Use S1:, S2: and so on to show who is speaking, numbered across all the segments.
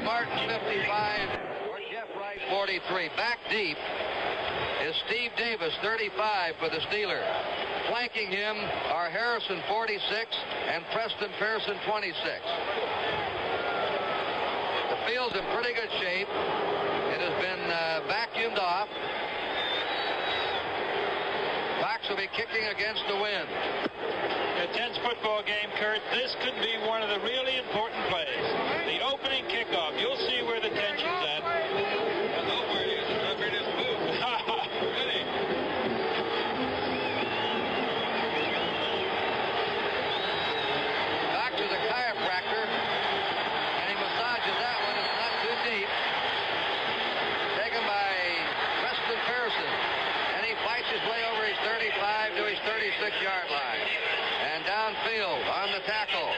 S1: Martin, 55. Or Jeff Wright, 43. Back deep is Steve Davis, 35 for the Steelers. Flanking him are Harrison, 46, and Preston Pearson, 26. The field's in pretty good shape. It has been vacuumed off. Cox will be kicking against the wind.
S2: A tense football game, Kurt. This could be one of the really important plays. The opening kickoff. You'll see where the tension's at.
S1: I know where it is. It's right here in this booth. Really? Cox is a chiropractor, and he massages that one. It's not too deep. Taken by Preston Pearson, and he fights his way over his 35 to his 36-yard line. And downfield on the tackle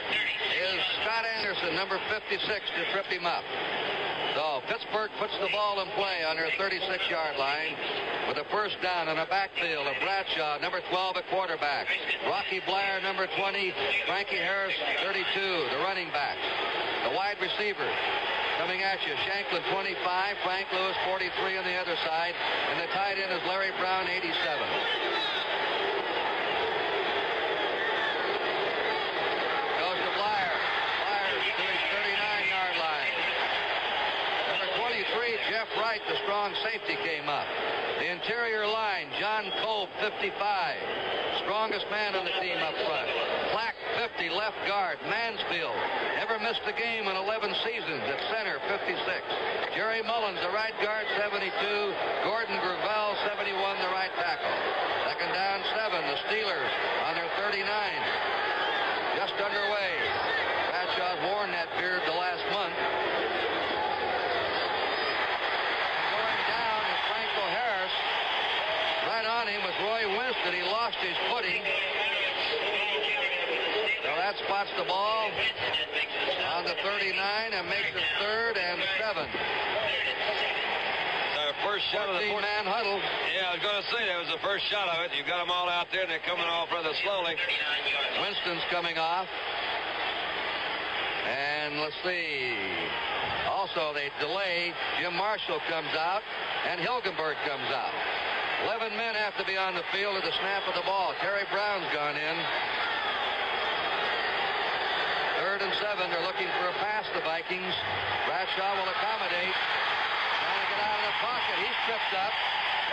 S1: is Scott Anderson, number 56, to trip him up. So Pittsburgh puts the ball in play on their 36-yard line with a first down in a backfield of Bradshaw, number 12, at quarterback. Rocky Blair, number 20. Frankie Harris, 32, the running back. The wide receiver coming at you, Shanklin, 25. Frank Lewis, 43 on the other side. And the tight end is Larry Brown, 87. Jeff Wright, the strong safety, came up. The interior line, John Kolb, 55. Strongest man on the team up front. Clack, 50, left guard. Mansfield, never missed a game in 11 seasons at center, 56. Jerry Mullins, the right guard, 72. Gordon Gravel, 71, the right tackle. Second down, 7. The Steelers on their 39. Just underway. Bradshaw's worn that beard the last month. On him was Roy Winston. He lost his footing. So that spots the ball on the 39 and makes it 3rd and 7.
S3: Our first shot of the
S1: 14-man huddle.
S3: Yeah, I was going to say that was the first shot of it. You've got them all out there, and they're coming off rather slowly.
S1: Winston's coming off. And let's see. Also, they delay. Jim Marshall comes out, and Hilgenberg comes out. 11 men have to be on the field at the snap of the ball. Terry Brown's gone in. 3rd and 7. They're looking for a pass, the Vikings. Bradshaw will accommodate. Trying to get out of the pocket. He's tripped up.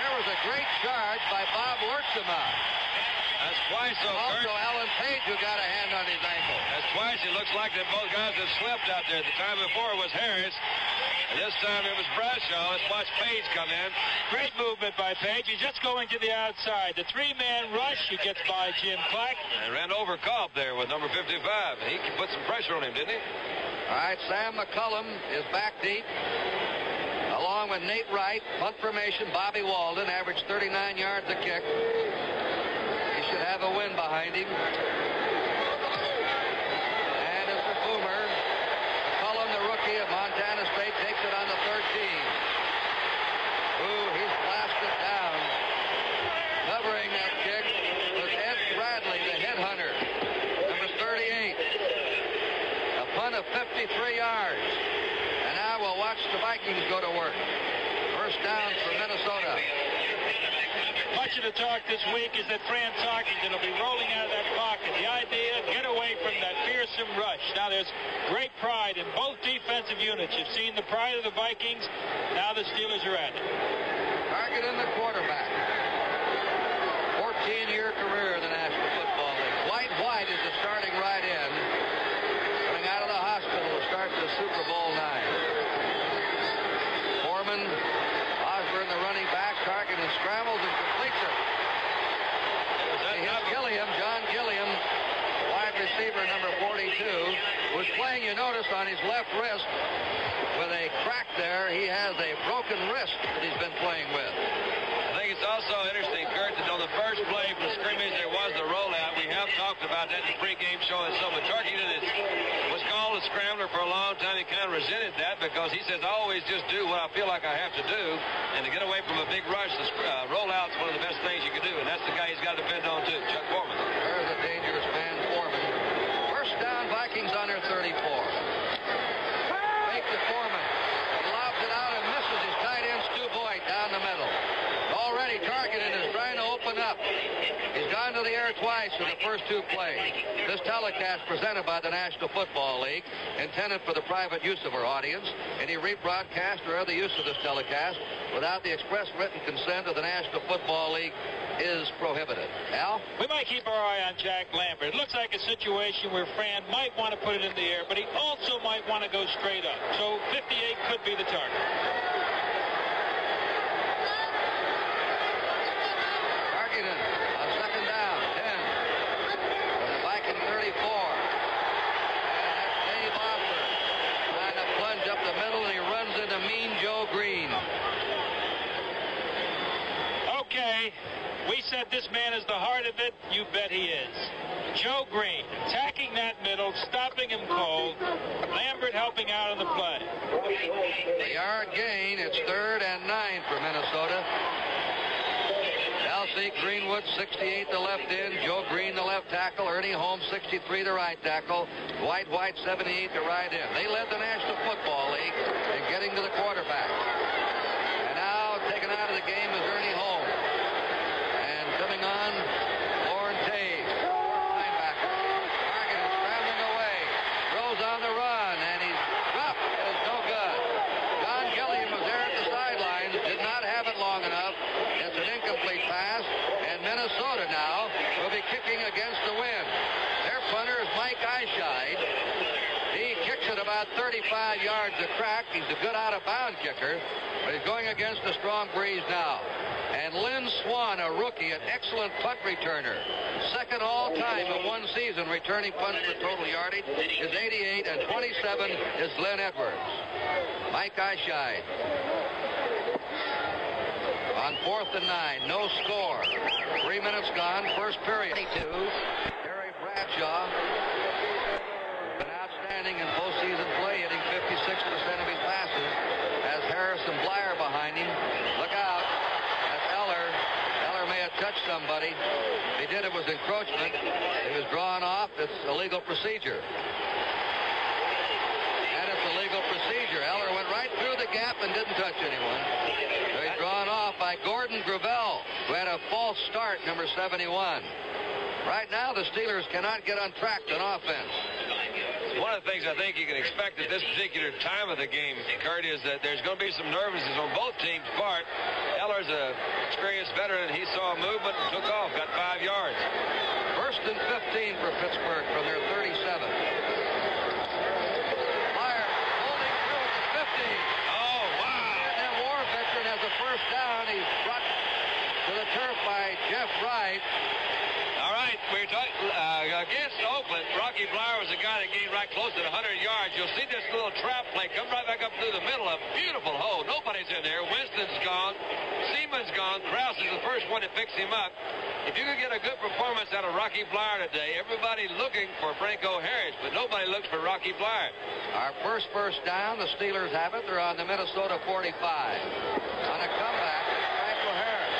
S1: There was a great charge by Bob Wertzema.
S3: That's twice, though,
S1: Also,
S3: Kurt.
S1: Alan Page, who got a hand on his ankle.
S3: That's twice. It looks like that both guys have slipped out there. The time before it was Harris, and this time it was Bradshaw. Let's watch Page come in.
S2: Great movement by Page. He's just going to the outside. The 3-man rush. He gets by Jim Clack.
S3: And ran over Cobb there with number 55. He put some pressure on him, didn't he?
S1: All right, Sam McCullum is back deep, along with Nate Wright. Punt formation, Bobby Walden, averaged 39 yards a kick. He should have a win behind him. And it's a boomer. McCullum, the rookie of Montana State, takes it on the 13. Ooh, he's blasted down. Covering that kick was Ed Bradley, the headhunter, number 38. A punt of 53 yards. And now we'll watch the Vikings go to work. First down for Minnesota.
S2: Much of the talk this week is that Fran Tarkington will be rolling out of that pocket. The idea, get away from that fearsome rush. Now, there's great pride in both defensive units. You've seen the pride of the Vikings. Now the Steelers are at it.
S1: Target in the quarterback. 14-year career in the National Football League. White is the starting right end. Coming out of the hospital to start the Super Bowl IX. Foreman, Osborne, the running back. Tarkington scrambles and completes it. He hits Gilliam, John Gilliam, wide receiver number 42, who's playing, you notice, on his left wrist with a crack there. He has a broken wrist that he's been playing with.
S3: I think it's also interesting, Kurt, that on the first play from the scrimmage, there was the rollout. We have talked about that in the pregame show and so, but Tarkington was called a scrambler for a long time. He kind of resented that because he says, I always just do what I feel like I have to do, and to get away from a big rush, the rollout's one of the best things you can do, and that's the guy he's got to depend on, too, Chuck Foreman.
S1: There's a dangerous man, Foreman. First down, Vikings on their 34. Fake to Foreman. Targeted is trying to open up. He's gone to the air twice in the first two plays. This telecast presented by the National Football League, intended for the private use of our audience. Any rebroadcast or other use of this telecast without the express written consent of the National Football League is prohibited. Al?
S2: We might keep our eye on Jack Lambert. It looks like a situation where Fran might want to put it in the air, but he also might want to go straight up. So 58 could be the target.
S1: Targeted on second down, 10. From the Viking 34. And that's Dave Offer trying to plunge up the middle, and he runs into Mean Joe Green.
S2: Okay. We said this man is the heart of it. You bet he is. Joe Green attacking that middle, stopping him cold. Lambert helping out on the play.
S1: A yard gain. It's 3rd and 9 for Minnesota. Kelsey Greenwood, 68, the left end. Joe Green, the left tackle. Ernie Holmes, 63, the right tackle. Dwight White, 78, the right end. They led the National Football League in getting to the quarterback. And now taken out of the game is Ernie Holmes. Coming on, Lauren Taves, linebacker. Target is scrambling away. Throws on the run, and he's dropped. It is no good. John Gilliam was there at the sidelines, did not have it long enough. It's an incomplete pass, and Minnesota now will be kicking against the wind. Their punter is Mike Eyeshide. He kicks it about 35 yards a crack. He's a good out-of-bound kicker, but he's going against a strong breeze now. And Lynn Swan, a rookie, an excellent punt returner. Second all-time in one season returning punts for total yardage is 88, and 27 is Glenn Edwards. Mike Eyeshide. On 4th and 9, no score. 3 minutes gone, first period. 22. Terry Bradshaw, been outstanding in postseason play, hitting 56% of his passes. Has Harrison Blyer behind him. Look out. Eller may have touched somebody. If he did, it was encroachment. He was drawn off. It's illegal procedure. And it's illegal procedure. Eller went right through the gap and didn't touch anyone. So he's drawn off by Gordon Gravel, who had a false start, number 71. Right now, the Steelers cannot get untracked on offense.
S3: One of the things I think you can expect at this particular time of the game, Kurt, is that there's going to be some nervousness on both teams' part. Eller's an experienced veteran. He saw a movement and took off, got 5 yards.
S1: 1st and 15 for Pittsburgh from their 37. Blyer holding through at the 50.
S3: Oh, wow.
S1: And then War veteran has a first down. He's brought to the turf by Jeff Wright.
S3: All right, we're talking against Oakland. Rocky Blyer was the guy that gained right close to 100 yards. You'll see this little trap play come right back up through the middle. A beautiful hole. Nobody's in there. Winston's gone. Seaman's gone. Krause is the first one to fix him up. If you could get a good performance out of Rocky Blyer today, everybody looking for Franco Harris, but nobody looks for Rocky Blyer.
S1: Our first down, the Steelers have it. They're on the Minnesota 45. On a comeback, Franco Harris.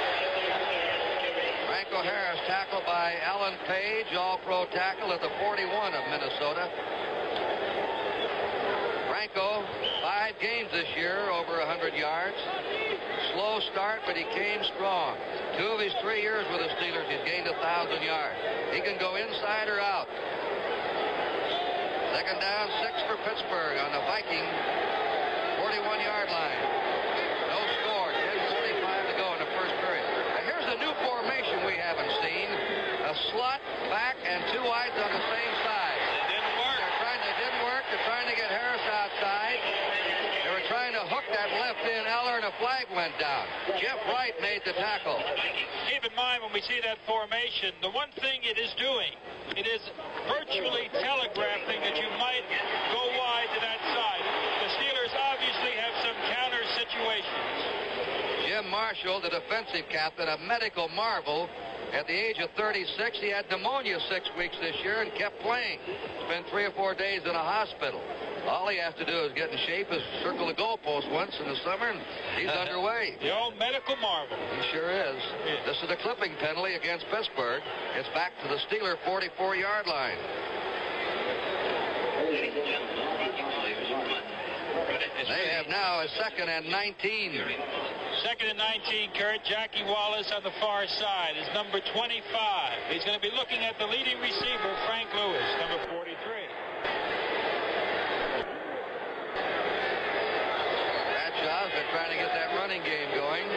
S1: Franco Harris tackled by Alan Page, all-pro tackle at the 41 of Minnesota. Franco, 5 games this year, over 100 yards. Slow start, but he came strong. 2 of his 3 years with the Steelers, he's gained 1,000 yards. He can go inside or out. Second down, 6 for Pittsburgh on the Viking 41-yard line. No score, 10:45 to go in the first period. Now here's a new formation we haven't seen. A slot, back, and 2 wides on the same side.
S3: It didn't work.
S1: It didn't work. They're trying to get Harris outside. They were trying to hook that left in Eller, and a flag went down. Jeff Wright made the tackle.
S2: Keep in mind when we see that formation, the one thing it is doing, it is virtually telegraphing that you might go wide to that side. The Steelers obviously have some counter situations.
S1: Jim Marshall, the defensive captain, a medical marvel. At the age of 36, he had pneumonia 6 weeks this year and kept playing. Spent 3 or 4 days in a hospital. All he has to do is get in shape, is circle the goalpost once in the summer, and he's underway.
S2: The old medical marvel.
S1: He sure is.
S2: Yeah.
S1: This is a clipping penalty against Pittsburgh. It's back to the Steeler 44-yard line. They have now a 2nd and 19.
S2: 2nd and 19, Kurt. Jackie Wallace on the far side is number 25. He's going to be looking at the leading receiver, Frank Lewis, number 43.
S1: Bradshaw's been trying to get that running game going.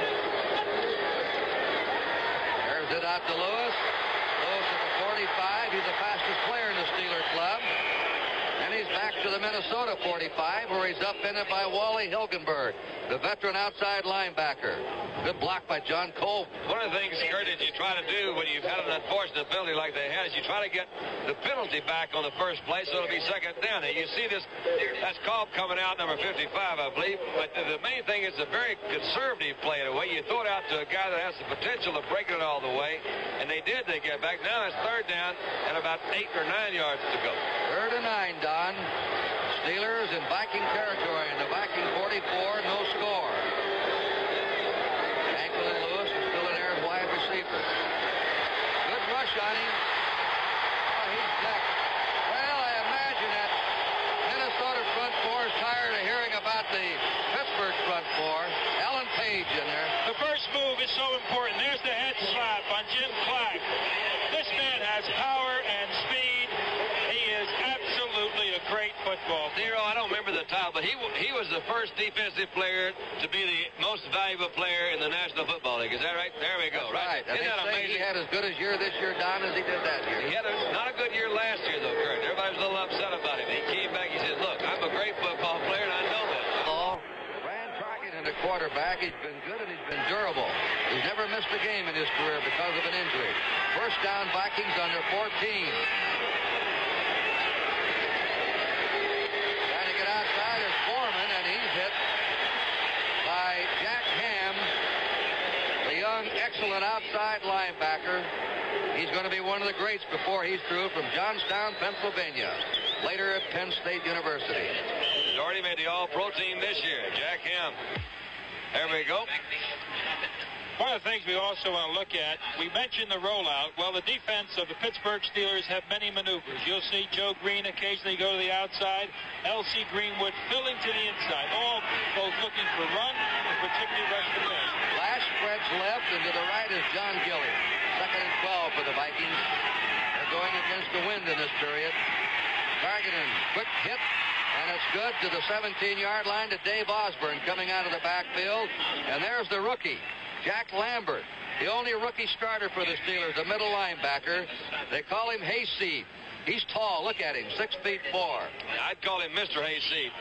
S1: There's it out to Lewis. Lewis at the 45. He's the fastest player in the Steeler club. And he's back to the Minnesota 45, where he's upended by Wally Hilgenberg, the veteran outside linebacker. Good block by John Cole.
S3: One of the things, Kurt, that you try to do when you've had an unfortunate penalty like they had is you try to get the penalty back on the first play so it'll be 2nd down. And you see this, that's Cobb coming out, number 55, I believe. But the main thing is a very conservative play in a way. You throw it out to a guy that has the potential of breaking it all the way. And they did. They get back. Now it's 3rd down and about 8 or 9 yards to go.
S1: 3rd and 9, Don. Steelers in Viking territory. In the Viking 44, no score. Franklin Lewis is still in there as wide receiver. Good rush on him. Oh, he's next. Well, I imagine that Minnesota front four is tired of hearing about the Pittsburgh front four. Ellen Page in there.
S2: The first move is so important. There's the head slap on Jim Clark. This man has power and speed. He is absolutely a great football player.
S3: Zero, I don't remember the title, but he was the first defensive player to be the most valuable player in the National Football League. Is that right? There we go.
S1: Right. And
S3: Isn't that
S1: they say
S3: amazing?
S1: he had as good a year this year, Don, as he did that year.
S3: He had not a good year last year, though, Kurt. Everybody was a little upset about him. He came back. He said, "Look, I'm a great football player, and I know that."
S1: Ran Target in the quarterback. He's been good and he's been durable. He's never missed a game in his career because of an injury. First down, Vikings on their 14. Trying to get outside is Foreman, and he's hit by Jack Ham, the young, excellent outside linebacker. He's going to be one of the greats before he's through, from Johnstown, Pennsylvania, later at Penn State University.
S3: He's already made the All-Pro team this year, Jack Ham. There we go.
S2: One of the things we also want to look at, we mentioned the rollout. Well, the defense of the Pittsburgh Steelers have many maneuvers. You'll see Joe Green occasionally go to the outside, L.C. Greenwood filling to the inside, all both looking for run and particularly rush the pass.
S1: Flash spreads left, and to the right is John Gilly. 2nd and 12 for the Vikings. They're going against the wind in this period. Targeting, quick hit, and it's good to the 17-yard line to Dave Osborne coming out of the backfield. And there's the rookie, Jack Lambert, the only rookie starter for the Steelers, a middle linebacker. They call him Hayseed. He's tall. Look at him, 6'4".
S3: I'd call him Mr. Hayseed.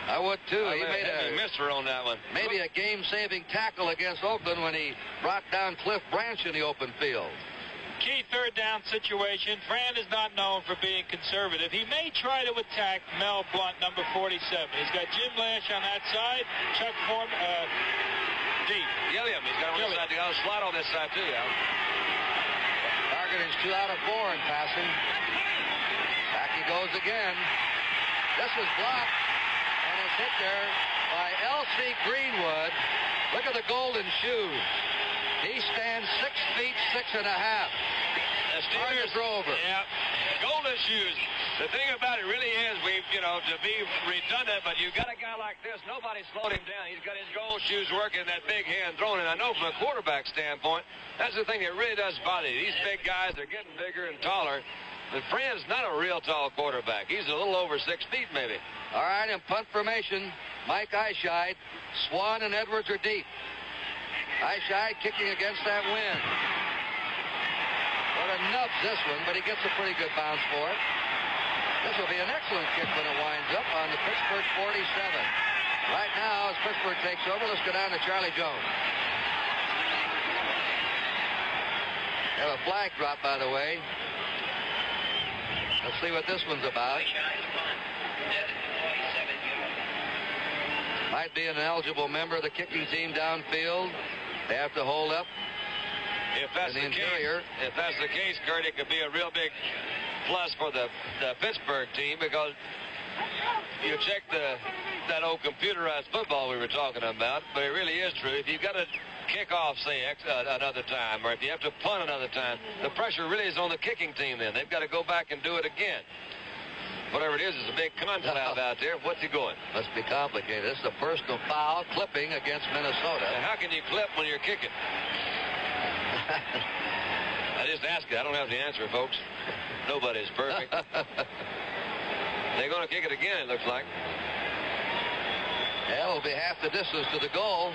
S1: I would, too.
S3: He
S1: made
S3: a mister on that one.
S1: Maybe a game-saving tackle against Oakland when he brought down Cliff Branch in the open field.
S2: Key 3rd down situation. Fran is not known for being conservative. He may try to attack Mel Blunt, number 47. He's got Jim Lash on that side, Chuck Foreman, deep.
S3: Gilliam, he's got on this side. He's got a slot on this side, too, Al.
S1: Target is 2 out of 4 in passing. Back he goes again. This is blocked, and it's hit there by L.C. Greenwood. Look at the golden shoes. He stands 6 feet 6 and a half.
S3: The Steelers
S1: throw over.
S3: Yeah, golden shoes. The thing about it really is, to be redundant, but you got a guy like this, nobody slowed him down. He's got his gold shoes working, that big hand throwing. And I know from a quarterback standpoint, that's the thing that really does bother you. These big guys, they're getting bigger and taller. But Fran's not a real tall quarterback. He's a little over 6 feet, maybe.
S1: All right, in punt formation, Mike Eyeshide. Swan and Edwards are deep. Eyeshide kicking against that wind. What a nubs this one, but he gets a pretty good bounce for it. This will be an excellent kick when it winds up on the Pittsburgh 47. Right now, as Pittsburgh takes over, let's go down to Charlie Jones. They have a flag drop, by the way. Let's see what this one's about. Might be an eligible member of the kicking team downfield. They have to hold up.
S3: If that's the case, Kurt, it could be a real big plus for the Pittsburgh team, because you check that old computerized football we were talking about, but it really is true. If you've got to kick off, say, another time, or if you have to punt another time, the pressure really is on the kicking team then. They've got to go back and do it again. whatever it is a big confab out there. What's he going?
S1: Must be complicated. This is a personal foul, clipping against Minnesota.
S3: And how can you clip when you're kicking? I just ask it. I don't have the answer, folks. Nobody's perfect. They're going to kick it again, it looks like.
S1: Yeah, it'll be half the distance to the goal.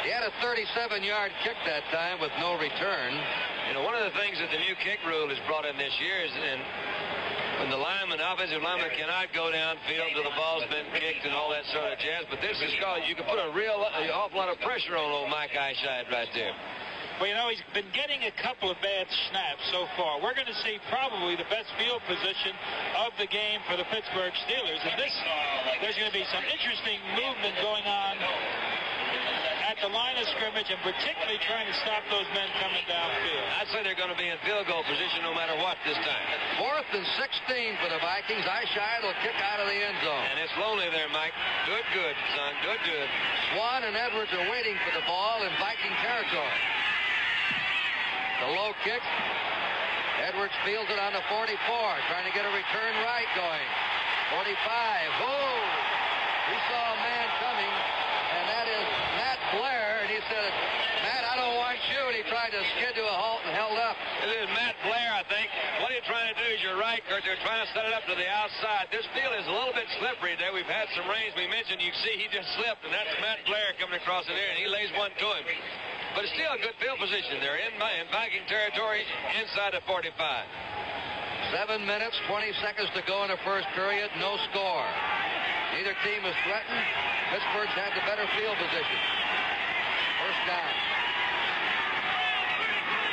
S1: He had a 37-yard kick that time with no return.
S3: You know, one of the things that the new kick rule has brought in this year is when the lineman, offensive lineman, cannot go downfield till the ball's been kicked and all that sort of jazz. But this is called, you can put an awful lot of pressure on old Mike Eyeshide right there.
S2: Well, you know, he's been getting a couple of bad snaps so far. We're going to see probably the best field position of the game for the Pittsburgh Steelers. And there's going to be some interesting movement going on at the line of scrimmage, and particularly trying to stop those men coming downfield.
S3: I'd say they're going to be in field goal position no matter what this time.
S1: 4th and 16 for the Vikings. Eyeshide will kick out of the end zone.
S3: And it's lonely there, Mike. Do it good, son. Do it good.
S1: Swan and Edwards are waiting for the ball in Viking territory. The low kick. Edwards fields it on the 44, trying to get a return right going. 45. Oh! We saw a man coming, and that is Matt Blair. And he said, "Matt, I don't want you." And he tried to skid to a halt and held up.
S3: It is Matt Blair, I think. What he's trying to do is, you're right, Kurt. They're trying to set it up to the outside. This field is a little bit slippery there. We've had some rains. We mentioned, you see he just slipped, and that's Matt Blair coming across in there, and he lays one to him. But it's still a good field position there in Viking territory inside the 45.
S1: 7 minutes, 20 seconds to go in the first period. No score. Neither team is threatened. Pittsburgh's had the better field position. First down.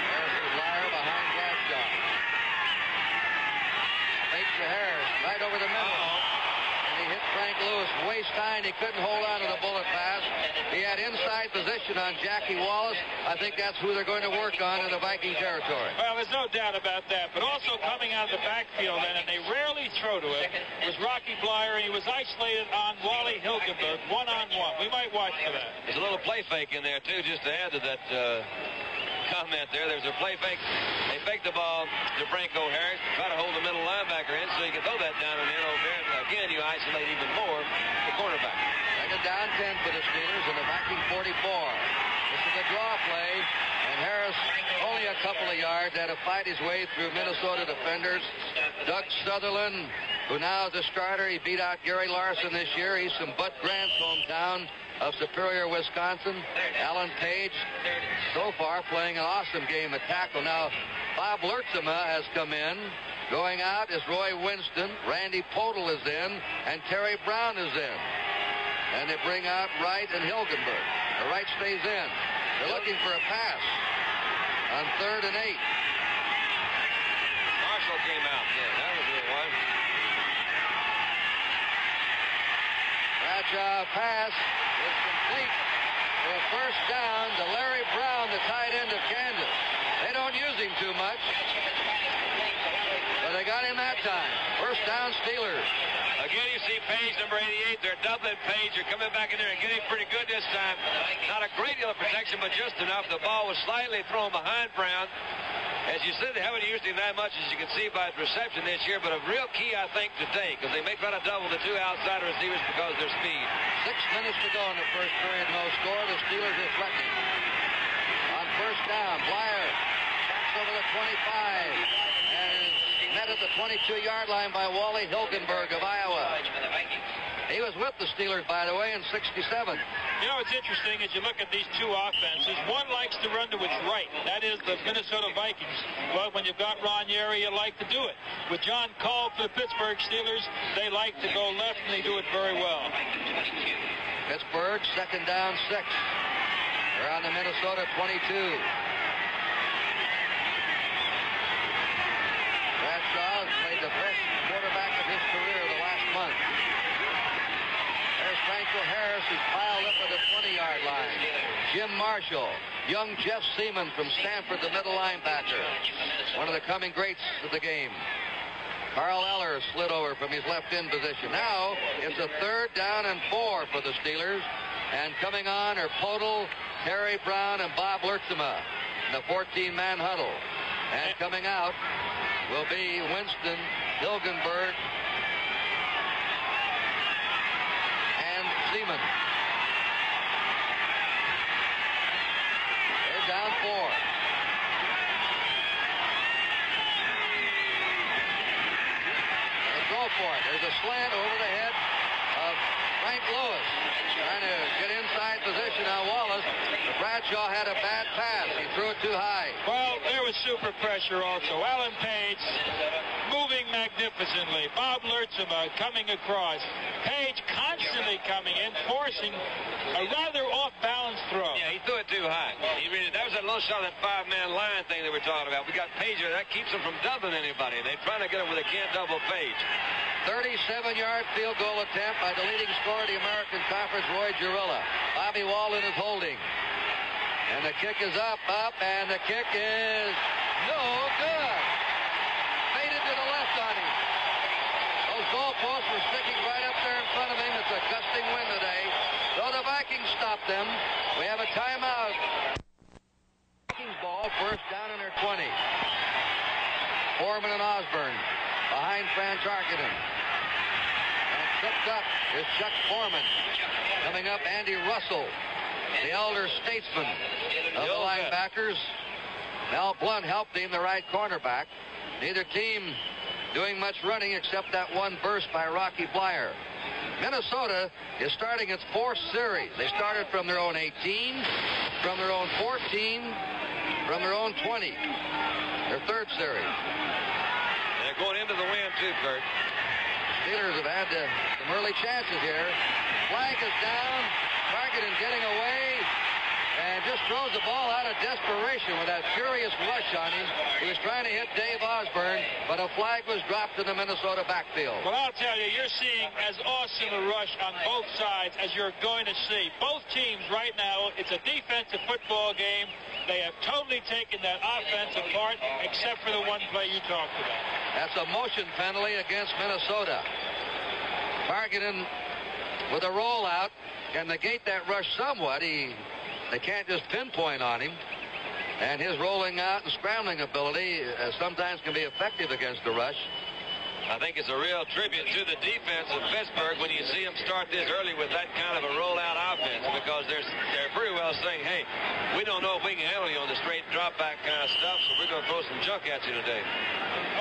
S1: There's the Blyer behind Bradshaw. Fake to Harris, right over the middle. And he hit Frank Lewis waist high, and he couldn't hold on to the bullet pass. He had inside position on Jackie Wallace. I think that's who they're going to work on in the Viking territory.
S2: Well, there's no doubt about that. But also coming out of the backfield, and they rarely throw to him, was Rocky Blyer. He was isolated on Wally Hilgenberg, one-on-one. We might watch for that.
S3: There's a little play fake in there, too, just to add to that comment there. There's a play fake. They fake the ball to Franco Harris, try to hold the middle linebacker in so you can throw that down and in over there. And again, you isolate even more the cornerback.
S1: Second down 10 for the Steelers in the Viking 44. This is a draw play, and Harris only a couple of yards, had to fight his way through Minnesota defenders. Doug Sutherland, who now is a starter, he beat out Gary Larson this year. He's from Bud Grant's hometown of Superior, Wisconsin. Alan Page, so far, playing an awesome game at tackle. Now, Bob Lertzema has come in. Going out is Roy Winston. Randy Podel is in, and Terry Brown is in. And they bring out Wright and Hilgenberg. The Wright stays in. They're looking for a pass on 3rd and 8.
S3: Marshall came out. Yeah, that was the one.
S1: Bradshaw pass is complete for a first down to Larry Brown, the tight end of Kansas. They don't use him too much, but they got him that time. First down, Steelers.
S3: Again, you see Page, number 88. They're doubling Page. They're coming back in there and getting pretty good this time. Not a great deal of protection, but just enough. The ball was slightly thrown behind Brown. As you said, they haven't used him that much, as you can see by his reception this year, but a real key, I think, today, because they may try to double the two outside receivers because of their speed.
S1: 6 minutes to go in the first period, no score. The Steelers are threatening. On first down, Blyer backs over the 25 and is met at the 22-yard line by Wally Hilgenberg of Iowa. He was with the Steelers, by the way, in 67.
S2: You know, it's interesting as you look at these two offenses. One likes to run to its right. That is the Minnesota Vikings. Well, when you've got Ron Yeri, you like to do it. With John Call for the Pittsburgh Steelers, they like to go left, and they do it very well.
S1: Pittsburgh, second down, 6. They're on the Minnesota 22. Bradshaw has played the best quarterback of his career the last month. There's Franco Harris, who's piled up at the 20-yard line. Jim Marshall, young Jeff Seaman from Stanford, the middle linebacker. One of the coming greats of the game. Carl Eller slid over from his left-end position. Now it's a 3rd down and 4 for the Steelers. And coming on are Podel, Terry Brown, and Bob Lertzema in the 14-man huddle. And coming out will be Winston, Hilgenberg, Zeman. They're down 4. They go for it. There's a slant over the head of Frank Lewis. Trying to get inside position on Wallace. But Bradshaw had a bad pass. He threw it too high.
S2: Well, there was super pressure also. Alan Page moving magnificently. Bob Lurtzema coming across. Page constantly coming in, forcing a rather off-balance throw.
S3: Yeah, he threw it too high. That was that little shot of that 5-man line thing that we're talking about. We got Page there. That keeps him from doubling anybody. They're trying to get him where they can't double Page.
S1: 37-yard field goal attempt by the leading scorer of the American Conference, Roy Girilla. Bobby Walden is holding. And the kick is up, and the kick is no good. Faded to the left on him. Those goalposts were sticking right up there in front of him. It's a gusting wind today. So the Vikings stop them. We have a timeout. Vikings ball, first down in their 20. Foreman and Osborne behind Fran Tarkenton. And tripped up is Chuck Foreman. Coming up, Andy Russell, the elder statesman of the linebackers. Mel Blunt helped him, the right cornerback. Neither team doing much running except that one burst by Rocky Blyer. Minnesota is starting its 4th series. They started from their own 18, from their own 14, from their own 20. Their 3rd series.
S3: They're going into the wind too, Kurt.
S1: Steelers have had some early chances here. Flag is down. Tarkenton getting away. And just throws the ball out of desperation with that furious rush on him. He was trying to hit Dave Osborne, but a flag was dropped in the Minnesota backfield.
S2: Well, I'll tell you, you're seeing as awesome a rush on both sides as you're going to see. Both teams right now, it's a defensive football game. They have totally taken that offense apart, except for the one play you talked about.
S1: That's a motion penalty against Minnesota. Tarkenton with a rollout can negate that rush somewhat. They can't just pinpoint on him. And his rolling out and scrambling ability sometimes can be effective against the rush.
S3: I think it's a real tribute to the defense of Pittsburgh when you see them start this early with that kind of a rollout offense, because they're pretty well saying, hey, we don't know if we can handle you on the straight drop back kind of stuff, so we're going to throw some junk at you today.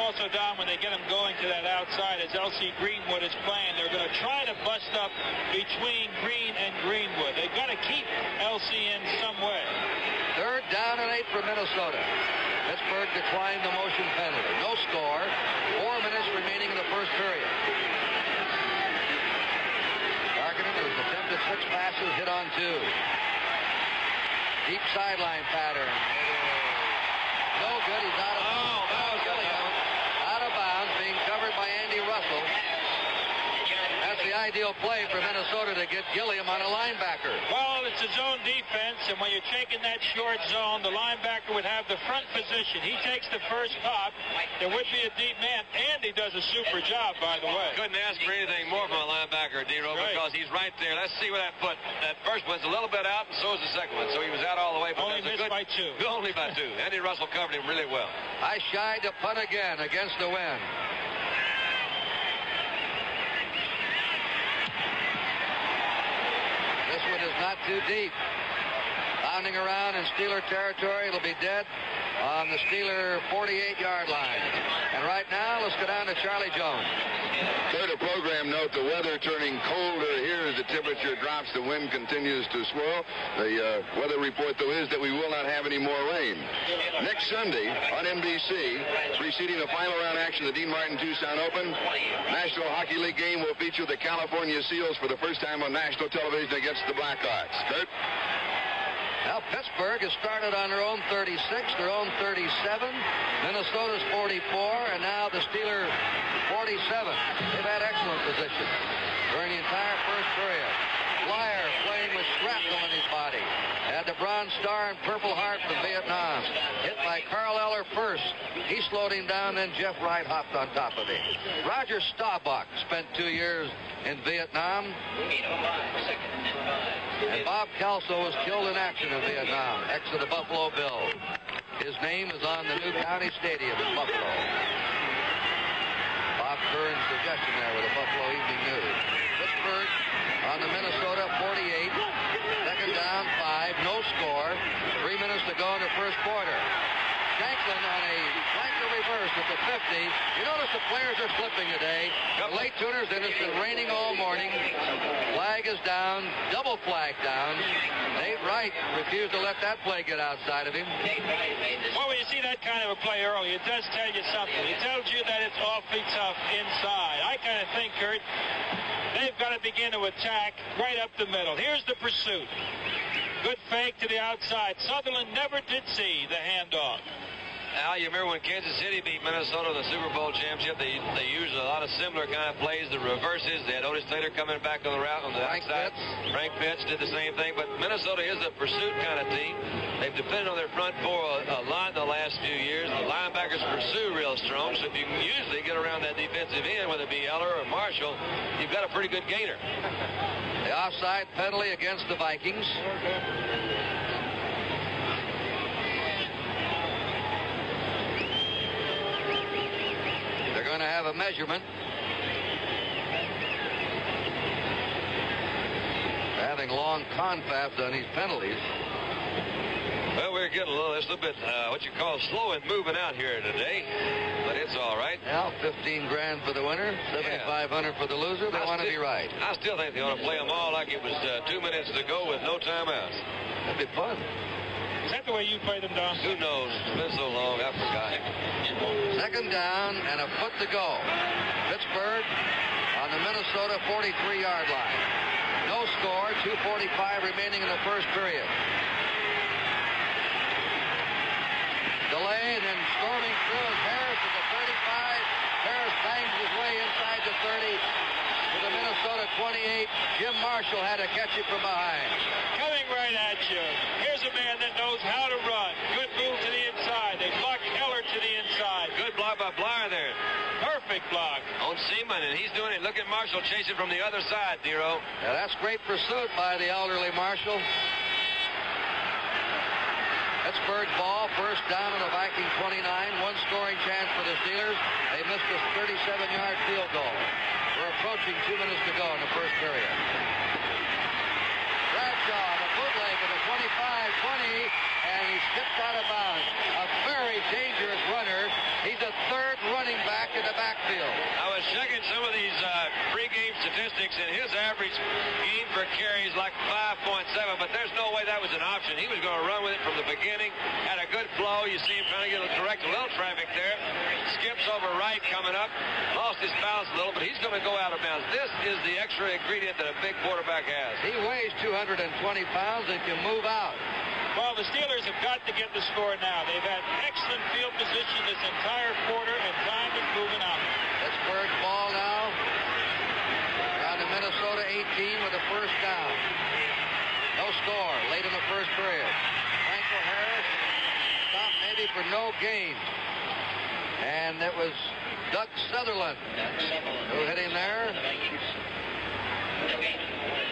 S2: Also, Don, when they get him going to that outside, as L.C. Greenwood is playing, they're going to try to bust up between Green and Greenwood. They've got to keep L.C. in some way.
S1: 3rd down and 8 for Minnesota. Pittsburgh declined the motion penalty. No score. 4 minutes remaining in the 1st period. Tarkenton has attempted 6 passes, hit on 2. Deep sideline pattern. No good. He's out of bounds.
S3: That was Gilliam.
S1: Out of bounds, being covered by Andy Russell. That's the ideal play for Minnesota to get Gilliam on a linebacker.
S2: Well, it's a zone defense, and when you're taking that short zone, the linebacker would have the front position. He takes the first pop. There would be a deep man. Andy does a super job, by the way.
S3: Couldn't ask for anything more from a linebacker, D-Row, because he's right there. Let's see where that foot. That first one's a little bit out, and so is the second one. So he was out all the way. But
S2: only missed by 2.
S3: Only by 2. Andy Russell covered him really well.
S1: I shied to punt again against the wind. This one is not too deep. Bounding around in Steeler territory. It'll be dead on the Steeler 48-yard line. And right now, let's go down to Charlie Jones.
S4: Third, a program note, the weather turning colder here as the temperature drops. The wind continues to swirl. The weather report, though, is that we will not have any more rain. Next Sunday on NBC, preceding the final round action of the Dean Martin Tucson Open, National Hockey League game will feature the California Seals for the first time on national television against the Blackhawks. Kurt?
S1: Now, Pittsburgh has started on their own 36, their own 37. Minnesota's 44, and now the Steelers 47. They've had excellent position during the entire first period. Blyer playing with shrapnel in his body. Had the Bronze Star and Purple Heart from Vietnam. Hit by Carl Eller first. He slowed him down, then Jeff Wright hopped on top of him. Roger Staubach spent 2 years in Vietnam. And Bob Kelso was killed in action in Vietnam, ex of the Buffalo Bills. His name is on the new county stadium in Buffalo. Bob Curran's suggestion there with the Buffalo Evening News. Pittsburgh on the Minnesota 48. Second down, 5, no score. 3 minutes to go in the first quarter. Shanklin on a flanker reverse at the 50. You notice the players are slipping today. The late tuners, and it's been raining all morning. Flag is down, double flag down. Nate Wright refused to let that play get outside of him.
S2: Well, when you see that kind of a play early, it does tell you something. It tells you that it's awfully tough inside. I kind of think, Kurt, they've got to begin to attack right up the middle. Here's the pursuit. Good fake to the outside. Sutherland never did see the handoff.
S3: Al, you remember when Kansas City beat Minnesota in the Super Bowl championship? They used a lot of similar kind of plays, the reverses. They had Otis Taylor coming back on the route on the outside. Frank Pitts did the same thing. But Minnesota is a pursuit kind of team. They've depended on their front four a lot in the last few years. The linebackers pursue real strong. So if you can usually get around that defensive end, whether it be Eller or Marshall, you've got a pretty good gainer.
S1: The offside penalty against the Vikings. They're going to have a measurement. Having long confabs on these penalties.
S3: Well, we're getting a little bit what you call slow and moving out here today, but it's all right.
S1: Now, 15 grand for the winner, 7,500 for the loser. They want to be right.
S3: I still think they ought to play them all like it was 2 minutes to go with no timeouts.
S1: That'd be fun.
S2: Is that the way you play them, Don?
S3: Who knows? It's been so long, I forgot.
S1: Second down and a foot to go. Pittsburgh on the Minnesota 43-yard line. No score, 2:45 remaining in the first period. Delay, and then storming through is Harris at the 35. Harris bangs his way inside the 30 to the Minnesota 28. Jim Marshall had to catch it from behind.
S2: Coming right at you. Here's a man that knows how to run. Good move to the inside. They blocked Eller to the inside.
S3: Good block by Blyer there.
S2: Perfect block.
S3: On Seaman, and he's doing it. Look at Marshall chasing from the other side, Dero.
S1: Now that's great pursuit by the elderly Marshall. Pittsburgh ball, first down on the Viking 29. One scoring chance for the Steelers. They missed a 37-yard field goal. We're approaching 2 minutes to go in the first period. Bradshaw on the bootleg of the 25-20, and he skipped out of bounds. A very dangerous runner. He's a third running back in the backfield.
S3: I was checking some of these pregame statistics, and his average gain per carry is like 5.7, but there's no way that was an option. He was going to run with it from the beginning. Had a good flow. You see him trying to correct a little traffic there. Skips over right coming up. Lost his balance a little, but he's going to go out of bounds. This is the extra ingredient that a big quarterback has.
S1: He weighs 220 pounds and can move out.
S2: Well, the Steelers have got to get the score now. They've had excellent field position this entire quarter, and time is moving out.
S1: Pittsburgh ball now. Down to Minnesota 18 with a first down. No score late in the first period. Franco Harris stopped maybe for no gain. And it was Doug Sutherland who hit him there.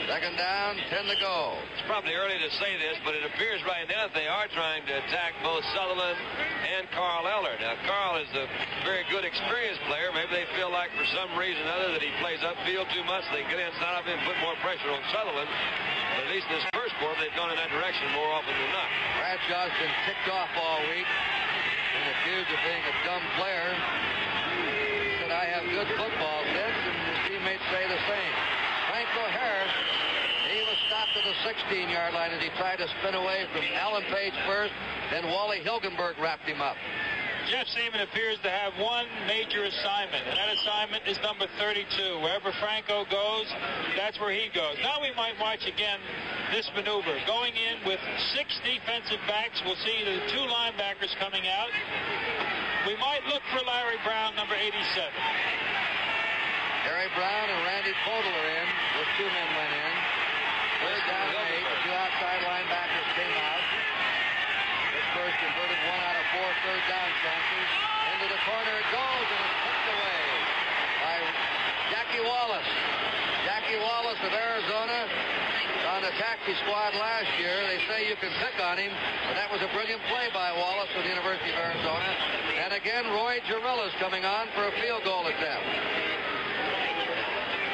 S1: Second down, 10 to go.
S3: It's probably early to say this, but it appears right now that they are trying to attack both Sutherland and Carl Eller. Now, Carl is a very good, experienced player. Maybe they feel like for some reason or other that he plays upfield too much. They get inside of him and put more pressure on Sutherland. But at least in this first quarter, they've gone in that direction more often than not.
S1: Bradshaw's been ticked off all week and accused of being a dumb player. He said, I have good football sense, and his teammates say the same. Franco Harris, he was stopped at the 16-yard line as he tried to spin away from Alan Page first, then Wally Hilgenberg wrapped him up.
S2: Jeff Seaman appears to have one major assignment, and that assignment is number 32. Wherever Franco goes, that's where he goes. Now we might watch again this maneuver. Going in with 6 defensive backs, we'll see the 2 linebackers coming out. We might look for Larry Brown, number 87.
S1: Larry Brown and Randy Podel are in. Those 2 men went in. Third down and 8. The 2 outside linebackers came out. Pittsburgh converted 1 out of 4 third down chances. Into the corner it goes, and it's picked away by Jackie Wallace. Jackie Wallace of Arizona on the taxi squad last year. They say you can pick on him, but that was a brilliant play by Wallace with the University of Arizona. And again, Roy Girilla's coming on for a field goal attempt.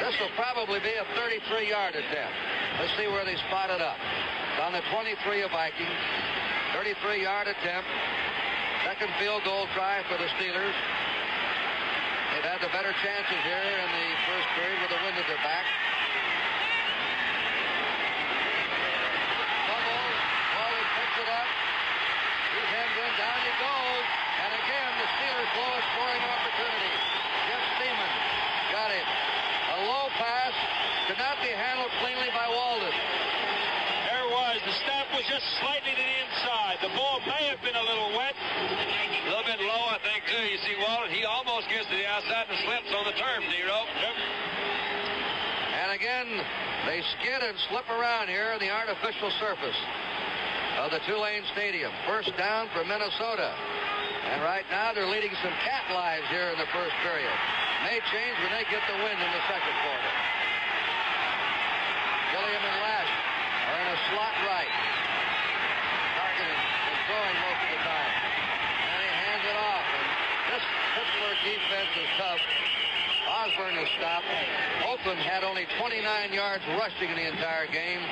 S1: This will probably be a 33-yard attempt. Let's see where they spot it up. It's on the 23 of Vikings. 33-yard attempt. Second field goal try for the Steelers. They've had the better chances here in the first period with the wind at their back. Fumble. Walden picks it up. He's hemmed in. Down he goes. And again, the Steelers blow a scoring opportunity. Jeff Seaman got him. A low pass could not be handled cleanly by Walden.
S2: There it was. The snap was just slightly to the inside. The ball may have been a little wet.
S3: A little bit low, I think, too. You see Walden, he almost gets to the outside and slips on the turf, Nero.
S2: Yep.
S1: And again, they skid and slip around here on the artificial surface of the Tulane Stadium. First down for Minnesota. And right now they're leading some cat lives here in the first period. May change when they get the wind in the second quarter. Gilliam and Lash are in a slot right. Targeting and throwing most of the time. And he hands it off. And this Pittsburgh defense is tough. Osborne is stopped. Oakland had only 29 yards rushing in the entire game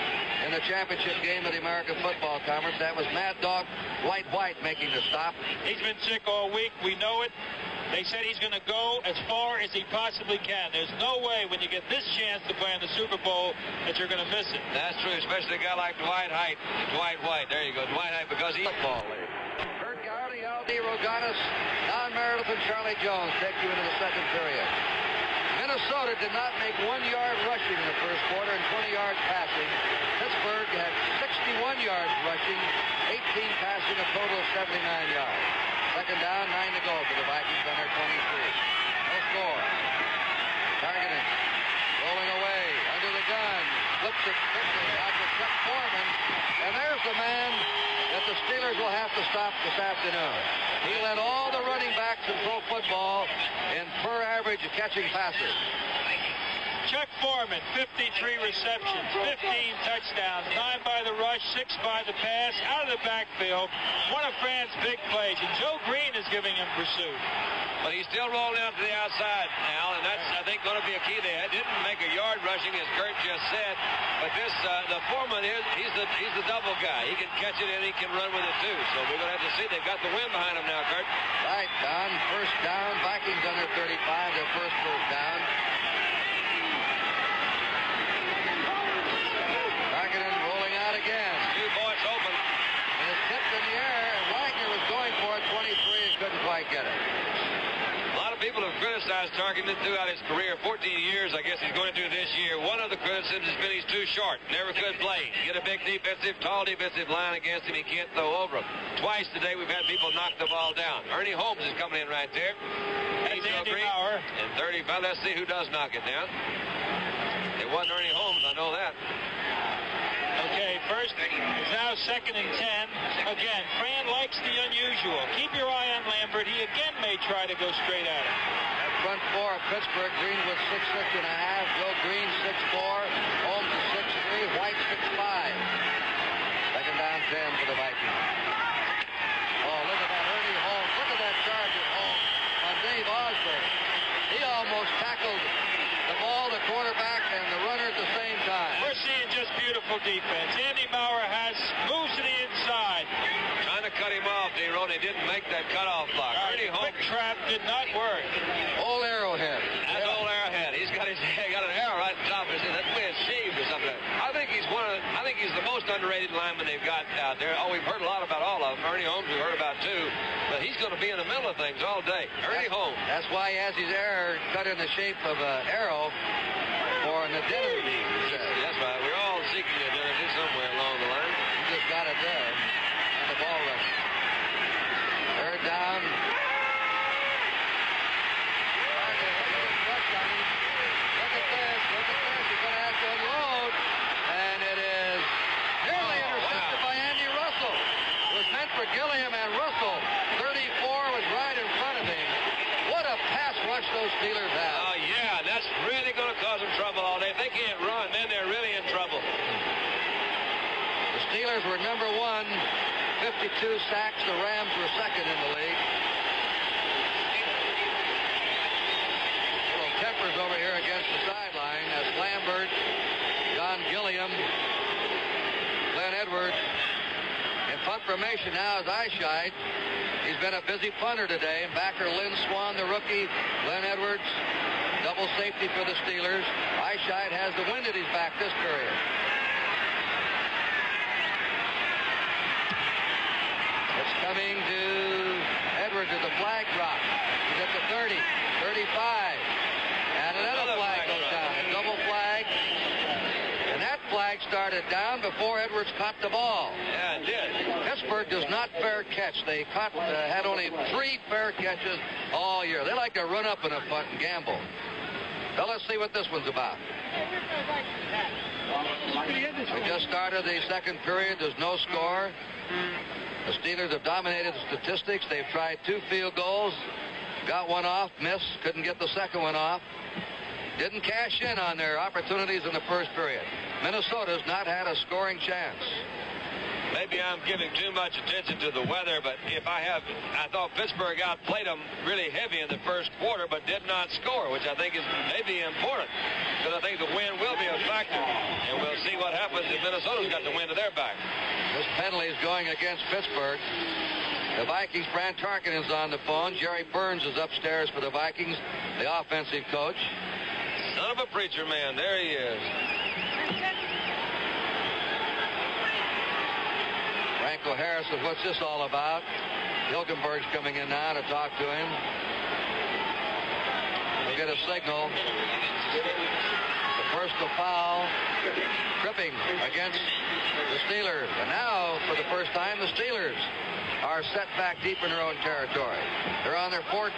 S1: in the championship game of the American Football Conference. That was Mad Dog White making the stop.
S2: He's been sick all week. We know it. They said he's going to go as far as he possibly can. There's no way when you get this chance to play in the Super Bowl that you're going to miss it.
S3: That's true, especially a guy like Dwight White. There you go, Dwight Height, because he...
S1: Football league. Kurt Gowdy, Aldi Rogatis, Don Meredith, and Charlie Jones take you into the second period. Minnesota did not make 1 yard rushing in the first quarter and 20 yards passing. Pittsburgh had 61 yards rushing, 18 passing, a total of 79 yards. Second down, 9 to go for the Vikings on their 23. No score. Targeting. Rolling away. Under the gun. Flips it quickly out to Chuck Foreman. And there's the man that the Steelers will have to stop this afternoon. He led all the running backs in pro football in per average catching passes.
S2: Chuck Foreman, 53 receptions, 15 touchdowns, 9 by the rush, 6 by the pass, out of the backfield. One of Fran's big plays, and Joe Green is giving him pursuit.
S3: But he's still rolling out to the outside now, and that's, I think, going to be a key. They didn't make a yard rushing, as Kurt just said, but this, the Foreman, he's the double guy. He can catch it and he can run with it, too. So we're going to have to see. They've got the wind behind them now, Kurt.
S1: Right, Don. First down. Vikings under 35, their first down. Again.
S3: Two boys open.
S1: And it's tipped in the air, and Wagner was going for it, 23, and couldn't quite get it.
S3: A lot of people have criticized Tarkenton throughout his career. 14 years, I guess he's going to do this year. One of the criticisms has been he's too short. Never could play. Get a big tall defensive line against him. He can't throw over him. Twice today we've had people knock the ball down. Ernie Holmes is coming in right there.
S2: That's Andy Maurer.
S3: And 35. Let's see who does knock it down. It wasn't Ernie Holmes, I know that.
S2: Okay, first, it's now 2nd and 10. Again, Fran likes the unusual. Keep your eye on Lambert. He again may try to go straight at him.
S1: That front four of Pittsburgh, Greenwood 6'6.5", Joe Green 6'4", Holmes is 6'3", White 6'5". Second down 10 for the Vikings. Oh, look at that Ernie Holmes. Look at that charge at Holmes on Dave Osborne. He almost tackled the ball, the quarterback, and the runner at the same time.
S2: We're seeing just beautiful defense. Andy Maurer moves to the inside.
S3: Trying to cut him off, D-Roll. He didn't make that cutoff block.
S2: Ernie Holmes. Quick trap did not work.
S1: Old Arrowhead.
S3: That's old Arrowhead. He's got an arrow right on top of his head. That's the way it's shaved or something. I think he's the most underrated lineman they've got out there. Oh, we've heard a lot about all of them. Ernie Holmes we've heard about too. But he's going to be in the middle of things all day. Ernie Holmes.
S1: That's why he has his hair cut in the shape of an arrow for an identity.
S3: That's right. We're all seeking identity somewhere along the line.
S1: He just got it there on the ball rush. Third down. Look at this. He's going to have to unload. And it is nearly intercepted by Andy Russell. It was meant for Gilliam and Russell. 34 was right in front of him. What a pass rush those Steelers have.
S3: Oh, yeah. That's really going to cause them trouble all day. If they can't run, then they're really in trouble.
S1: The Steelers were number 1, 52 sacks. The Rams were second in the league. Little tempers over here against the sideline. formation now is Eyeshide. He's been a busy punter today. Backer Lynn Swan, the rookie. Glenn Edwards, double safety for the Steelers. Eyeshide has the wind at his back this period. It's coming to Edwards as the flag drop. He's at the 30, 35. And another flag goes down. A double flag. And that flag started down before Edwards caught the ball.
S3: Yeah, it did.
S1: Pittsburgh does not fair catch. They had only 3 fair catches all year. They like to run up in a punt and gamble. Well, let's see what this one's about. We just started the second period. There's no score. The Steelers have dominated the statistics. They've tried 2 field goals. Got one off, missed, couldn't get the second one off. Didn't cash in on their opportunities in the first period. Minnesota's not had a scoring chance.
S3: Maybe I'm giving too much attention to the weather, but I thought Pittsburgh outplayed them really heavy in the first quarter, but did not score, which I think is maybe important, because I think the wind will be a factor, and we'll see what happens if Minnesota's got the wind to their back.
S1: This penalty is going against Pittsburgh. The Vikings, Brant Tarkenton's on the phone. Jerry Burns is upstairs for the Vikings, the offensive coach.
S3: Son of a preacher man, there he is.
S1: Franco Harris says, what's this all about? Hilgenberg's coming in now to talk to him. We'll get a signal. The personal foul, tripping against the Steelers. And now, for the first time, the Steelers are set back deep in their own territory. They're on their 14.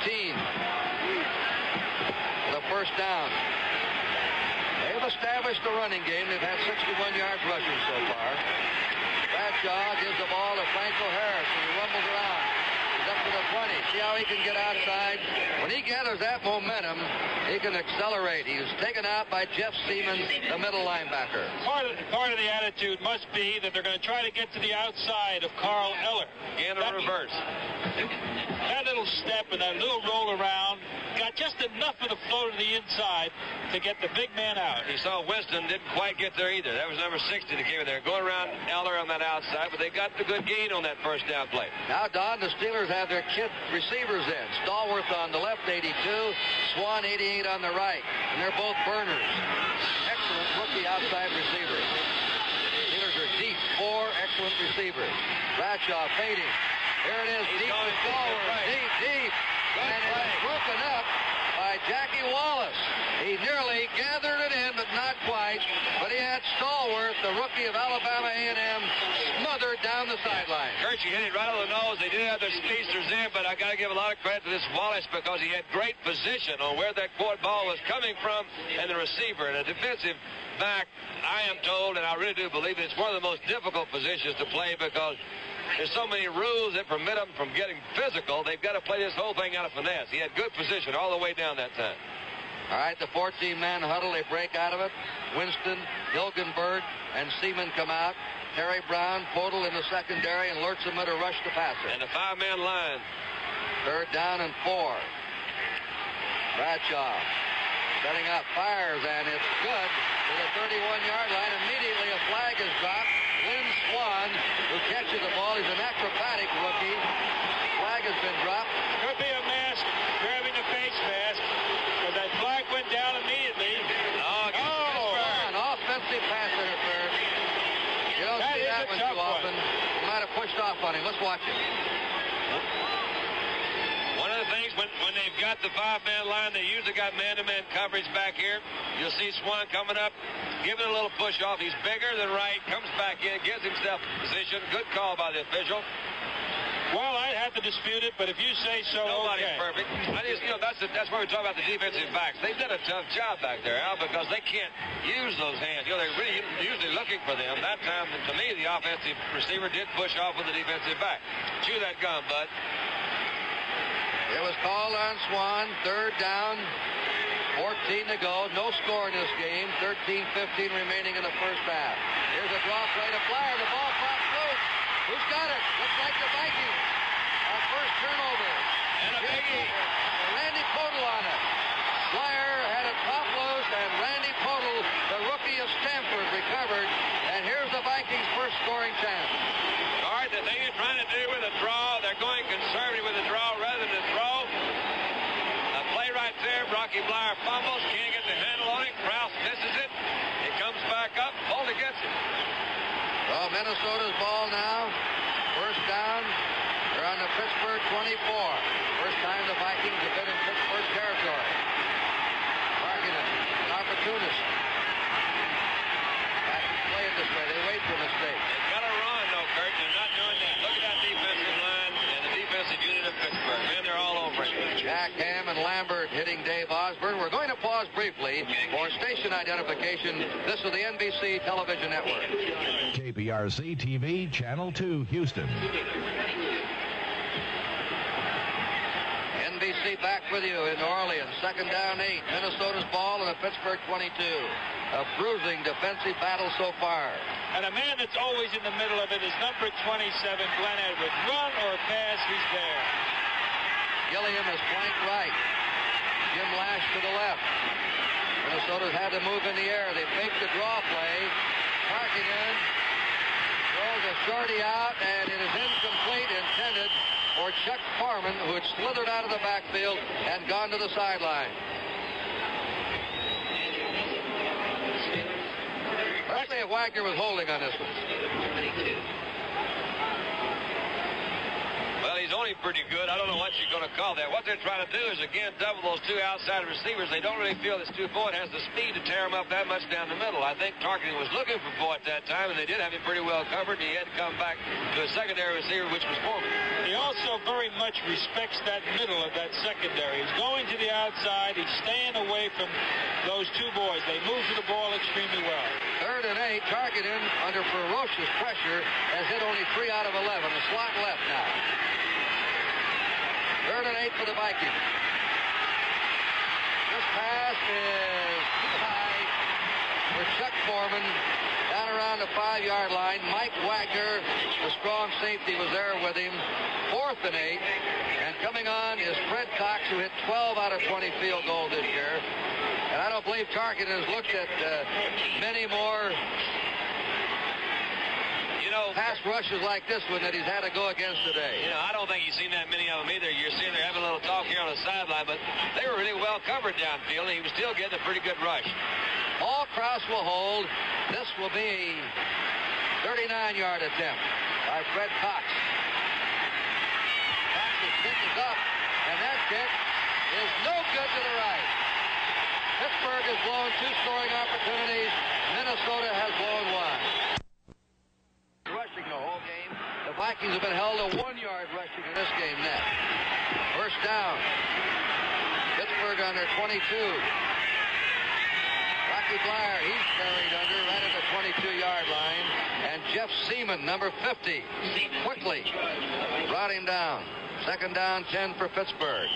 S1: The first down. They've established the running game. They've had 61 yards rushing so far. Bradshaw gives the ball to Franco Harris, and he rumbles around. He's up to the 20. See how he can get outside? When he gathers that momentum, he can accelerate. He was taken out by Jeff Siemens, the middle linebacker.
S2: Part of the attitude must be that they're going to try to get to the outside of Carl Eller.
S3: Again, a reverse.
S2: That little step and that little roll around got just enough of the flow to the inside to get the big man out.
S3: You saw Winston didn't quite get there either. That was number 60 that came in there. Going around Eller on that outside, but they got the good gain on that first down play.
S1: Now, Don, the Steelers have their kid receivers in. Stallworth on the left, 82. Swan, 88 on the right. And they're both burners. Excellent rookie outside receivers. Steelers are deep. 4 excellent receivers. Bradshaw fading. Here it is, deep to Stallworth. Deep. And it's broken up by Jackie Wallace. He nearly gathered it in, but not quite. But he had Stallworth, the rookie of Alabama A&M, smothered down the sideline.
S3: Hershey hit it right on the nose. They did have their speedsters in, but I got to give a lot of credit to this Wallace because he had great position on where that court ball was coming from and the receiver. And a defensive back, I am told, and I really do believe it's one of the most difficult positions to play because there's so many rules that permit them from getting physical. They've got to play this whole thing out of finesse. He had good position all the way down that time.
S1: All right, the 14-man huddle, they break out of it. Winston, Hilgenberg, and Seaman come out. Terry Brown, Podol in the secondary, and Lurtzema to rush the passer.
S3: And the 5-man line.
S1: Third down and 4. Bradshaw setting up, fires, and it's good to the 31-yard line. Immediately a flag is dropped. Lynn Swan, who catches the ball, he's an acrobatic rookie. Flag has been dropped.
S2: Could be a mask, grabbing the face mask, but that flag went down immediately.
S1: An offensive pass interference. You don't see that one too often. He might have pushed off on him. Let's watch it.
S3: One of the things, when they've got the 5-man line, they usually got man-to-man coverage back here. You'll see Swan coming up, giving a little push off. He's bigger than right, comes back in, gives himself position. Good call by the official.
S2: Well, I'd have to dispute it, but if you say so,
S3: nobody's
S2: okay.
S3: perfect. I just, that's why we talk about the defensive backs. They've done a tough job back there, Al, because they can't use those hands. They're really usually looking for them. That time, to me, the offensive receiver did push off with the defensive back. Chew that gum, bud.
S1: It was called on Swan. Third down. 14 to go. No score in this game. 13-15 remaining in the first half. Here's a draw play to Flyer. The ball pops loose. Who's got it? Looks like the Vikings. Our first turnover.
S3: And a biggie.
S1: Randy Podol on it. Flyer had it pop loose, and Randy Podol, the rookie of Stanford, recovered. And here's the Vikings' first scoring chance.
S3: All right, the thing you're trying draw. They're going conservative with the draw rather than throw. A play right there. Rocky Bleier fumbles. Can't get the handle on it. Krause misses it. It comes back up. Bolda gets it.
S1: Well, Minnesota's ball now. First down. They're on the Pittsburgh 24. First time the Vikings have been in Pittsburgh territory. Markinen, an opportunist. Vikings play it this way. They wait for a mistake.
S3: They've got to run, though, Kurt. They're not doing that. Look at that defensive line and the defensive unit of Pittsburgh. Man, they're all over it.
S1: Jack Ham and Lambert hitting Dave Osborne. We're going to pause briefly for station identification. This is the NBC Television Network.
S5: KPRC TV, Channel 2, Houston.
S1: NBC back with you in New Orleans. Second down 8. Minnesota's ball in the Pittsburgh 22. A bruising defensive battle so far.
S2: And a man that's always in the middle of it is number 27, Glenn Edwards. Run or pass, he's there.
S1: Gilliam is flanked right. Jim Lash to the left. Minnesota's had to move in the air. They faked the draw play. Markinen throws a shorty out, and it is incomplete, intended for Chuck Foreman, who had slithered out of the backfield and gone to the sideline. Let's see if Wagner was holding on this one.
S3: Well, he's only pretty good. I don't know what you're going to call that. What they're trying to do is, again, double those two outside receivers. They don't really feel that Stu Boyd has the speed to tear him up that much down the middle. I think Tarkenton was looking for Boyd that time, and they did have him pretty well covered, and he had to come back to a secondary receiver, which was Foreman.
S2: He also very much respects that middle of that secondary. He's going to the outside. He's staying away from those two boys. They move to the ball extremely well.
S1: Third and 8. Tarkenton, under ferocious pressure, has hit only 3 out of 11. A slot left now. Third and 8 for the Vikings. This pass is too high for Chuck Foreman. Down around the 5-yard line. Mike Wagner, the strong safety, was there with him. 4th and 8. And coming on is Fred Cox, who hit 12 out of 20 field goals this year. And I don't believe Tarkenton has looked at many more pass rushes like this one that he's had to go against today.
S3: I don't think he's seen that many of them either. You're seeing they're having a little talk here on the sideline, but they were really well covered downfield, and he was still getting a pretty good rush.
S1: Paul Krause will hold. This will be a 39-yard attempt by Fred Cox. Cox's kick is up, and that kick is no good to the right. Pittsburgh has blown 2 scoring opportunities. Minnesota has blown 1. Rushing the whole game. The Vikings have been held to 1-yard rushing in this game net. First down. Pittsburgh on their 22. Rocky Bleier, he's carried under right at the 22-yard line. And Jeff Seaman, number 50, quickly brought him down. Second down, 10 for Pittsburgh.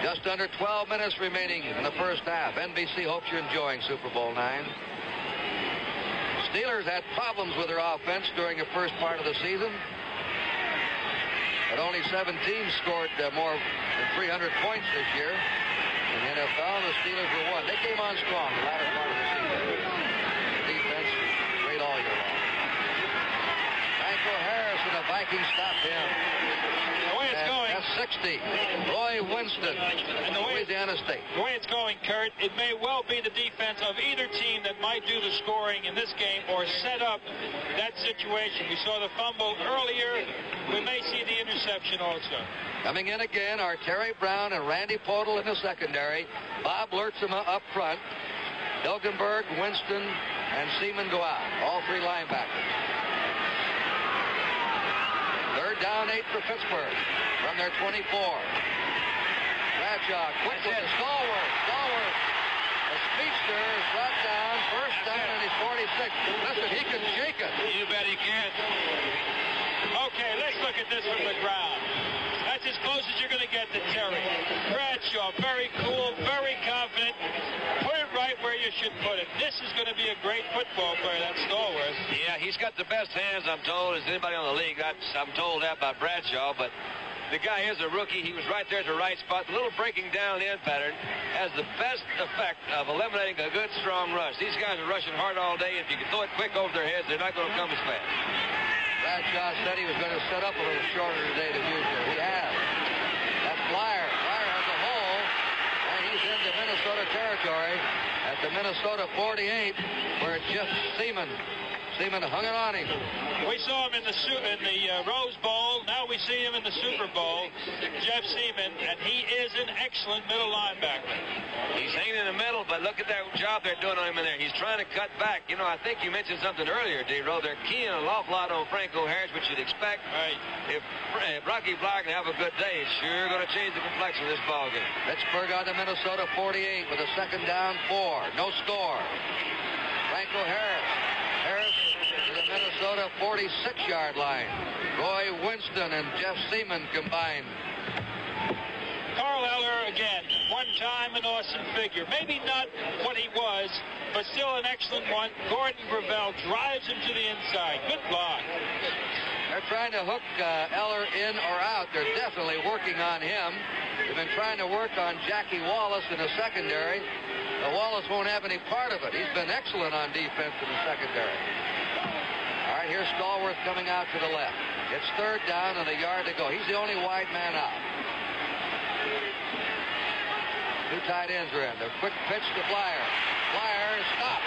S1: Just under 12 minutes remaining in the first half. NBC hopes you're enjoying Super Bowl 9. Steelers had problems with their offense during the first part of the season. But only 7 teams scored more than 300 points this year. In the NFL, the Steelers were 1. They came on strong the latter part of the season. Defense great all year long. Franco Harris and the Vikings stopped him.
S2: The way it's going.
S1: S60. Roy Winston, Louisiana State.
S2: The way it's going, Kurt, it may well be the defense of either team that might do the scoring in this game or set up that situation. We saw the fumble earlier. We may see the interception also.
S1: Coming in again are Terry Brown and Randy Podol in the secondary. Bob Lertzema up front. Hilgenberg, Winston, and Seaman go out. All 3 linebackers. Third down 8 for Pittsburgh from their 24. Bradshaw quickly to Stallworth. The speedster is brought down. First down and he's 46. Listen, he can shake it.
S3: You bet he can.
S2: Okay, let's look at this from the ground. That's as close as you're going to get to Terry. Bradshaw, very cool, very confident. Put it right where you should put it. This is going to be a great football player, that Stallworth.
S3: Yeah, he's got the best hands, I'm told, as anybody on the league. I'm told that by Bradshaw, but the guy is a rookie. He was right there at the right spot. The little breaking down end pattern has the best effect of eliminating a good, strong rush. These guys are rushing hard all day. If you can throw it quick over their heads, they're not going to come as fast.
S1: Bradshaw said he was going to set up a little shorter today than usual. He has. That's Flyer. Flyer has a hole, and he's into Minnesota territory at the Minnesota 48, where Jeff Seaman hung it on him.
S2: We saw him in the Rose Bowl. Now we see him in the Super Bowl. Jeff Seaman, and he is an excellent middle linebacker.
S3: He's hanging in the middle, but look at that job they're doing on him in there. He's trying to cut back. You know, I think you mentioned something earlier, D-Row. They're keying an awful lot on Franco Harris, which you'd expect.
S2: Right.
S3: If Rocky Bleier can have a good day, it's sure going to change the complexion of this ball game.
S1: Pittsburgh on the Minnesota 48 with a second down 4. No score. Franco Harris. Harris to the Minnesota 46-yard line. Roy Winston and Jeff Seaman combined.
S2: Carl Eller, again, one-time an awesome figure. Maybe not what he was, but still an excellent one. Gordon Gravel drives him to the inside. Good block.
S1: They're trying to hook Eller in or out. They're definitely working on him. They've been trying to work on Jackie Wallace in the secondary. Wallace won't have any part of it. He's been excellent on defense in the secondary. All right, here's Stallworth coming out to the left. It's third down and a yard to go. He's the only wide man out. Two tight ends are in. The quick pitch to Flyer. Flyer stopped.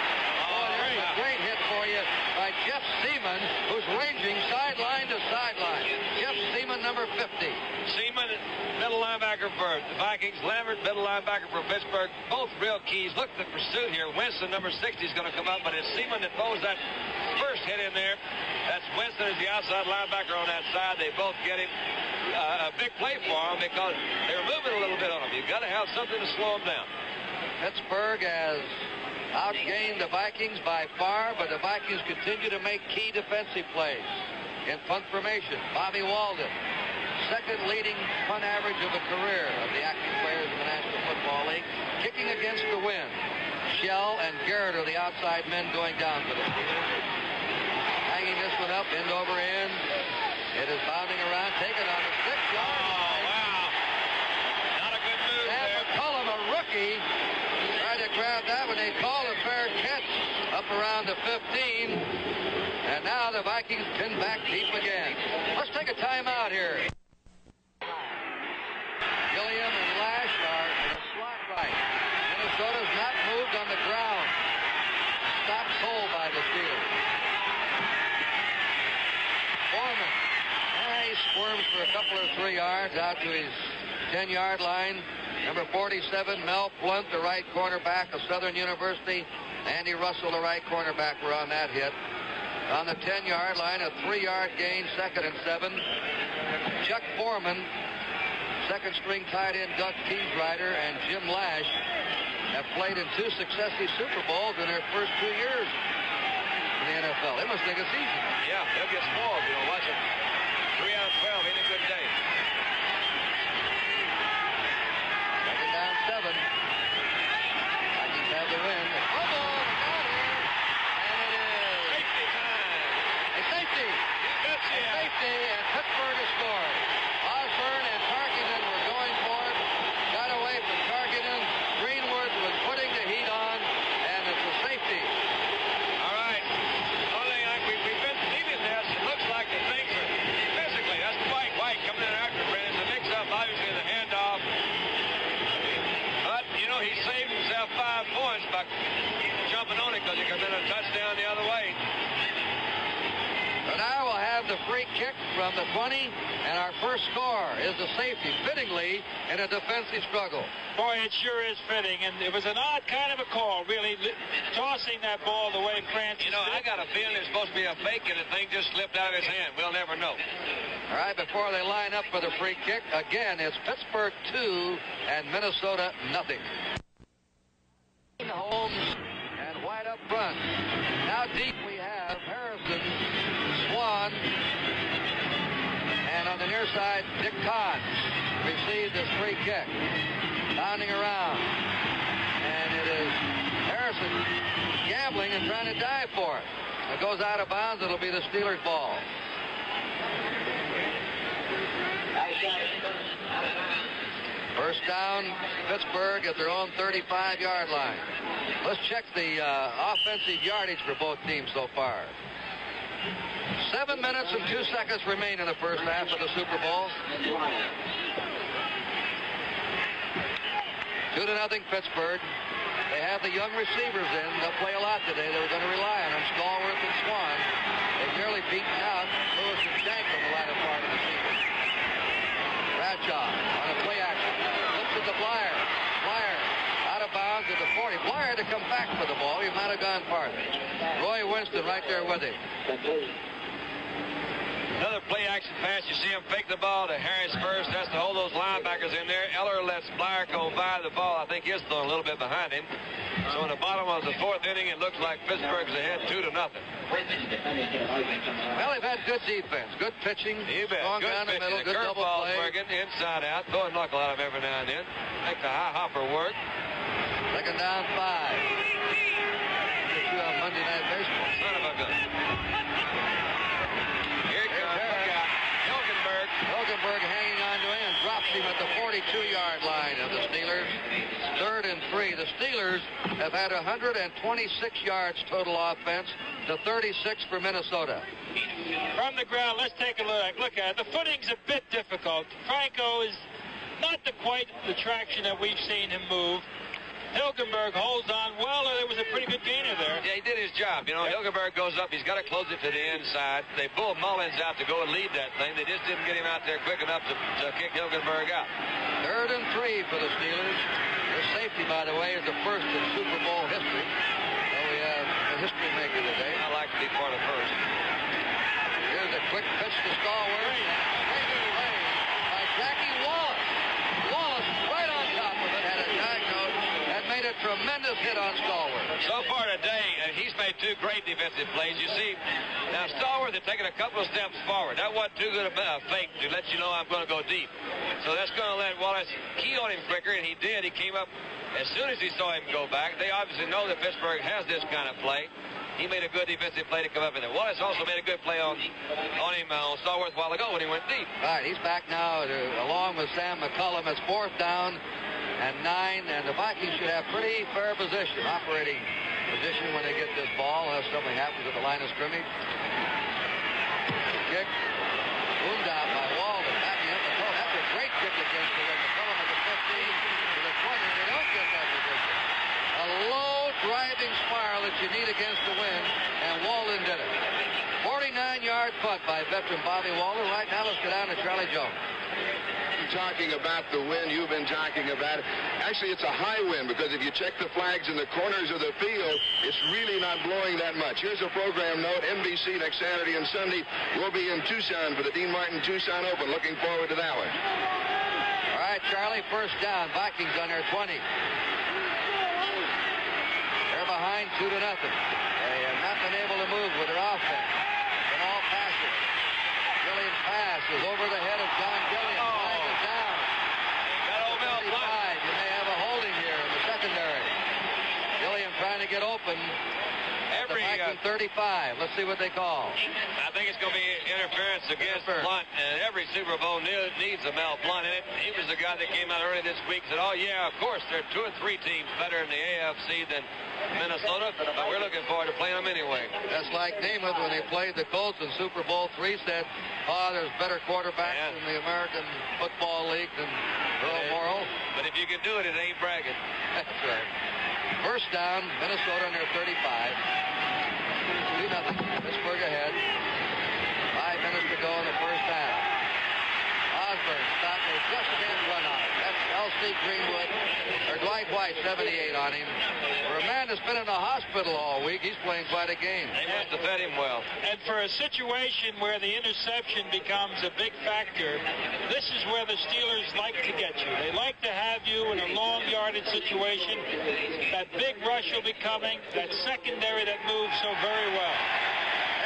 S1: Oh, there's a great hit for you by Jeff Seaman, who's ranging sideline to sideline. Jeff Seaman, number 50.
S3: Seaman, middle linebacker for the Vikings. Lambert, middle linebacker for Pittsburgh. Both real keys. Look at the pursuit here. Winston, number 60, is going to come up, but it's Seaman that throws that first hit in there. That's Winston is the outside linebacker on that side. They both get him. A big play for him because they were moving a little bit on him. You've got to have something to slow him down.
S1: Pittsburgh has outgained the Vikings by far, but the Vikings continue to make key defensive plays. In punt formation, Bobby Walden, second leading punt average of a career of the active players in the National Football League, kicking against the wind. Shell and Garrett are the outside men going down for the Steelers. Hanging this one up, end over end. It is bounding around, taken on the 6-yard line.
S3: Oh, wow. Not a good move
S1: Sam
S3: there.
S1: McCullum, a rookie, tried to grab that when they called a fair catch up around the 15. And now the Vikings pin back deep again. Let's take a timeout here. Gilliam and Lash are in a slot right. Minnesota's not moved on the ground. Stopped cold by the Steelers. Foreman. He squirms for a couple or 3 yards out to his 10-yard line. Number 47, Mel Blunt, the right cornerback of Southern University. Andy Russell, the right cornerback, were on that hit. On the 10-yard line, a 3-yard gain, 2nd and 7. Chuck Foreman, second-string tight end Doug Kiesreiter, and Jim Lash have played in 2 successive Super Bowls in their first 2 years in the NFL. They must think it's easy.
S3: Yeah, they'll get spoiled, you know, watching 3 out of 12 ain't a good day.
S1: Second down, 7. Vikings have the win. Fumble, got here, and it is
S3: Safety time.
S1: a safety.
S3: That's
S1: A safety, and Pittsburgh has scored. Osborne and Tarkinen were going for it. Got away from Tarkinen. Greenwood was putting the heat on, and it's a safety.
S3: All right. Only thing we've been leaving this. It looks like the things are physically. That's White coming in after Brennan. The mix-up, obviously, the handoff. But, you know, he saved himself 5 points by jumping on it because he could have been a touchdown the other way.
S1: So now we'll have the free kick from the 20, and our first score is a safety, fittingly in a defensive struggle.
S2: Boy, it sure is fitting, and it was an odd kind of a call, really, tossing that ball the way Francis
S3: You know, I got a feeling it's supposed to be a fake, and the thing just slipped out of his hand. We'll never know.
S1: All right, before they line up for the free kick, again, it's Pittsburgh 2 and Minnesota nothing. Holmes and White up front. Now deep we have Harrison, Swan, and on the near side, Dick Kahn received this free kick. Bounding around. And it is Harrison gambling and trying to dive for it. It goes out of bounds. It'll be the Steelers' ball. First down, Pittsburgh at their own 35-yard line. Let's check the offensive yardage for both teams so far. 7 minutes and 2 seconds remain in the first half of the Super Bowl. 2-0 Pittsburgh. They have the young receivers in. They'll play a lot today. They were going to rely on them, Stallworth and Swan. They've nearly beaten out Lewis and Shank in the latter part of the season. Bradshaw on a play action. Looks at the Blyer. Blyer out of bounds at the 40. Blyer to come back for the ball. He might have gone farther. Roy Winston right there with him.
S3: Another play action pass. You see him fake the ball to Harris first. That's to hold those linebackers in there. Eller lets Blyer go by the ball. I think he's thrown a little bit behind him. So in the bottom of the 4th inning, it looks like Pittsburgh's ahead 2-0.
S1: Well, they've had good defense, good pitching, strong down the middle, good double play.
S3: Working inside out, throwing knuckle at him every now and then. Make the high hopper work.
S1: Second down 5. On Monday Night Baseball.
S3: Son of a gun. Here it comes. Look out.
S1: Hilgenberg hanging on to him, drops him at the 42-yard line of the Steelers. 3rd and 3. The Steelers have had 126 yards total offense to 36 for Minnesota.
S2: From the ground, let's take a look at it. The footing's a bit difficult. Franco is not quite the traction that we've seen him move. Hilgenberg holds on well. There was a pretty good gainer there.
S3: Yeah, he did his job. You know, Hilgenberg goes up. He's got to close it to the inside. They pull Mullins out to go and lead that thing. They just didn't get him out there quick enough to kick Hilgenberg out.
S1: 3rd and 3 for the Steelers. The safety, by the way, is the first in Super Bowl history. So we have a history maker today.
S3: I like to be part of first.
S1: Here's a quick pitch to Stallworth. Taken away by Jackie Wallace. Wallace right on top of it. Had a diagnose. Made a tremendous hit on Stallworth.
S3: So far today, he's made 2 great defensive plays. You see, now Stallworth had taken a couple of steps forward. That wasn't too good a fake to let you know I'm going to go deep. So that's going to let Wallace key on him quicker, and he did. He came up as soon as he saw him go back. They obviously know that Pittsburgh has this kind of play. He made a good defensive play to come up in there. Wallace also made a good play on him on Stallworth a while ago when he went deep.
S1: All right, he's back now along with Sam McCullum. It's 4th down and 9, and the Vikings should have pretty fair position, operating position when they get this ball, unless something happens at the line of scrimmage. Kick. Boomed out by Walden. Backing up the toe. That's a great kick against the wind. McCullum at the 15 to the 20. They don't get that position. A low driving spiral that you need against the wind, and Walden did it. 49-yard punt by veteran Bobby Walden. Right now, let's go down to Charlie Jones.
S4: Talking about the wind, you've been talking about it. Actually, it's a high wind because if you check the flags in the corners of the field, it's really not blowing that much. Here's a program note. NBC next Saturday and Sunday will be in Tucson for the Dean Martin Tucson Open. Looking forward to that one.
S1: All right, Charlie, first down. Vikings on their 20. They're behind 2-0. They have not been able to move with their offense. And all passes. Gilliam's pass is over the head of John Gilliam. Down.
S3: Got old Mel Blunt.
S1: You may have a holding here in the secondary. Gilliam trying to get open.
S3: Every
S1: 35. Let's see what they call.
S3: I think it's going to be interference against Blunt, and every Super Bowl needs a Mel Blunt in it. He was the guy that came out early this week and said, oh, yeah, of course, there are 2 or 3 teams better in the AFC than Minnesota, but we're looking forward to playing them anyway.
S1: That's like Namath when they played the Colts in Super Bowl III, said, oh, there's better quarterbacks in the American Football League than Earl Morrall.
S3: But if you can do it, it ain't bragging.
S1: That's right. First down, Minnesota on their 35. 2-0. Pittsburgh ahead. 5 minutes to go in the first half. Osborne stopped. They just can't run on it. That's L.C. Greenwood, or Dwight White, 78 on him. For a man that's been in the hospital all week, he's playing quite a game.
S3: They must have fed him well.
S2: And for a situation where the interception becomes a big factor, this is where the Steelers like to get you. They like to have you in a long yardage situation. That big rush will be coming. That secondary that moves so very well.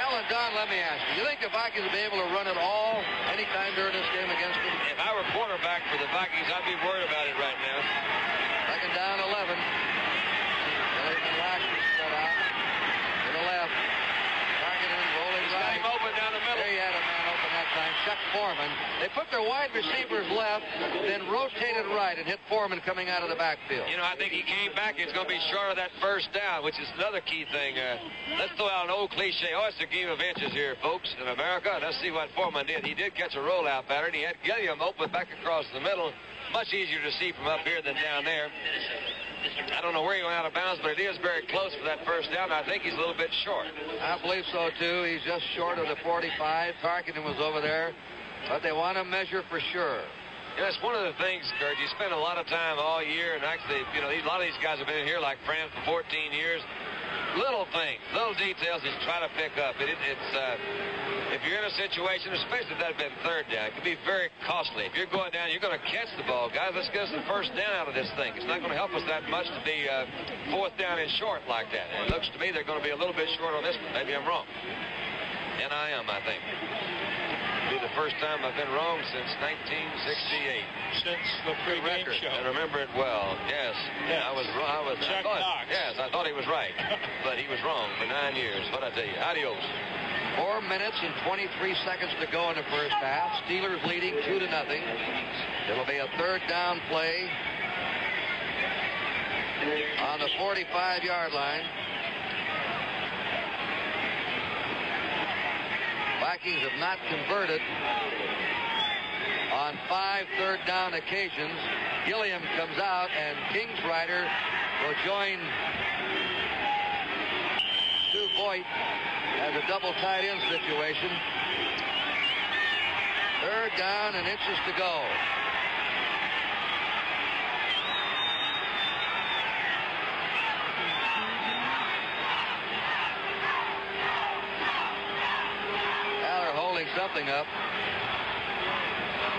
S1: Alan, Don, let me ask you. You think the Vikings will be able to run it all anytime during this game against them?
S3: If I were quarterback for the Vikings, I'd be worried about it right now.
S1: Second down, 11. Gilliam and Lashley spread out to the left. Targeting, rolling right.
S3: Got him open down the middle.
S1: There he had a man open that time. Chuck Foreman. They put their wide receivers left, then rotated right and hit Foreman coming out of the backfield.
S3: You know, I think he came back. It's going to be short of that first down, which is another key thing. Let's throw out an old cliche. Oh, it's a game of inches here, folks, in America. Let's see what Foreman did. He did catch a rollout pattern. He had Gilliam open back across the middle. Much easier to see from up here than down there. I don't know where he went out of bounds, but it is very close for that first down. I think he's a little bit short.
S1: I believe so, too. He's just short of the 45. Tarkenton was over there, but they want to measure for sure.
S3: Yeah, that's one of the things, Kurt. You spend a lot of time all year, and actually, you know, a lot of these guys have been in here like Fran for 14 years. Little things, little details you try to pick up. If you're in a situation, especially if that had been third down, it can be very costly. If you're going down, you're going to catch the ball. Guys, let's get us the first down out of this thing. It's not going to help us that much to be fourth down and short like that. And it looks to me they're going to be a little bit short on this one. Maybe I'm wrong. And I am, I think. It'll be the first time I've been wrong since 1968.
S2: Since the pregame show.
S3: I remember it well. Yes. I was wrong.
S2: Chuck Knox.
S3: Yes, I thought he was right. But he was wrong for 9 years. What'd I tell you? Adios.
S1: 4 minutes and 23 seconds to go in the first half. Steelers leading 2-0. It'll be a third down play on the 45-yard line. Vikings have not converted on 5 third down occasions. Gilliam comes out, and Kingsrider will join Stu Voigt as a double tight end situation. Third down and inches to go. Now they're holding something up,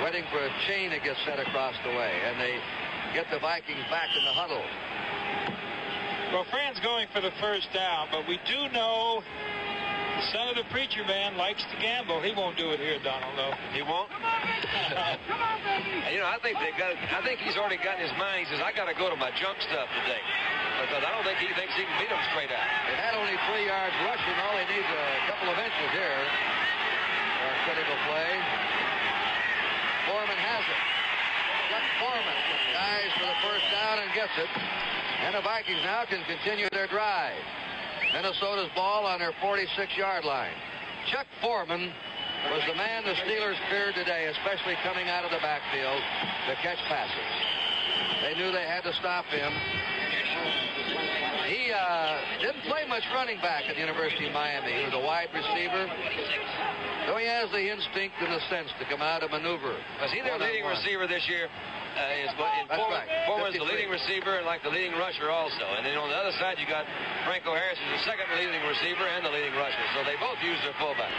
S1: waiting for a chain to get set across the way, and they get the Vikings back in the huddle.
S2: Well, Fran's going for the first down, but we do know the son of the preacher man likes to gamble. He won't do it here, Donald, though.
S3: He won't? You know, I think he's already got in his mind. He says, I got to go to my junk stuff today. Because I don't think he thinks he can beat them straight out.
S1: They had only 3 yards rushing. All he needs a couple of inches here for a critical play. Foreman has it. Chuck Foreman dives for the first down and gets it. And the Vikings now can continue their drive. Minnesota's ball on their 46-yard line. Chuck Foreman was the man the Steelers feared today, especially coming out of the backfield to catch passes. They knew they had to stop him. He didn't play much running back at the University of Miami. He was a wide receiver. So he has the instinct and the sense to come out and maneuver.
S3: Was he their leading receiver this year?
S1: That's right.
S3: Foreman's the leading receiver and like the leading rusher also. And then on the other side, you got Franco Harris is the second leading receiver and the leading rusher. So they both use their fullback.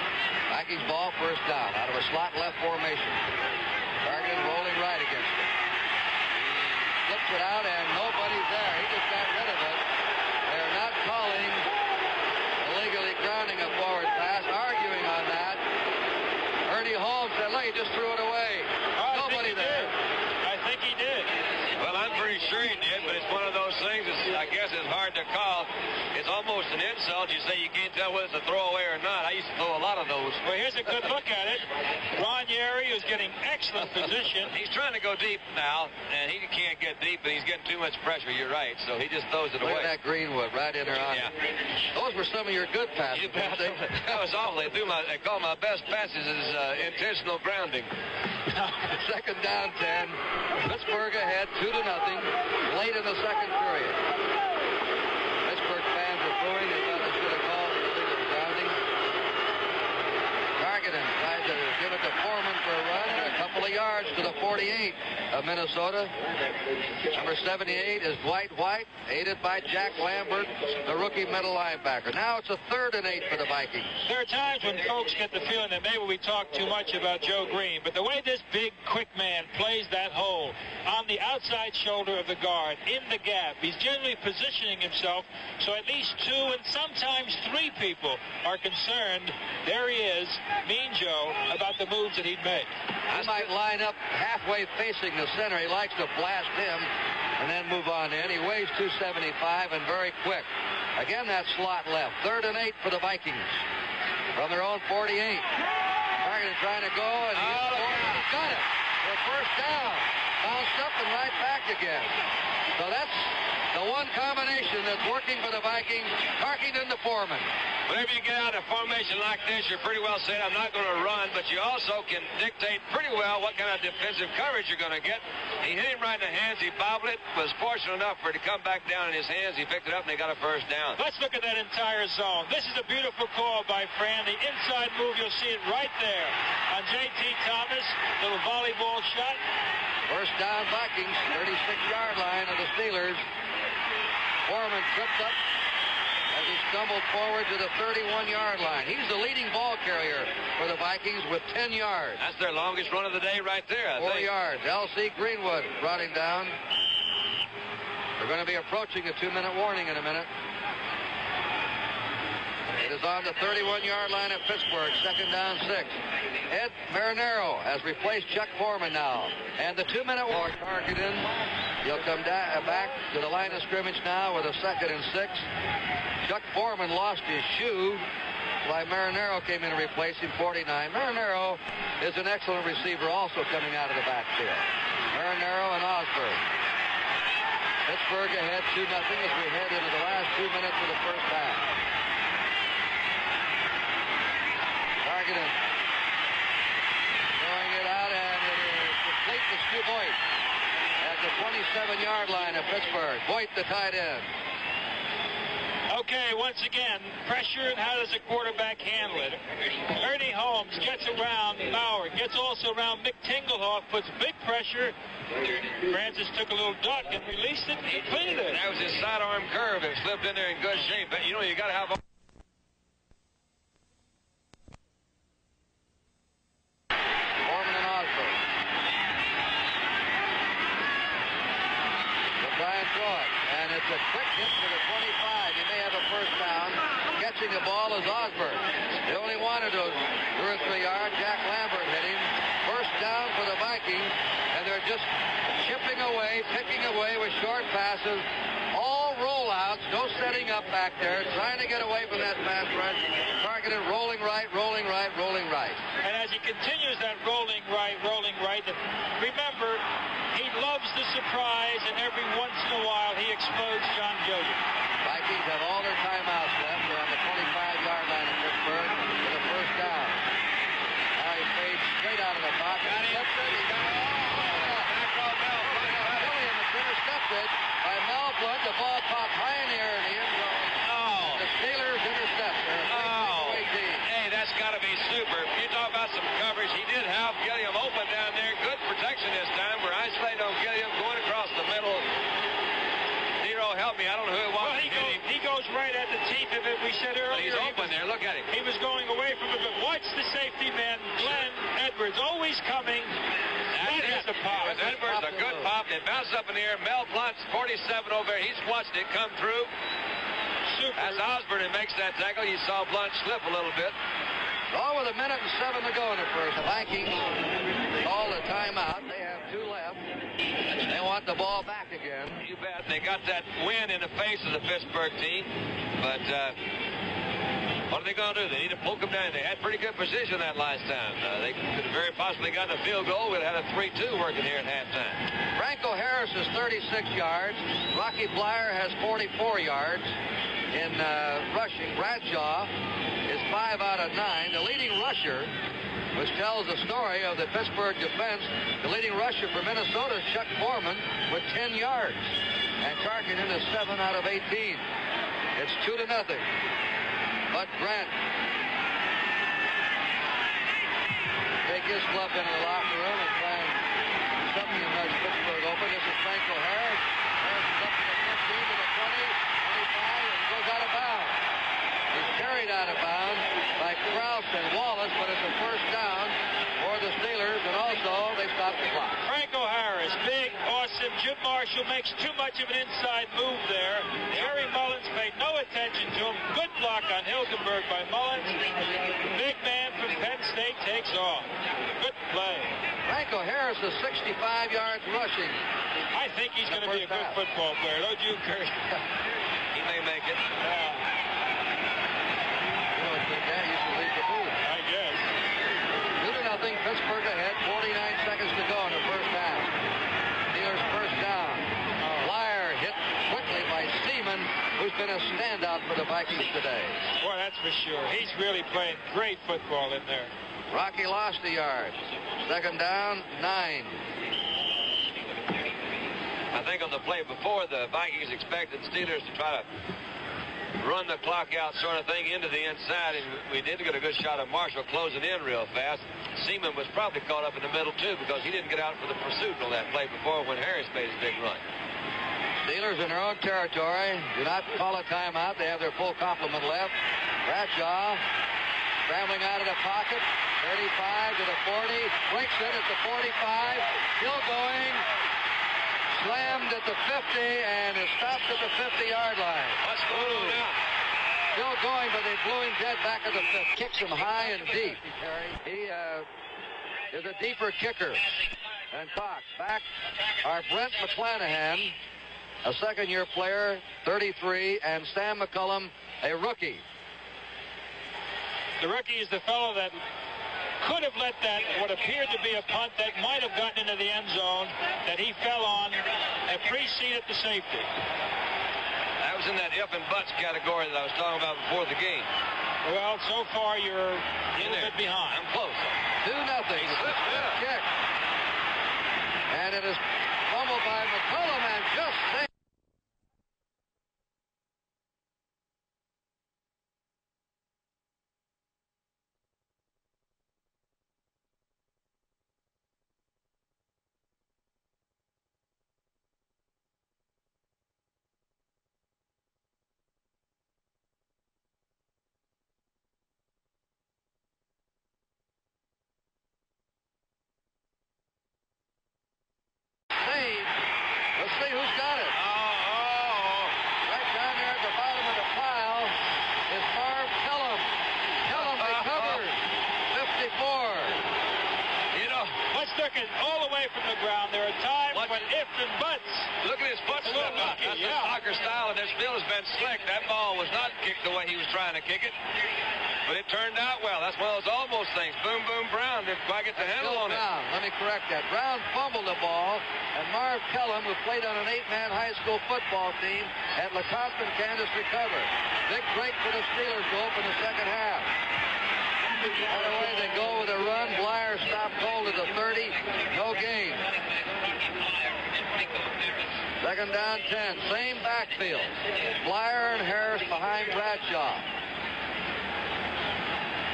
S1: Vikings ball first down out of a slot left formation. Tarkenton rolling right against it. He flips it out and nobody's there. He just got rid of it. They're not calling illegally grounding a forward pass, arguing on that. Ernie Holmes said, look, he just threw it away. Nobody there.
S2: I think he did.
S3: Well, I'm pretty sure he did, but it's one of those things that's, I guess, it's hard to call. It's almost an insult. You say you can't tell whether it's a throwaway or not. I used to throw a lot of those.
S2: Well, here's a good look at it. Ron Yeri is getting excellent position.
S3: He's trying to go deep now, and he can't get deep, and he's getting too much pressure. You're right, so he just throws it away.
S1: Look at that Greenwood right in there on it. Those were some of your good passes.
S3: That was awful. They call my best passes as intentional grounding.
S1: Second down 10. Pittsburgh ahead 2-0 late in the second period. Pittsburgh fans are booing. They thought they should have called the illegal grounding. Tarkenton tries to give it to Foreman for a run and a couple of yards to the 48 of Minnesota. Number 78 is Dwight White, aided by Jack Lambert, the rookie middle linebacker. Now it's a 3rd and 8 for the Vikings.
S2: There are times when folks get the feeling that maybe we talk too much about Joe Green, but the way this big, quick man plays that hole on the outside shoulder of the guard, in the gap, he's generally positioning himself so at least 2 and sometimes 3 people are concerned. There he is, Mean Joe, about the moves that he'd make.
S1: He might line up halfway facing the center. He likes to blast him and then move on in. He weighs 275 and very quick. Again, that slot left. 3rd and 8 for the Vikings from their own 48. Target trying to go, and he's got it for a first down. Bounced up and right back again. So that's the one combination that's working for the Vikings. Tarkington to Foreman.
S3: Whenever you get out in a formation like this, you're pretty well saying, I'm not going to run, but you also can dictate pretty well what kind of defensive coverage you're going to get. He hit him right in the hands. He bobbled it. Was fortunate enough for it to come back down in his hands. He picked it up, and they got a first down.
S2: Let's look at that entire zone. This is a beautiful call by Fran. The inside move, you'll see it right there on J.T. Thomas. Little volleyball shot.
S1: First down Vikings, 36-yard line of the Steelers. Foreman tripped up as he stumbled forward to the 31-yard line. He's the leading ball carrier for the Vikings with 10 yards.
S3: That's their longest run of the day right there, I
S1: 4
S3: think.
S1: yards. L.C. Greenwood brought him down. They're going to be approaching a 2-minute warning in a minute. It is on the 31-yard line of Pittsburgh, second down 6. Ed Marinero has replaced Chuck Foreman now. And the 2-minute warning. Targeted. He'll come back to the line of scrimmage now with a 2nd and 6. Chuck Foreman lost his shoe while Marinero came in to replace him, 49. Marinero is an excellent receiver also coming out of the backfield. Marinero and Osborne. Pittsburgh ahead 2-0 as we head into the last 2 minutes of the first half. Targeted. Throwing it out, and it is complete to Stu Boyd at the 27-yard line of Pittsburgh. Boyd, the tight end.
S2: Okay, once again, pressure, and how does a quarterback handle it? Ernie Holmes gets around Bauer, gets also around Mick Tingelhoff, puts big pressure. Francis took a little duck and released it and completed it.
S3: That was his sidearm curve. It slipped in there in good shape. But, you know, you got to have...
S1: Foreman and Osborne. They'll try and throw it. And it's a quick hit to the 25. He may have a first down. Catching the ball is Osborne. They only wanted to 2 or 3 yards. Jack Lambert hit him. First down for the Vikings. And they're just chipping away, picking away with short passes. All rollouts, no setting up back there, trying to get away from that pass rush. Targeted rolling right, rolling right, rolling right.
S2: And as he continues that rolling right, remember, he loves the surprise, and every once in a while he explodes John Gilliam.
S1: Vikings have all their timeouts left. They're on the 25-yard line of Pittsburgh for the first down. Now he fades straight out of the pocket.
S3: Got him.
S1: He got it. Gilliam is intercepted by Mel Blount. The ball popped high in the air in the end zone.
S3: Oh.
S1: The Steelers intercept.
S3: Hey, that's got to be super. You talk about some coverage. He did have Gilliam open down there. Good protection this time. We're isolating on Gilliam going across the middle. Zero, help me. I don't know who it was.
S2: Well, he goes right at the teeth of it. We said earlier.
S3: But he's open there. Look at him.
S2: He was going away from it, but watch the safety man, Glenn Edwards, always coming. That is the pop.
S3: Edwards, a good pop. It bounced up in the air. Mel Blount's 47 over there. He's watched it come through.
S2: Super.
S3: As Osborne makes that tackle, you saw Blount slip a little bit.
S1: Oh, with 1 minute and 7 to go in the first. The Vikings call the timeout. They have 2 left. They want the ball back again.
S3: You bet. They got that win in the face of the Pittsburgh team. But what are they going to do? They need to poke them down. They had pretty good position that last time. They could have very possibly gotten a field goal. We'd have had a 3-2 working here at halftime.
S1: Franco Harris is 36 yards. Rocky Blyer has 44 yards in rushing. Bradshaw is 5 out of 9. The leading rusher, which tells the story of the Pittsburgh defense, the leading rusher for Minnesota is Chuck Foreman with 10 yards. And Tarkington is 7 out of 18. It's 2-0. But Grant take his club into the locker room and try and do something to nudge Pittsburgh open. This is Franco Harris. Harris is up to the 15, to the 20, 25, and goes out of bounds. He's carried out of bounds by Krause and Wallace, but it's a first down for the Steelers, and also they stop the clock.
S2: Franco Harris, big, awesome. Jim Marshall makes too much of an inside move there. Jerry Mullins paid no attention to him. Good block on Hilgenberg by Mullins. Big man from Penn State takes off. Good play.
S1: Franco Harris is 65 yards rushing.
S2: I think he's going to be a good football player, don't you, Kurt?
S3: He may make it.
S1: You know, his dad used to lead the booth.
S2: I guess.
S1: This Pittsburgh ahead, 49 seconds to go in the first half. Steelers first down. Blyer hit quickly by Seaman, who's been a standout for the Vikings today.
S2: Boy, that's for sure. He's really playing great football in there.
S1: Rocky lost a yard. Second down, 9.
S3: I think on the play before, the Vikings expected Steelers to try to run the clock out sort of thing into the inside, and we did get a good shot of Marshall closing in real fast. Seaman was probably caught up in the middle, too, because he didn't get out for the pursuit on that play before when Harris made his big run.
S1: Steelers in their own territory. Do not call a timeout. They have their full complement left. Bradshaw scrambling out of the pocket. 35 to the 40. Breaks it at the 45. Still going. Slammed at the 50 and is stopped at the 50-yard line.
S3: What's going on now?
S1: Still going, but they blew him dead back at the 50. Kicks him high and deep. He is a deeper kicker than Cox. Back are Brent McClanahan, a second-year player, 33, and Sam McCullum, a rookie.
S2: The rookie is the fellow that could have let that, what appeared to be a punt that might have gotten into the end zone, that he fell on and preceded the safety.
S3: That was in that if and buts category that I was talking about before the game.
S2: Well, so far you're a little bit behind.
S3: I'm close.
S1: 2-0. Kick. And it is fumbled by McCullum and just saved. Let's see who's got it. Right down there at the bottom of the pile is Marv Kellum. Kellum recovered. 54.
S3: You know,
S2: Let's look at all the way from the ground. There are times when if and buts.
S3: look at his foot
S2: A little
S3: slip out.
S2: lucky,
S3: That's
S2: yeah.
S3: the soccer style, and this field has been slick. That ball was not kicked the way he was trying to kick it. But it turned out well. That's one of those almost things. Boom, boom, Brown didn't quite get the handle on it.
S1: Brown. Let me correct that. Brown fumbled the ball, and Marv Kellum, who played on an 8-man high school football team at Lecompton, Kansas, recovered. Big break for the Steelers to open the second half. By the way, they go with a run. Blyer stopped cold at the 30. No gain. Second down, 10. Same backfield. Blyer and Harris behind Bradshaw.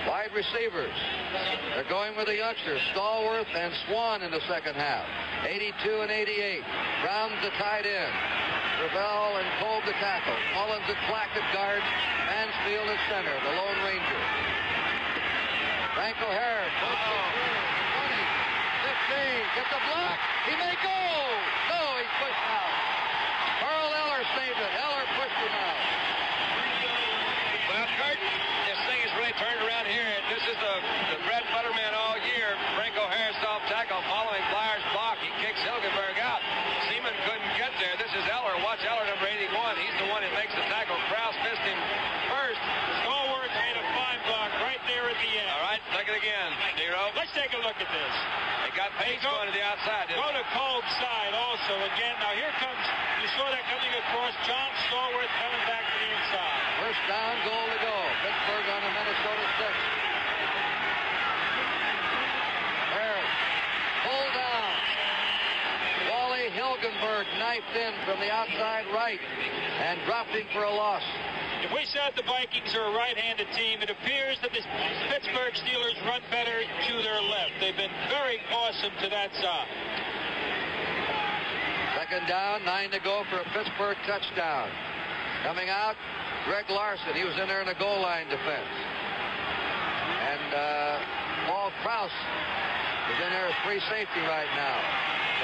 S1: Wide receivers. They're going with the youngsters, Stallworth and Swan in the second half. 82 and 88. Brown's the tight end. Gravel and Kolb the tackle. Mullins at Clack at guards. Mansfield at center, the Lone Ranger. Franco Harris. 20, 15. Gets a block. He may go. No, he's pushed out. Carl Eller saved it. Eller pushed him out.
S3: Well, Kurt, this thing is really turned around here. This is the bread and butter man all year. Franco Harris off tackle following Blyer's block. He kicks Hilgenberg out. Seaman couldn't get there. This is Eller. Watch Eller, number 81. He's the one that makes the tackle. Krause missed him first.
S2: Stallworth made a fine block right there at the end.
S3: All right, look it again, Nero.
S2: Let's take a look at this.
S3: They got Pace going to the outside.
S2: Go to Kolb's side also again. Now here comes, you saw that coming across, John Stallworth coming back to the inside.
S1: First down, goal to go. Pittsburgh on the Minnesota 6. Harris pulled down. Wally Hilgenberg knifed in from the outside right and dropped him for a loss.
S2: If we said the Vikings are a right-handed team, it appears that the Pittsburgh Steelers run better to their left. They've been very awesome to that side.
S1: Second down, 9 to go for a Pittsburgh touchdown. Coming out, Greg Larson. He was in there in the goal line defense. And Paul Krause is in there as free safety right now.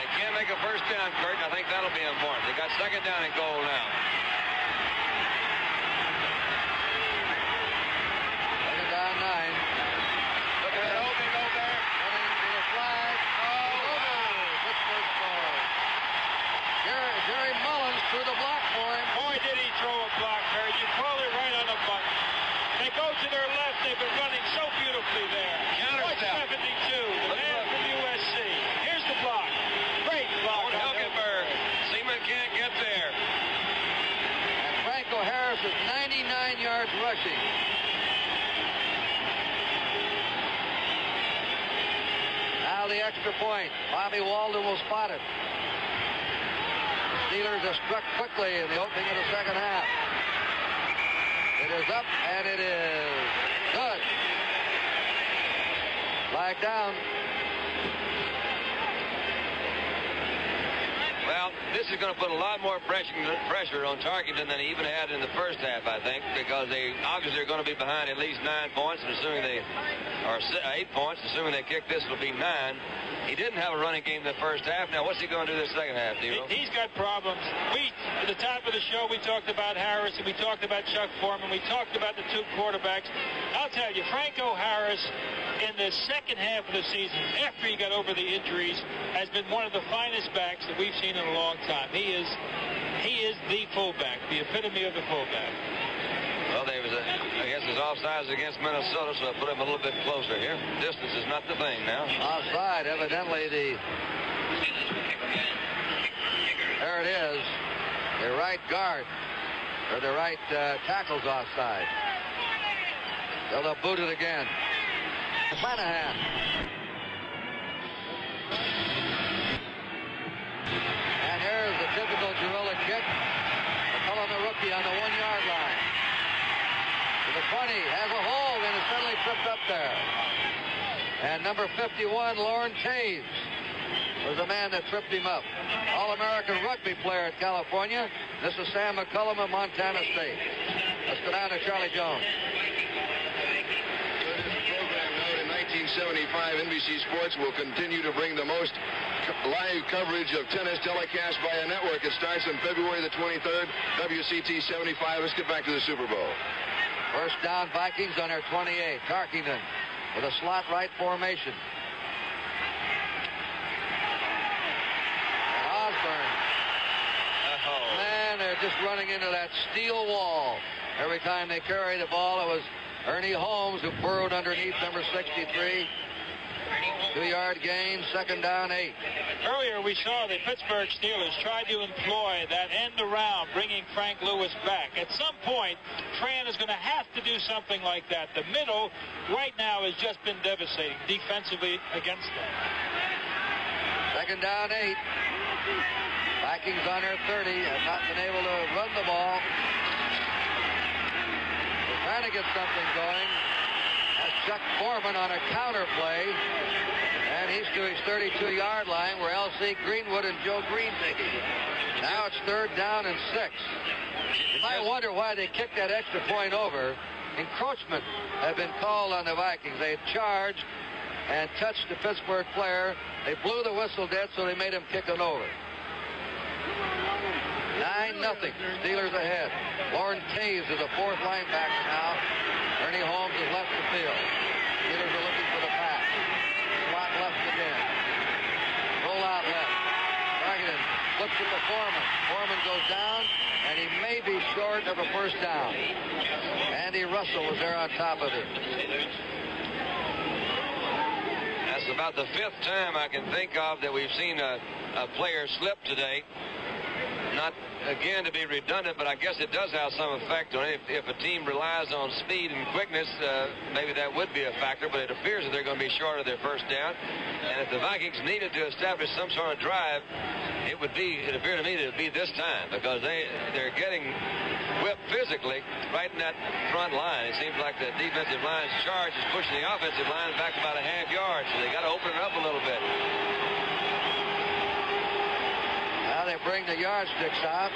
S3: They can't make a first down, Kurt, and I think that'll be important. They got second down and goal now.
S1: Second down, 9.
S3: Look at that opening over there.
S1: Running to the flag. Pittsburgh scores. Jerry Mullins threw the block for him.
S2: Boy, did he throw a block, Kurt. You call it right on the button. They go to their left. They've been running so beautifully there.
S3: Counter
S2: Watch
S3: step.
S2: 72. The man
S1: extra point. Bobby Walden will spot it. The Steelers have struck quickly in the opening of the second half. It is up, and it is good. Flag down.
S3: Well, this is going to put a lot more pressure on Tarkington than he even had in the first half, I think, because they obviously are going to be behind at least 9 points, and assuming they are 8 points, assuming they kick this, it'll be 9. He didn't have a running game in the first half. Now, what's he going to do this second half, Dero?
S2: He's got problems. At the top of the show, we talked about Harris, and we talked about Chuck Foreman. We talked about the 2 quarterbacks. I'll tell you, Franco Harris, in the second half of the season, after he got over the injuries, has been one of the finest backs that we've seen in a long time. He is the fullback, the epitome of the fullback.
S3: Well, I guess there's offsides against Minnesota, so I put him a little bit closer here. Distance is not the thing now.
S1: Offside, evidently there it is. The right guard, or the right tackle's offside. They'll boot it again. Flanagan. And here's the typical gorilla kick. McCullum, the rookie, on the 1-yard line. To the 20, has a hold, and is suddenly tripped up there. And number 51, Lauren Taves, was the man that tripped him up. All-American rugby player at California. This is Sam McCullum of Montana State. Let's go down to Charlie Jones.
S4: 1975, NBC Sports will continue to bring the most live coverage of tennis telecast by a network. It starts on February the 23rd, WCT 75. Let's get back to the Super Bowl.
S1: First down, Vikings on their 28. Tarkington with a slot right formation. And Osborne. Man, they're just running into that steel wall. Every time they carry the ball, it was Ernie Holmes who burrowed underneath number 63. 2-yard gain, second down, 8.
S2: Earlier we saw the Pittsburgh Steelers try to employ that end around, bringing Frank Lewis back. At some point, Tran is going to have to do something like that. The middle right now has just been devastating defensively against them.
S1: Second down, 8. Vikings on their 30 have not been able to run the ball. They're trying to get something going. That's Chuck Foreman on a counter play. And he's to his 32-yard line where L.C. Greenwood and Joe Green take it. Now it's third down and 6. You might wonder why they kicked that extra point over. Encroachment had been called on the Vikings. They had charged and touched the Pittsburgh player. They blew the whistle dead, so they made him kick it over. 9-0. Steelers ahead. Lauren Taves is the 4th linebacker now. Ernie Holmes has left the field. Steelers are looking for the pass. Slot left again. Roll out left. Tarkington looks at the Foreman. Foreman goes down, and he may be short of a first down. Andy Russell was there on top of him.
S3: That's about the 5th time I can think of that we've seen a player slip today. Not, again, to be redundant, but I guess it does have some effect on it. If a team relies on speed and quickness, maybe that would be a factor, but it appears that they're going to be short of their first down. And if the Vikings needed to establish some sort of drive, it appeared to me that it would be this time, because they're getting whipped physically right in that front line. It seems like the defensive line's charge is pushing the offensive line back about a half yard, so they got to open it up a little bit.
S1: Now they bring the yardsticks out.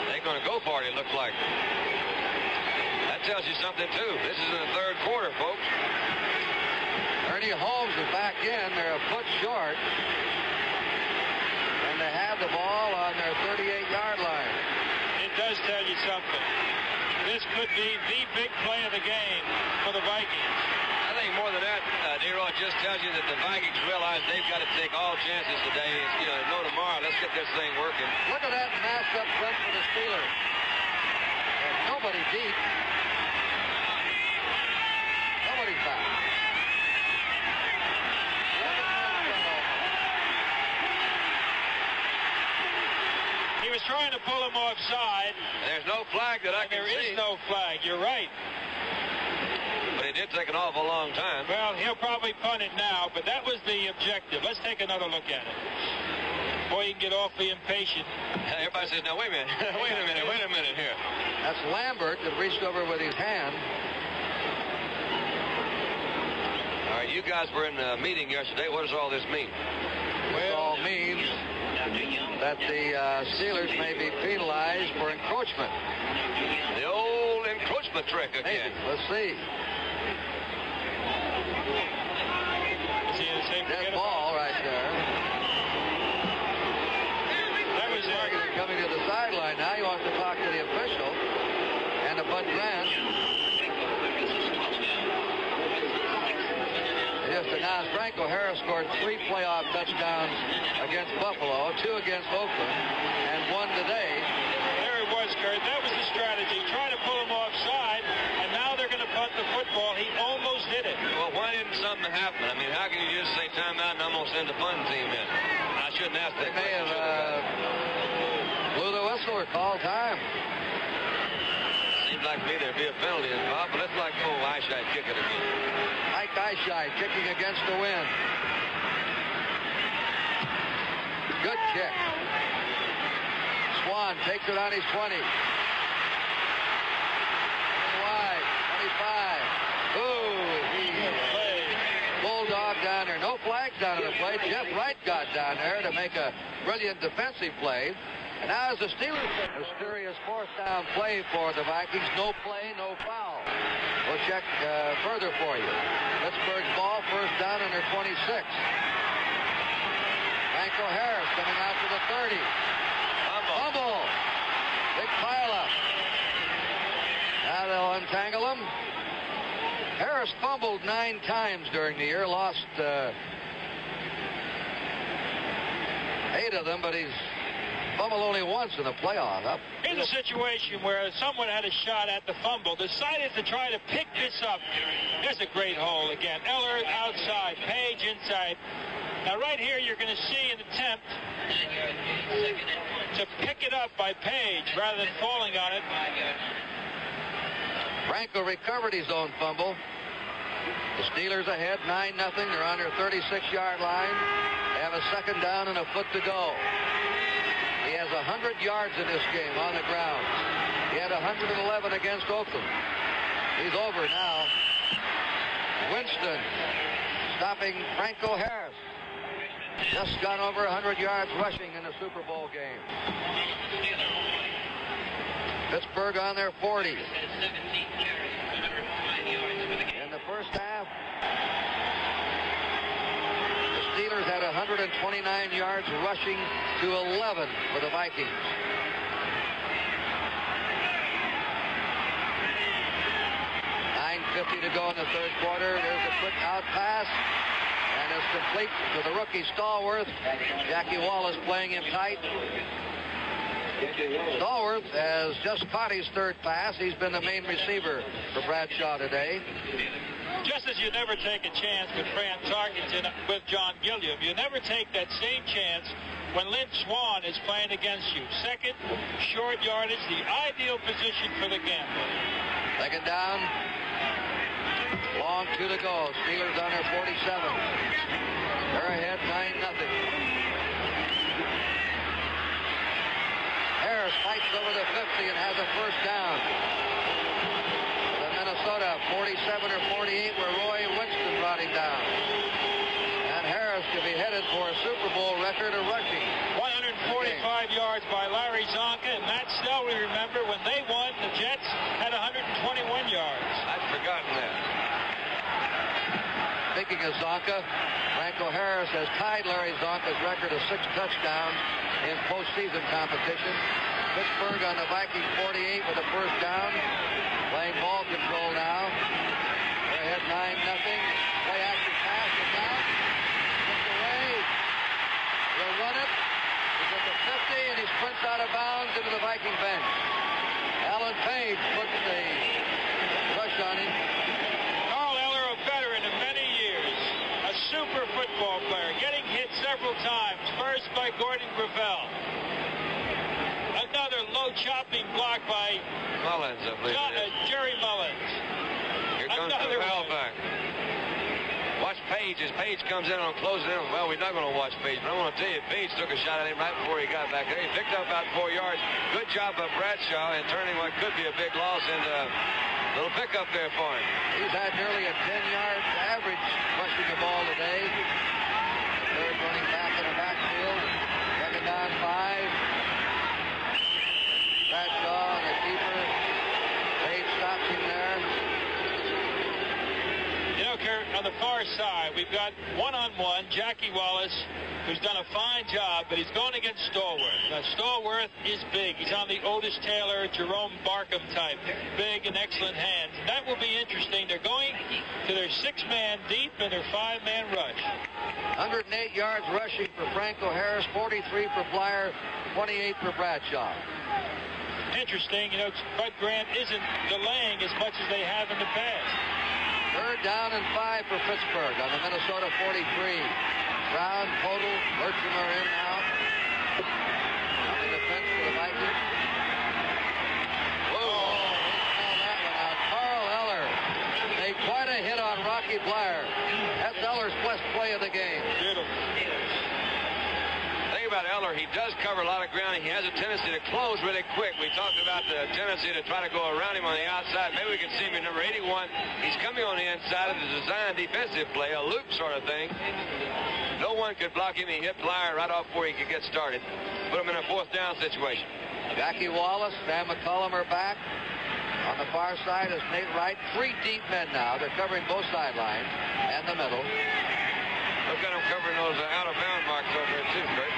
S3: They're going to go for it, it looks like. That tells you something, too. This is in the third quarter, folks.
S1: Ernie Holmes is back in. They're a foot short. And they have the ball on their 38-yard line.
S2: It does tell you something. This could be the big play of the game for the Vikings.
S3: I think more than that, Nero, it just tells you that the Vikings realize they've got to take all chances today. There's no tomorrow. Let's get this thing working.
S1: Look at that mass up front for the Steelers. There's nobody deep. Nobody's back.
S2: He was trying to pull him offside.
S3: There's no flag that I can see.
S2: There is no flag. You're right.
S3: But they did take an awful long time.
S2: Well, he'll probably punt it now, but that was the objective. Let's take another look at it. Boy, you can get awfully impatient.
S3: Everybody says, now, wait a minute. wait a minute here.
S1: That's Lambert that reached over with his hand.
S3: All right, you guys were in a meeting yesterday. What does all this mean?
S1: This all means that the Steelers may be penalized for encroachment.
S3: The old encroachment trick again.
S1: Maybe. Let's see. Dead ball right there.
S2: That was
S1: it. Coming to the sideline now. He wants to talk to the official and to Bud Grant. They just announced Franco Harris scored 3 playoff touchdowns against Buffalo, 2 against Oakland, and 1 today.
S2: There it was, Kurt. That was the strategy. Try to pull him offside, and now they're going to punt the football. He almost did it.
S3: Well, why didn't something happen? I mean, how can you just say timeout and almost send the fun team in? I shouldn't ask that
S1: question. They may have blew the whistle or called time.
S3: Seems like to me there'd be a penalty involved, but let's like Eyeshide kick it again.
S1: Mike Eyeshide kicking against the wind. Good kick. Swan takes it on his 20. Wide, 25. Ooh, he bulldog down there. No flags down on the play. Jeff Wright got down there to make a brilliant defensive play. And now as the Steelers, a mysterious 4th down play for the Vikings. No play, no foul. We'll check further for you. Pittsburgh's ball, 1st down on their 26. Franco Harris coming out to the 30. Fumble. Big pileup. Now they'll untangle him. Harris fumbled 9 times during the year. Lost 8 of them, but he's fumbled only once in the playoff.
S2: Here's a situation where someone had a shot at the fumble, decided to try to pick this up. There's a great hole again. Eller outside, Page inside. Now right here you're going to see an attempt to pick it up by Page rather than falling on it.
S1: Franco recovered his own fumble. The Steelers ahead 9-0. They're on their 36-yard line. They have a 2nd down and a foot to go. He has 100 yards in this game on the ground. He had 111 against Oakland. He's over now. Winston stopping Franco Harris. Just got over 100 yards rushing in the Super Bowl game. Pittsburgh on their 40. In the first half, the Steelers had 129 yards rushing to 11 for the Vikings. .50 to go in the 3rd quarter. There's a quick out pass. And it's complete to the rookie Stallworth. Jackie Wallace playing him tight. Stallworth has just caught his 3rd pass. He's been the main receiver for Bradshaw today.
S2: Just as you never take a chance with Fran Tarkenton with John Gilliam, you never take that same chance when Lynn Swan is playing against you. 2nd, short yardage, the ideal position for the gambler.
S1: 2nd down. Long 2 to go. Steelers on their 47. They're ahead 9-0. Harris fights over the 50 and has a 1st down. The Minnesota 47 or 48 where Roy Winston brought him down. And Harris could be headed for a Super Bowl record of rushing.
S2: 145 yards by Larry Zonka, and Matt Snell, we remember when they won, the Jets had 121 yards.
S3: I'd forgotten that.
S1: Speaking of Zonka, Franco Harris has tied Larry Zonka's record of 6 touchdowns in postseason competition. Pittsburgh on the Vikings 48 with a 1st down. Playing ball control now. They're ahead 9-0. Play action pass is out. Gets away. He'll run it. He's at the 50 and he sprints out of bounds into the Viking bench. Alan Page puts the rush on him.
S2: Carl Eller, a veteran of many years, a super football player, getting hit several times, first by Gordon Gravel. Another low chopping block by
S3: Mullins, I believe.
S2: Jerry Mullins.
S3: Here comes
S2: Another
S3: Gravel Page as Page comes in on closing in. Well, we're not going to watch Page, but I want to tell you, Page took a shot at him right before he got back there. He picked up about 4 yards. Good job by Bradshaw in turning what could be a big loss into a little pickup there for him.
S1: He's had nearly a 10-yard average rushing the ball today. The third running back in the backfield. Second down 5. Bradshaw and the keeper. Page stops him there.
S2: You know, Kurt, on the far side, we've got one-on-one Jackie Wallace, who's done a fine job, but he's going against Stallworth. Now, Stallworth is big. He's on the Otis Taylor, Jerome Barkham type. Big and excellent hands. That will be interesting. They're going to their 6-man deep and their 5-man rush.
S1: 108 yards rushing for Franco Harris, 43 for Blyer, 28 for Bradshaw.
S2: Interesting, you know, Bud Grant isn't delaying as much as they have in the past.
S1: Third down and 5 for Pittsburgh on the Minnesota 43. Brown, Total, Bertram are in now. On the defense for the Vikings. Whoa! They call that one out. Carl Eller made quite a hit on Rocky Blyer. That's Eller's best play of the game.
S2: Beautiful.
S3: About Eller, he does cover a lot of ground. He has a tendency to close really quick. We talked about the tendency to try to go around him on the outside. Maybe we can see him in number 81. He's coming on the inside of the design defensive play, a loop sort of thing. No one could block him. He hit Blyer right off where he could get started. Put him in a 4th down situation.
S1: Jackie Wallace, Sam McCullum are back. On the far side is Nate Wright. 3 deep men now. They're covering both sidelines and the middle.
S3: Look at him covering those out-of-bound marks over there, too, Kurt.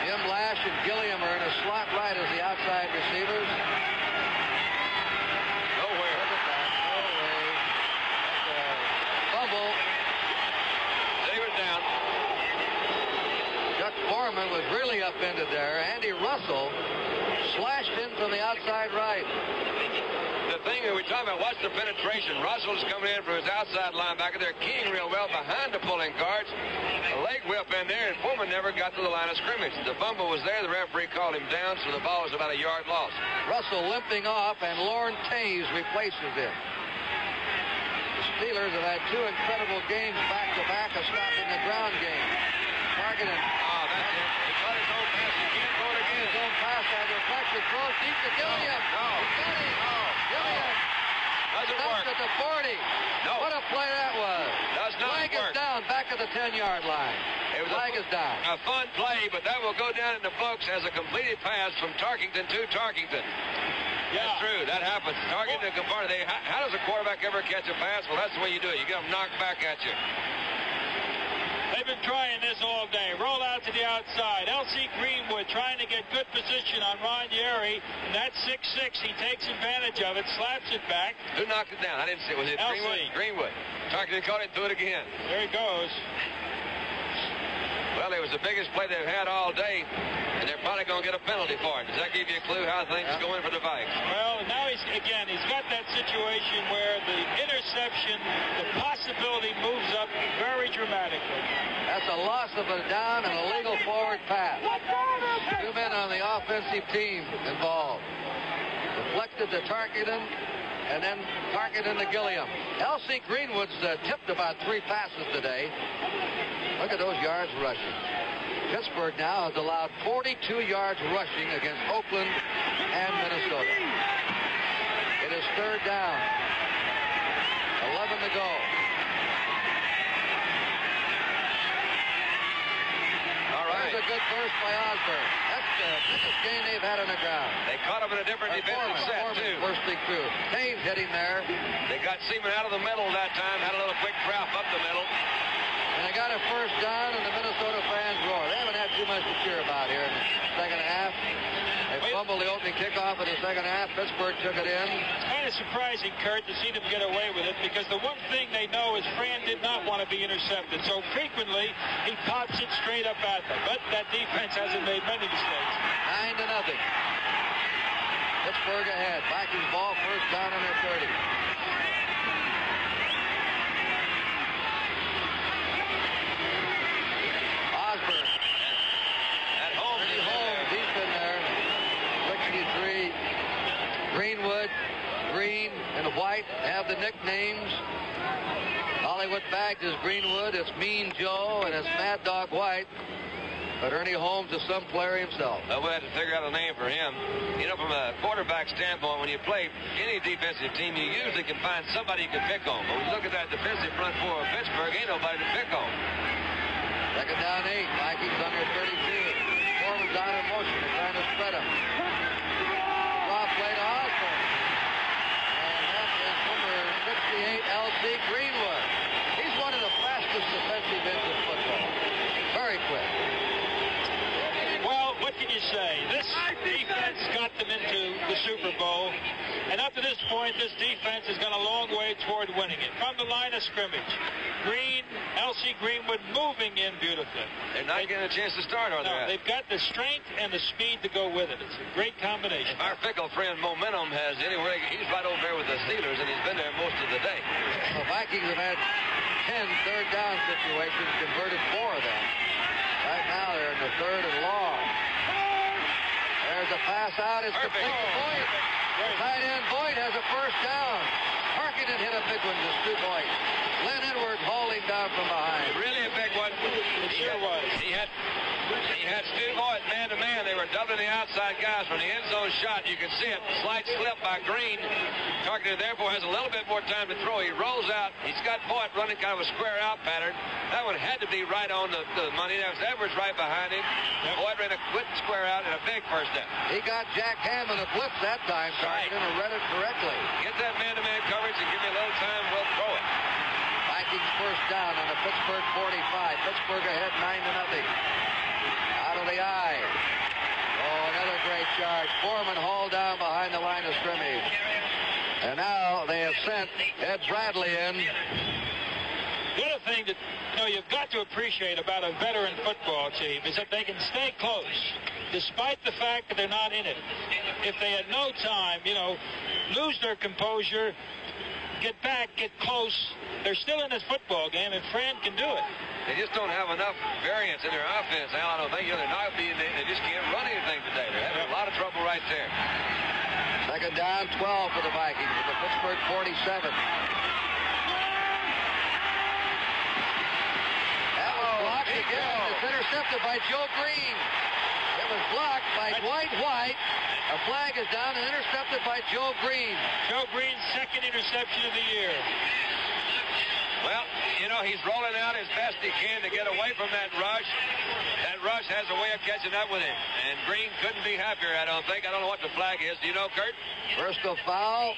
S1: Jim Lash and Gilliam are in a slot right as the outside receivers.
S3: Nowhere.
S1: Look at that. No way. That's a fumble.
S3: Save it down.
S1: Chuck Foreman was really upended there. Andy Russell slashed in from the outside right.
S3: The thing that we're talking about, watch the penetration. Russell's coming in from his outside linebacker. They're keying real well behind the pulling guards. A leg whip in there, and Foreman never got to the line of scrimmage. The fumble was there. The referee called him down, so the ball was about a yard loss.
S1: Russell limping off, and Lorne Taves replaces him. The Steelers have had 2 incredible games back-to-back of stopping the ground game. Targeting.
S3: Oh, that's it. He caught his own pass. He can't throw it again.
S1: His own pass had deflected. Throws deep to Gilliam.
S3: No.
S1: He got him. Gilliam.
S3: Doesn't work.
S1: At the 40.
S3: No.
S1: What a play that was.
S3: Does not
S1: Flag
S3: work.
S1: is down back at the 10-yard line. Flag is down.
S3: A fun play, but that will go down in the books as a completed pass from Tarkington to Tarkington.
S2: Yeah.
S3: That's true. That happens. Tarkington compared. How does a quarterback ever catch a pass? Well, that's the way you do it. You get them knocked back at you.
S2: They've been trying this all day. Roll out to the outside. L.C. Greenwood trying to get good position on Ron Yeri. And that's 6'6". He takes advantage of it, slaps it back.
S3: Who knocked it down? I didn't see it. Was it
S2: L.C.
S3: Greenwood? Tarkington caught it and threw it again.
S2: There he goes.
S3: Well, it was the biggest play they've had all day, and they're probably going to get a penalty for it. Does that give you a clue how things go in for the Vikes?
S2: Well, now he's got that situation where the interception, the possibility moves up very dramatically.
S1: That's a loss of a down and a legal forward pass. 2 men on the offensive team involved. Deflected to Tarkington, and then Tarkington to Gilliam. L.C. Greenwood's tipped about 3 passes today. Look at those yards rushing. Pittsburgh now has allowed 42 yards rushing against Oakland and Minnesota. It is 3rd down. 11 to go.
S3: All right.
S1: There's a good burst by Osborne. That's the biggest gain they've had on the ground.
S3: They caught him in a different defensive set, too.
S1: Bursting through. Taves hit him there.
S3: They got Seaman out of the middle that time, had a little quick drop up the middle.
S1: And they got a 1st down, and the Minnesota fans roar. They haven't had too much to cheer about here in the second half. They fumbled the opening kickoff in the second half. Pittsburgh took it in.
S2: It's kind of surprising, Kurt, to see them get away with it, because the one thing they know is Fran did not want to be intercepted. So frequently, he pops it straight up at them. But that defense hasn't made many mistakes.
S1: 9-0. Pittsburgh ahead. Vikings ball, 1st down on their 30. Osborne.
S3: At home.
S1: He's been there. 63. Greenwood, Green, and White have of the nicknames. Hollywood bagged his Greenwood, it's Mean Joe, and it's Mad Dog White. But Ernie Holmes is some player himself.
S3: Well, we'll have to figure out a name for him. You know, from a quarterback standpoint, when you play any defensive team, you usually can find somebody you can pick on. But when you look at that defensive front four of Pittsburgh, ain't nobody to pick on.
S1: Second down 8. Vikings under 32. Foreman's out in motion. They're trying to spread him. Draw play to Osborne. And that is number 68, L.C. Greenwood. He's one of the fastest defensive ends in football. Very quick.
S2: Well, what can you say? This defense got them into the Super Bowl, and up to this point, this defense has gone a long way toward winning it. From the line of scrimmage, L.C. Greenwood moving in beautifully.
S3: They're not getting a chance to start, are they?
S2: No, they've got the strength and the speed to go with it. It's a great combination.
S3: Our fickle friend Momentum has anywhere. He's right over there with the Steelers, and he's been there most of the day.
S1: The Vikings have had 10 third down situations, converted 4 of them. Right now they're in the third and long. There's a pass out. It's complete to Boyd. Tight end Boyd has a first down. Harkinen hit a big one to Stu Boyd. Len Edwards holding down from behind.
S3: Really a big one.
S2: It sure was.
S3: He had Stu Boyd man-to-man. They were doubling the outside guys from the end zone shot. You can see it. Slight slip by Green. Targeted, therefore, has a little bit more time to throw. He rolls out. He's got Boyd running kind of a square out pattern. That one had to be right on the money. There was Edwards right behind him. Yep. Boyd ran a quick square out and a big first down.
S1: He got Jack Hammond a blitz that time. Targeted and read it correctly.
S3: Get that man-to-man coverage and give me a little time. We'll throw it.
S1: Vikings first down on the Pittsburgh 45. Pittsburgh ahead 9-0. Out of the eye. Oh, another great charge. Foreman hauled down behind the line of scrimmage. And now they have sent Ed Bradley in.
S2: The other thing that you've got to appreciate about a veteran football team is that they can stay close, despite the fact that they're not in it. If they had no time, lose their composure, get back, get close, they're still in this football game, and Fran can do it.
S3: They just don't have enough variance in their offense, Al. I don't think they're not being. They just can't run anything today. They're having a lot of trouble right there.
S1: Second down, 12 for the Vikings at the Pittsburgh 47. That was blocked again. It's intercepted by Joe Green. It was blocked by Dwight White. A flag is down and intercepted by Joe Green.
S2: Joe Green's second interception of the year.
S3: Well, he's rolling out as best he can to get away from that rush. That rush has a way of catching up with him. And Green couldn't be happier, I don't think. I don't know what the flag is. Do you know, Kurt?
S1: First a foul.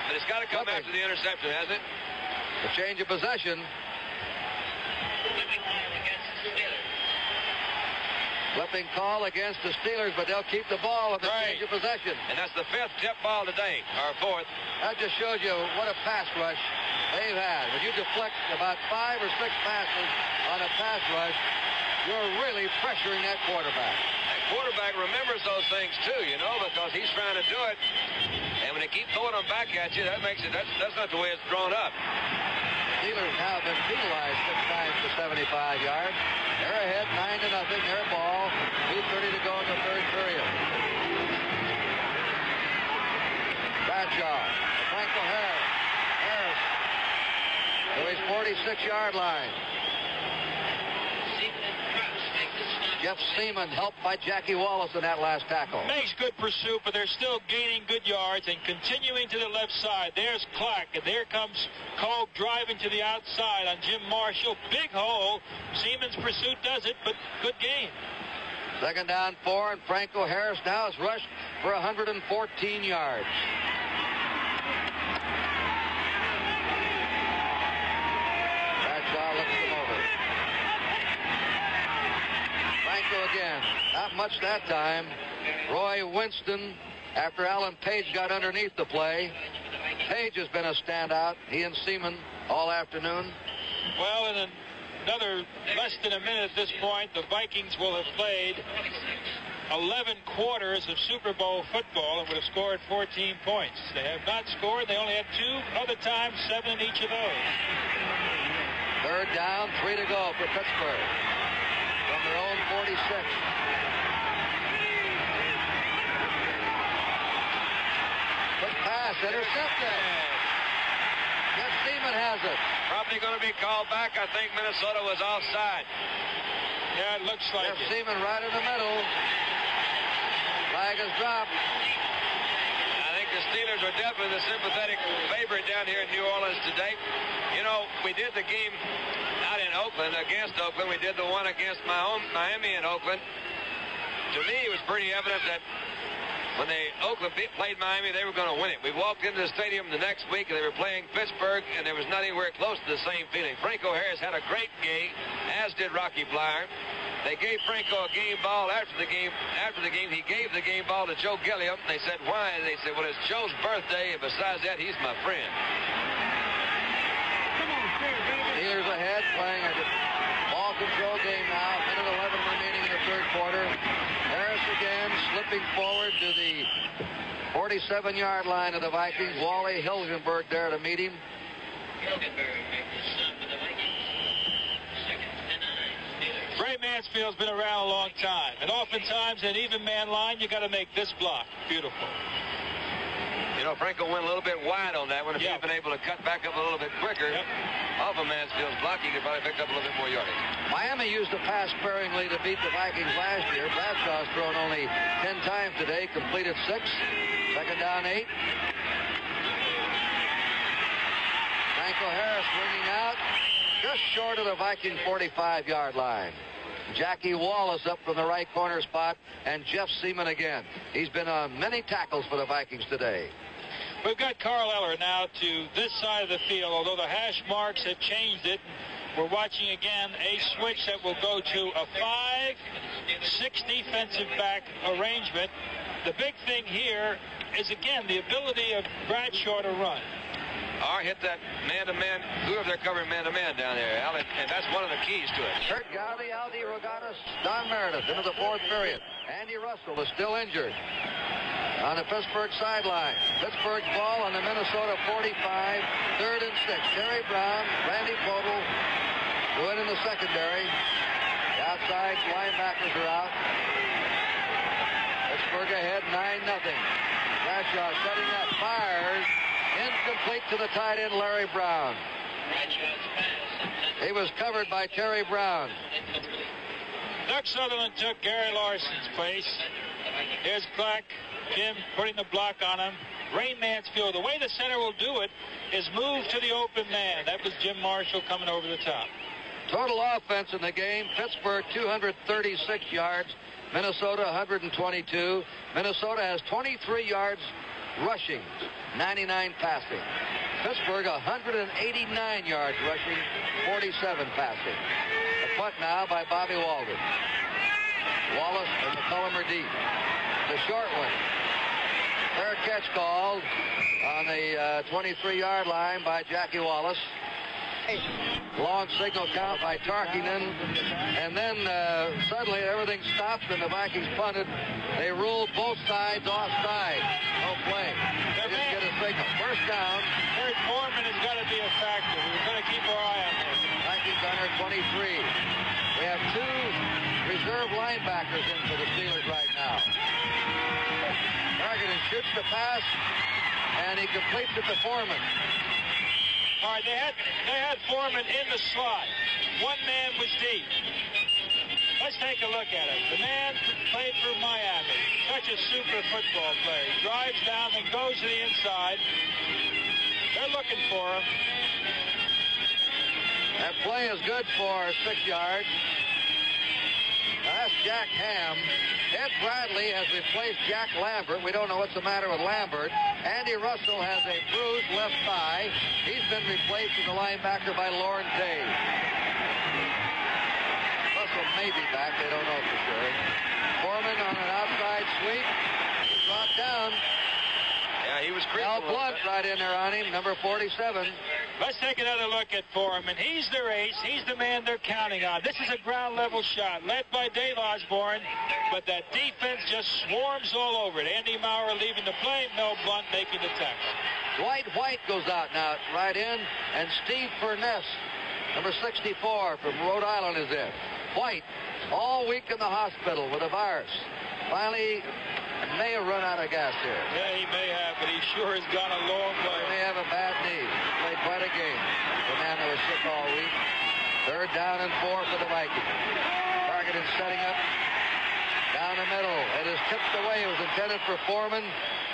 S3: But it's got to come after the interception, hasn't it?
S1: The change of possession. Flipping call against the Steelers, but they'll keep the ball with the change of possession.
S3: And that's the 5th tip ball today, or 4th.
S1: That just shows you what a pass rush they've had. When you deflect about 5 or 6 passes on a pass rush, you're really pressuring that quarterback.
S3: That quarterback remembers those things too, because he's trying to do it. And when they keep throwing them back at you, that makes it, that's not the way it's drawn up.
S1: Steelers now have been penalized 6 times for 75 yards. They're ahead 9-0. Their ball. 2:30 to go in the third period. Bradshaw. Franco Harris. To his 46-yard line. Jeff Seaman helped by Jackie Wallace in that last tackle.
S2: Makes good pursuit, but they're still gaining good yards and continuing to the left side. There's Clark, and there comes Cole driving to the outside on Jim Marshall. Big hole. Seaman's pursuit does it, but good game.
S1: Second down 4, and Franco Harris now is rushed for 114 yards. Bradshaw looks him over. Franco again. Not much that time. Roy Winston, after Alan Page got underneath the play. Page has been a standout. He and Seaman all afternoon.
S2: Well, in another less than a minute at this point, the Vikings will have played 11 quarters of Super Bowl football and would have scored 14 points. They have not scored. They only had 2 other times, 7 in each of those.
S1: Third down, 3 to go for Pittsburgh. From their own 46. Quick pass pass intercepted. Jeff Seaman has it.
S3: Probably going to be called back. I think Minnesota was offside.
S2: Yeah, it looks like
S1: Jeff
S2: it.
S1: Seaman right in the middle. Flag is dropped.
S3: I think the Steelers are definitely the sympathetic favorite down here in New Orleans today. You know, we did the game out in Oakland against Oakland. We did the one against Miami in Oakland. To me, it was pretty evident that when Oakland played Miami, they were going to win it. We walked into the stadium the next week, and they were playing Pittsburgh, and there was not anywhere close to the same feeling. Franco Harris had a great game, as did Rocky Bleier. They gave Franco a game ball after the game. After the game, he gave the game ball to Joe Gilliam. They said, why? They said, well, it's Joe's birthday, and besides that, he's my friend.
S1: Steelers ahead, playing a ball control game now. Minute 11 remaining in the third quarter. Harris again slipping forward to the 47-yard line of the Vikings. Wally Hilgenberg there to meet him.
S2: Ray Mansfield's been around a long time, and oftentimes in even man line, you got to make this block. Beautiful.
S3: You know, Franco went a little bit wide on that one. If he'd been able to cut back up a little bit quicker off of Mansfield's block, he could probably pick up a little bit more yardage.
S1: Miami used the pass sparingly to beat the Vikings last year. Bradshaw's thrown only 10 times today, completed 6. Second down 8. Franco Harris bringing out just short of the Viking 45-yard line. Jackie Wallace up from the right corner spot, and Jeff Seaman again. He's been on many tackles for the Vikings today.
S2: We've got Carl Eller now to this side of the field, although the hash marks have changed it. We're watching again a switch that will go to a 5-6 defensive back arrangement. The big thing here is, again, the ability of Bradshaw to run.
S3: Or hit that man-to-man, whoever they're covering man-to-man down there, Alan, and that's one of the keys to it.
S1: Kurt Gowdy, Aldi Rogatis, Don Meredith into the fourth period. Andy Russell is still injured on the Pittsburgh sideline. Pittsburgh's ball on the Minnesota 45, 3rd and 6. Terry Brown, Randy Podol, go in the secondary. The outside linebackers are out. Pittsburgh ahead 9-0. Bradshaw setting up, fires. Incomplete to the tight end, Larry Brown. He was covered by Terry Brown.
S2: Doug Sutherland took Gary Larson's place. Here's Clark, Jim putting the block on him. Ray Mansfield, the way the center will do it is move to the open man. That was Jim Marshall coming over the top.
S1: Total offense in the game, Pittsburgh 236 yards, Minnesota 122. Minnesota has 23 yards rushing, 99 passing. Pittsburgh 189 yards rushing, 47 passing. The punt now by Bobby Walden. Wallace and McCullum are deep. The short one. Fair catch called on the 23-yard line by Jackie Wallace. Long signal count by Tarkinen, and then suddenly everything stopped and the Vikings punted. They ruled both sides offside. No play. They didn't get a signal. First down.
S2: Eric Foreman has got to be a factor. We're going to keep our eye on this.
S1: Vikings on their 23. We have 2 reserve linebackers in for the Steelers right now. Tarkinen shoots the pass, and he completes it to Foreman.
S2: All right, they had Foreman in the slot. One man was deep. Let's take a look at it. The man played for Miami. Such a super football player. He drives down and goes to the inside. They're looking for him.
S1: That play is good for 6 yards. Now that's Jack Ham. Ed Bradley has replaced Jack Lambert. We don't know what's the matter with Lambert. Andy Russell has a bruised left thigh. He's been replaced as a linebacker by Lauren Day. Russell may be back. They don't know for sure. Foreman on an outside sweep. He dropped down.
S3: Yeah, he was creeping.
S1: Al Blunt right in there on him, number 47.
S2: Let's take another look at Foreman. He's their ace. He's the man they're counting on. This is a ground-level shot led by Dave Osborne, but that defense just swarms all over it. Andy Maurer leaving the play, Mel Blunt making the tackle.
S1: Dwight White goes out now right in, and Steve Furness, number 64 from Rhode Island, is in. White all week in the hospital with a virus. finally may have run out of gas here.
S2: Yeah, he may have, but he sure has gone a long way.
S1: He may have a bad knee. Played quite a game. The man that was sick all week. 3rd down and 4 for the Vikings. Target is setting up down the middle. It is tipped away. It was intended for Foreman.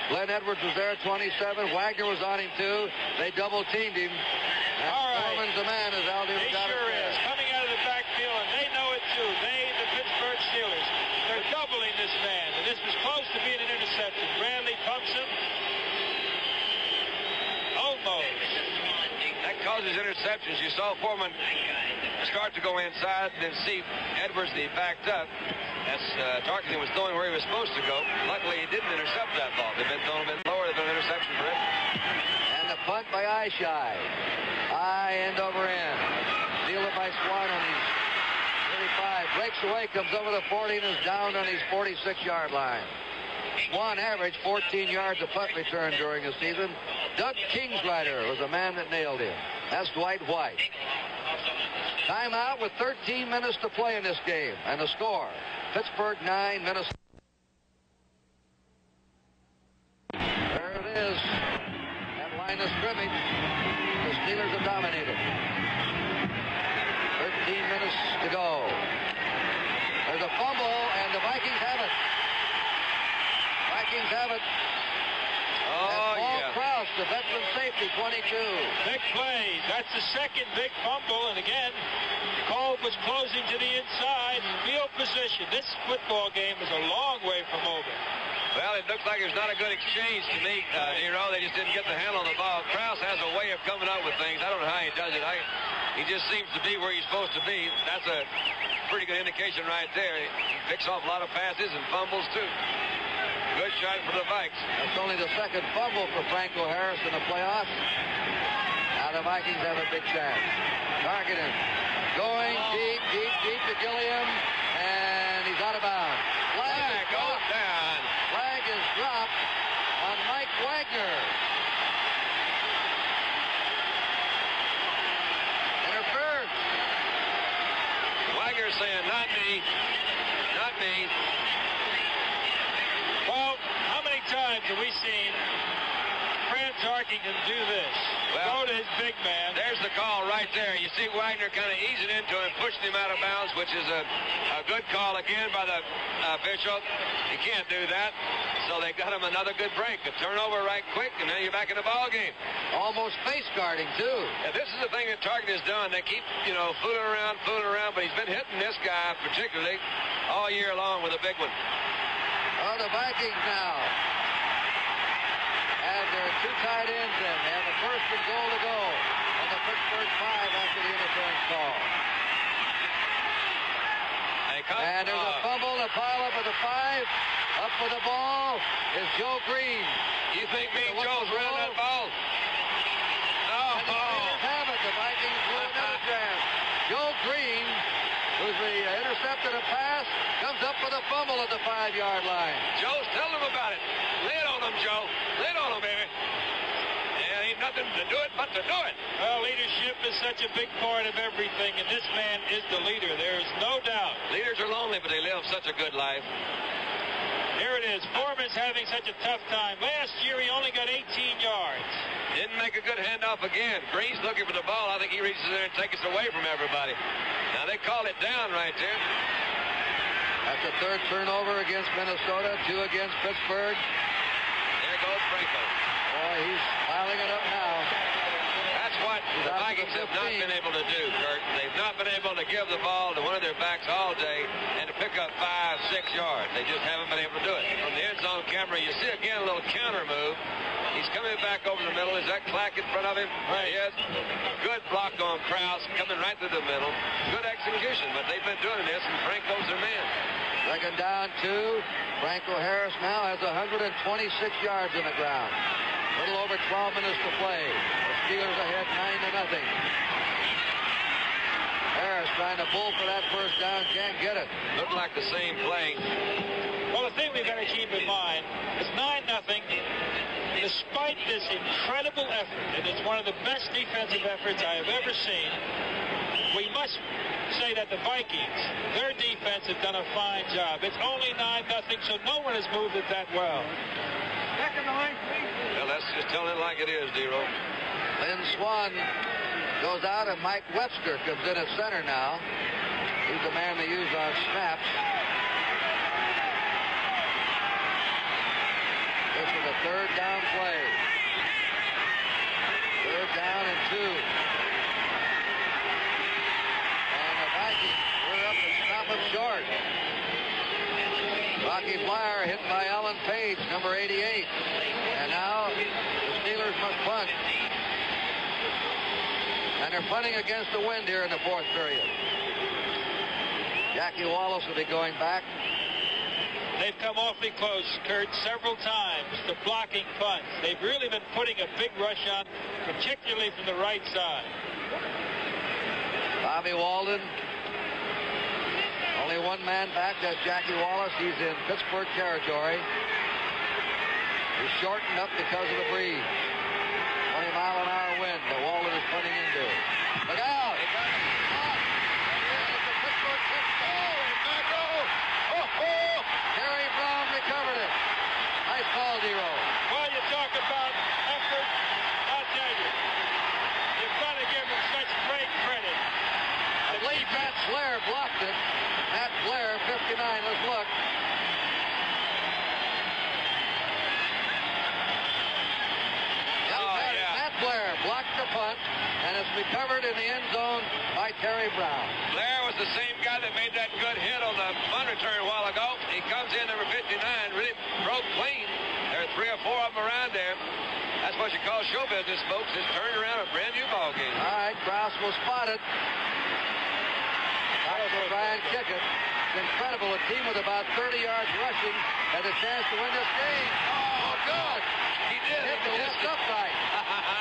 S1: Glenn Edwards was there, 27. Wagner was on him, too. They double-teamed him. And
S2: all right.
S1: Foreman's the man, as Aldi
S2: He sure is. Coming out of the backfield, and they know it, too. They, the Pittsburgh Steelers, they're doubling this man. And this was close to being an interception. Bradley pumps him. Almost.
S3: That causes interceptions. You saw Foreman start to go inside and then see Edwards, he backed up. That's Tarkenton was throwing where he was supposed to go. Luckily, he didn't intercept that ball. If they'd been thrown a bit lower, it'd been an interception for Edwards.
S1: And the punt by Eyeshine. High end over end. Fielded by Swan on his 35. Breaks away, comes over the 40 and is down on his 46-yard line. Swan averaged 14 yards a punt return during the season. Doug Kingsrider was the man that nailed him. That's Dwight White. Timeout with 13 minutes to play in this game. And the score, Pittsburgh 9, Minnesota. There it is. That line of scrimmage. The Steelers have dominated. 13 minutes to go. There's a fumble, and the Vikings have it. Vikings have it.
S3: Oh,
S1: Paul
S3: yeah.
S1: Krause, the veteran safety, 22.
S2: Big plays. That's the second big fumble. And again, Kolb was closing to the inside. Field position. This football game is a long way from over.
S3: Well, it looks like there's not a good exchange to me. They just didn't get the handle on the ball. Krause has a way of coming up with things. I don't know how he does it. He just seems to be where he's supposed to be. That's a pretty good indication right there. He picks off a lot of passes and fumbles, too. Good shot for the Vikes.
S1: That's only the second fumble for Franco Harris in the playoffs. Now the Vikings have a big chance. Targeted. Going deep to Gilliam. And he's out of bounds. Flag
S3: goes down.
S1: Flag is dropped on Mike Wagner. Interference.
S3: Wagner saying, not me. Not me.
S2: Well, how many times have we seen Fran Tarkenton do this?
S3: Well,
S2: go to his big man.
S3: There's the call right there. You see Wagner kind of easing into him, pushing him out of bounds, which is a good call again by the official. You can't do that. So they got him another good break. A turnover right quick, and then you're back in the ball game.
S1: Almost face guarding, too.
S3: Yeah, this is the thing that Tarkenton has done. They keep, fooling around, but he's been hitting this guy particularly all year long with a big one.
S1: Oh, the Vikings now. And there are 2 tight ends in. They have a 1st and goal to go on the Pittsburgh 5 after the interference call. And there's a fumble, a pile up at the 5. Up for the ball is Joe Green.
S3: You think me and Joe's running that ball? No.
S1: And the Steelers have it. The Vikings blew another chance. Joe Green, who's intercepted a pass, comes up with a fumble at the 5-yard line.
S3: Joe's telling him about it. Lay it on him, Joe. Lay it on him, baby. Yeah, ain't nothing to do it but to do it.
S2: Well, leadership is such a big part of everything, and this man is the leader. There is no doubt.
S3: Leaders are lonely, but they live such a good life.
S2: Here it is. Foreman's having such a tough time. Last year, he only got 18 yards.
S3: Didn't make a good handoff again. Green's looking for the ball. I think he reaches in there and takes it away from everybody. Now, they call it down right there.
S1: That's the 3rd turnover against Minnesota, 2 against Pittsburgh.
S3: There goes Franco.
S1: Boy, he's piling it up now.
S3: That's what the Vikings have not been able to do, Kurt. They've not been able to give the ball to one of their backs all day and to pick up 5, 6 yards. They just haven't been able to do it. From the end zone camera, you see again a little counter move. He's coming back over the middle. Is that Clack in front of him? Right. Yes. Good block on Krause, coming right through the middle. Good execution, but they've been doing this, and Franco's their man.
S1: 2nd down, 2. Franco Harris now has 126 yards in the ground. A little over 12 minutes to play. The Steelers ahead 9-0. Harris trying to bull for that 1st down. Can't get it.
S3: Looked like the same play.
S2: Well, the thing we've got to keep in mind is 9-0. despite this incredible effort, and it's one of the best defensive efforts I have ever seen, we must say that the Vikings, their defense has done a fine job. It's only 9-0, so no one has moved it that well.
S3: Well, let's just tell it like it is, Dero.
S1: Lynn Swan goes out, and Mike Webster comes in at center now. He's the man they use on snaps. This is a third down play. Third down and 2. And the Vikings were up and stop him short. Rocky Flyer hit by Alan Page, number 88. And now the Steelers must punt. And they're punting against the wind here in the fourth period. Jackie Wallace will be going back.
S2: They've come awfully close, Kurt, several times to blocking punts. They've really been putting a big rush on, particularly from the right side.
S1: Bobby Walden. Only one man back, that's Jackie Wallace. He's in Pittsburgh territory. He's shortened up because of the breeze. 20-mile-an-hour wind that Walden is putting into. Look out! It's a Pittsburgh touchdown. Terry Brown recovered it. Nice call, Dero.
S2: Well, you talk about effort, I'll tell you. You've got to give him such great credit.
S1: I believe Matt Blair blocked it. Matt Blair, 59. Let's look. Matt Blair blocked the punt, and it's recovered in the end zone by Terry Brown.
S3: Blair was the same guy that made that good hit on the punt return a while ago. He comes in, number 59, really broke clean. There are 3 or 4 of them around there. That's what you call show business, folks. It's turned around a brand new ball game.
S1: All right, Krause will spot it. Krause will try and kick it. It's incredible. A team with about 30 yards rushing had a chance to win this game.
S3: Oh, good. He did.
S1: Hit the left upright.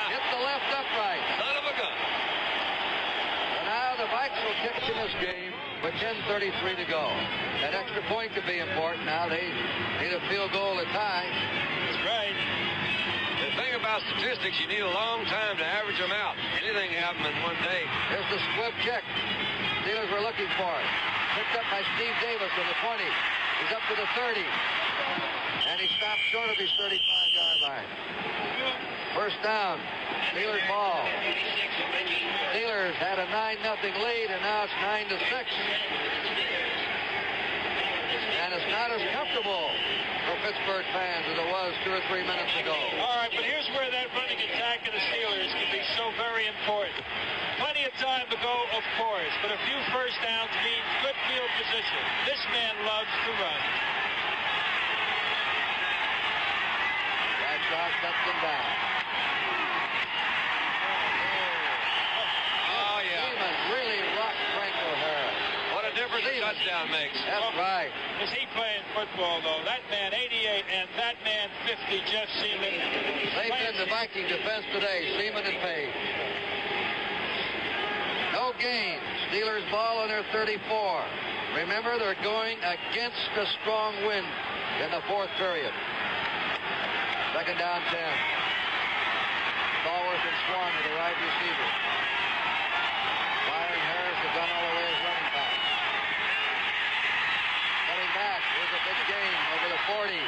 S1: Hit the left upright.
S3: Son of a gun.
S1: And now the Vikes will kick in this game with 10:33 to go. That extra point could be important now. They need a field goal to tie.
S2: That's right.
S3: The thing about statistics, you need a long time to average them out. Anything happen in one day.
S1: Here's the squib kick. Steelers were looking for it. Picked up by Steve Davis to the 20. He's up to the 30. And he stopped short of his 35-yard line. First down. Steelers ball. Steelers had a 9-0 lead, and now it's 9-6. And it's not as comfortable for Pittsburgh fans as it was 2 or 3 minutes ago.
S2: All right, but here's where that running attack of the Steelers can be so very important. Plenty of time to go, of course, but a few first downs means good field position. This man loves to run.
S1: Bradshaw shuts them down.
S3: Oh, yeah.
S1: Seaman really rocked Franco Harris.
S3: What a difference a touchdown makes.
S1: That's right.
S2: Is he playing football, though? That man, 88, and that man, 50, Jeff Seaman.
S1: They've been the Viking defense today, Seaman and Page. No gain. Steelers ball on their 34. Remember, they're going against a strong wind in the fourth period. Second down 10. Stallworth and Swan to the right receiver. Flyer and Harris have gone all the way as running back. Coming back. Here's a big gain over the 40.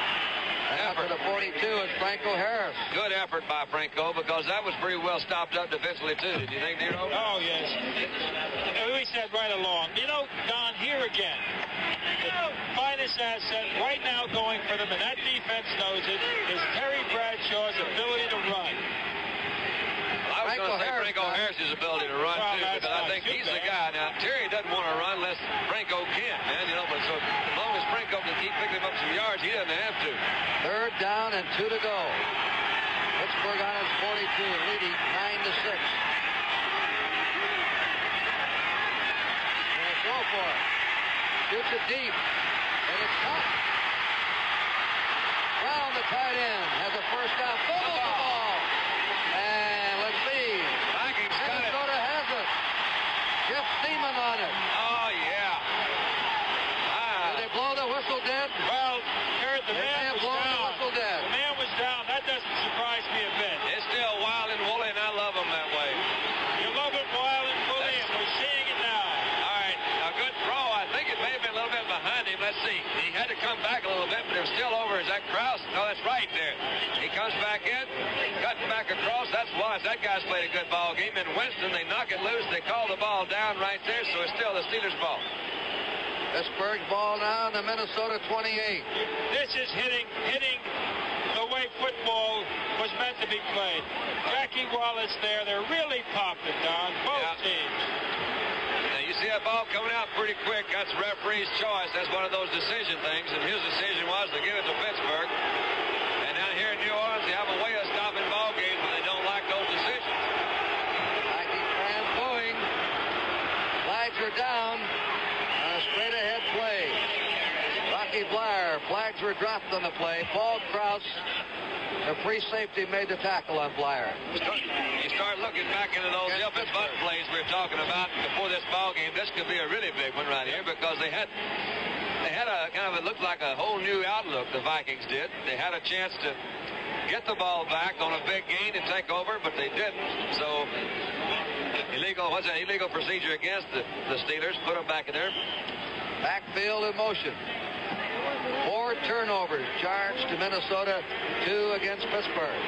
S1: And up to the 42 is Franco Harris.
S3: Good effort by Franco, because that was pretty well stopped up defensively, too. Did you think, Nero?
S2: Oh, yes. We said right along. You know, Don, here again, the finest asset right now going for them, and that defense knows it, is Terry Bradshaw's ability to run.
S3: I was going to say Franco Harris's ability to run, too, because I think he's the guy. Now, Terry doesn't want to run unless Franco can, man. You know, but so as long as Franco can keep picking up some yards, he doesn't have to.
S1: Third down and 2 to go. Pittsburgh on its 42, leading 9-6. Gonna go for it. Shoots it deep, and it's caught. Brown, the tight end, has a first down. Fumbles the ball. And let's see.
S3: Vikings got it.
S1: Minnesota has it. Jeff Seaman on it.
S3: Oh, yeah.
S1: Did they blow the whistle dead?
S2: Well, Kurt, the
S1: They may
S2: man
S1: have
S2: was
S1: blown the
S2: down.
S1: whistle dead.
S2: The man was down. That doesn't surprise
S3: come back a little bit, but they're still over. Is that Krause? No, that's right there. He comes back in, cutting back across. That's Wallace. That guy's played a good ball game. And Winston, they knock it loose. They call the ball down right there, so it's still the Steelers' ball.
S1: Pittsburgh's ball now in the Minnesota 28.
S2: This is hitting the way football was meant to be played. Jackie Wallace there. They're really popping, Don, both teams.
S3: Now, you see that ball coming out pretty quick. That's the referee's choice. That's one of those decision things, and his decision was to give it to Pittsburgh. And down here in New Orleans, they have a way of stopping ball games when they don't like those decisions.
S1: Viking fans booing. Flags are down. Straight ahead play. Rocky Bleier. Flags were dropped on the play. Paul Krause, the free safety, made the tackle on Bleier.
S3: You start looking back into those up and butt plays we were talking about before this ball game. This could be a really big one right here because they had a kind of, it looked like a whole new outlook, the Vikings did. They had a chance to get the ball back on a big gain and take over, but they didn't. So illegal procedure against the Steelers. Put them back in there.
S1: Backfield in motion. 4 turnovers charged to Minnesota, 2 against Pittsburgh.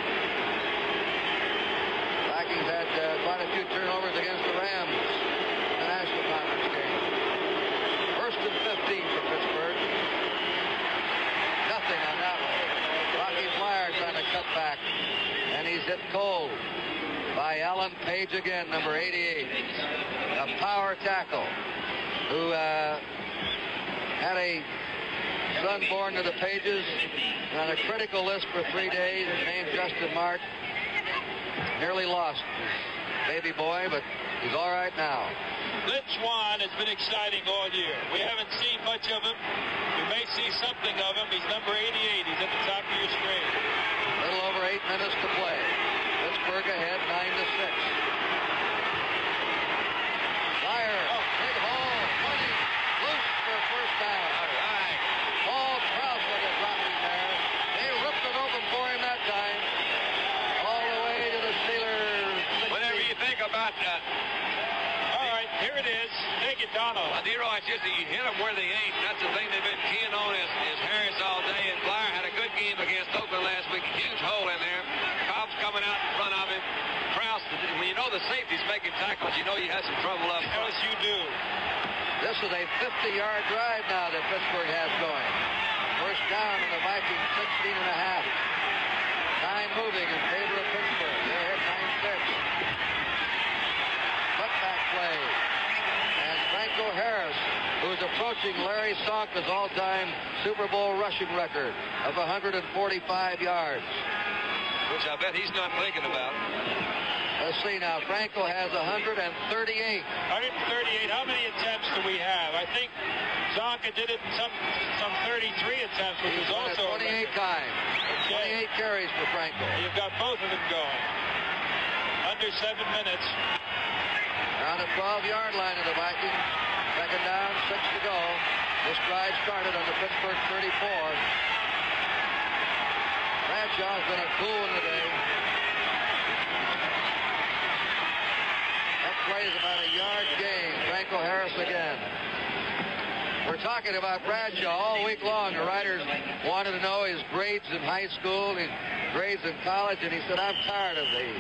S1: Vikings had quite a few turnovers against the Rams in the National Conference game. 1st and 15 for Pittsburgh. Nothing on that one. Rocky Bleier trying to cut back, and he's hit cold by Alan Page again, number 88. A power tackle who had a son born to the Pages and on a critical list for 3 days, named Justin Mark. Nearly lost his baby boy, but he's all right now.
S2: Lynn Swan has been exciting all year. We haven't seen much of him. We may see something of him. He's number 88. He's at the top of your screen.
S1: A little over 8 minutes to play. Pittsburgh ahead 9-6. Bleier, big hole, 20, loose for first down.
S3: All right.
S1: Paul Krause with a dropping there. They ripped it open for him that time. All the way to the Steelers.
S3: Whenever you think about that.
S2: All right, here it is. Take it, Donald.
S3: Nero, it's just that you hit them where they ain't. That's the thing they've been keying on is Harris all day. And Bleier had a good game against Oakland last week. Huge hole in there. Cobb's coming out in front of him. Krause, when you know the safety's making tackles, you know you have some trouble up front.
S2: As you do.
S1: This is a 50-yard drive now that Pittsburgh has going. First down in the Vikings 16.5. Time moving in favor of Pittsburgh. They're hit 9-6. Cutback play. And Franco Harris, who's approaching Larry Sonka's all-time Super Bowl rushing record of 145 yards.
S3: Which I bet he's not thinking about.
S1: Let's see now. Franco has 138.
S2: 138. How many attempts do we have? I think Zonka did it in some 33 attempts, which
S1: He's
S2: was also
S1: 28 times.
S2: Okay.
S1: 28 carries for Franco.
S2: You've got both of them going. Under 7 minutes.
S1: On the 12-yard line of the Vikings. Second down, 6 to go. This drive started on the Pittsburgh 34. Bradshaw's been a cool one today. That play is about a yard gain. Franco Harris again. We're talking about Bradshaw all week long. The writers wanted to know his grades in high school, his grades in college, and he said, I'm tired of the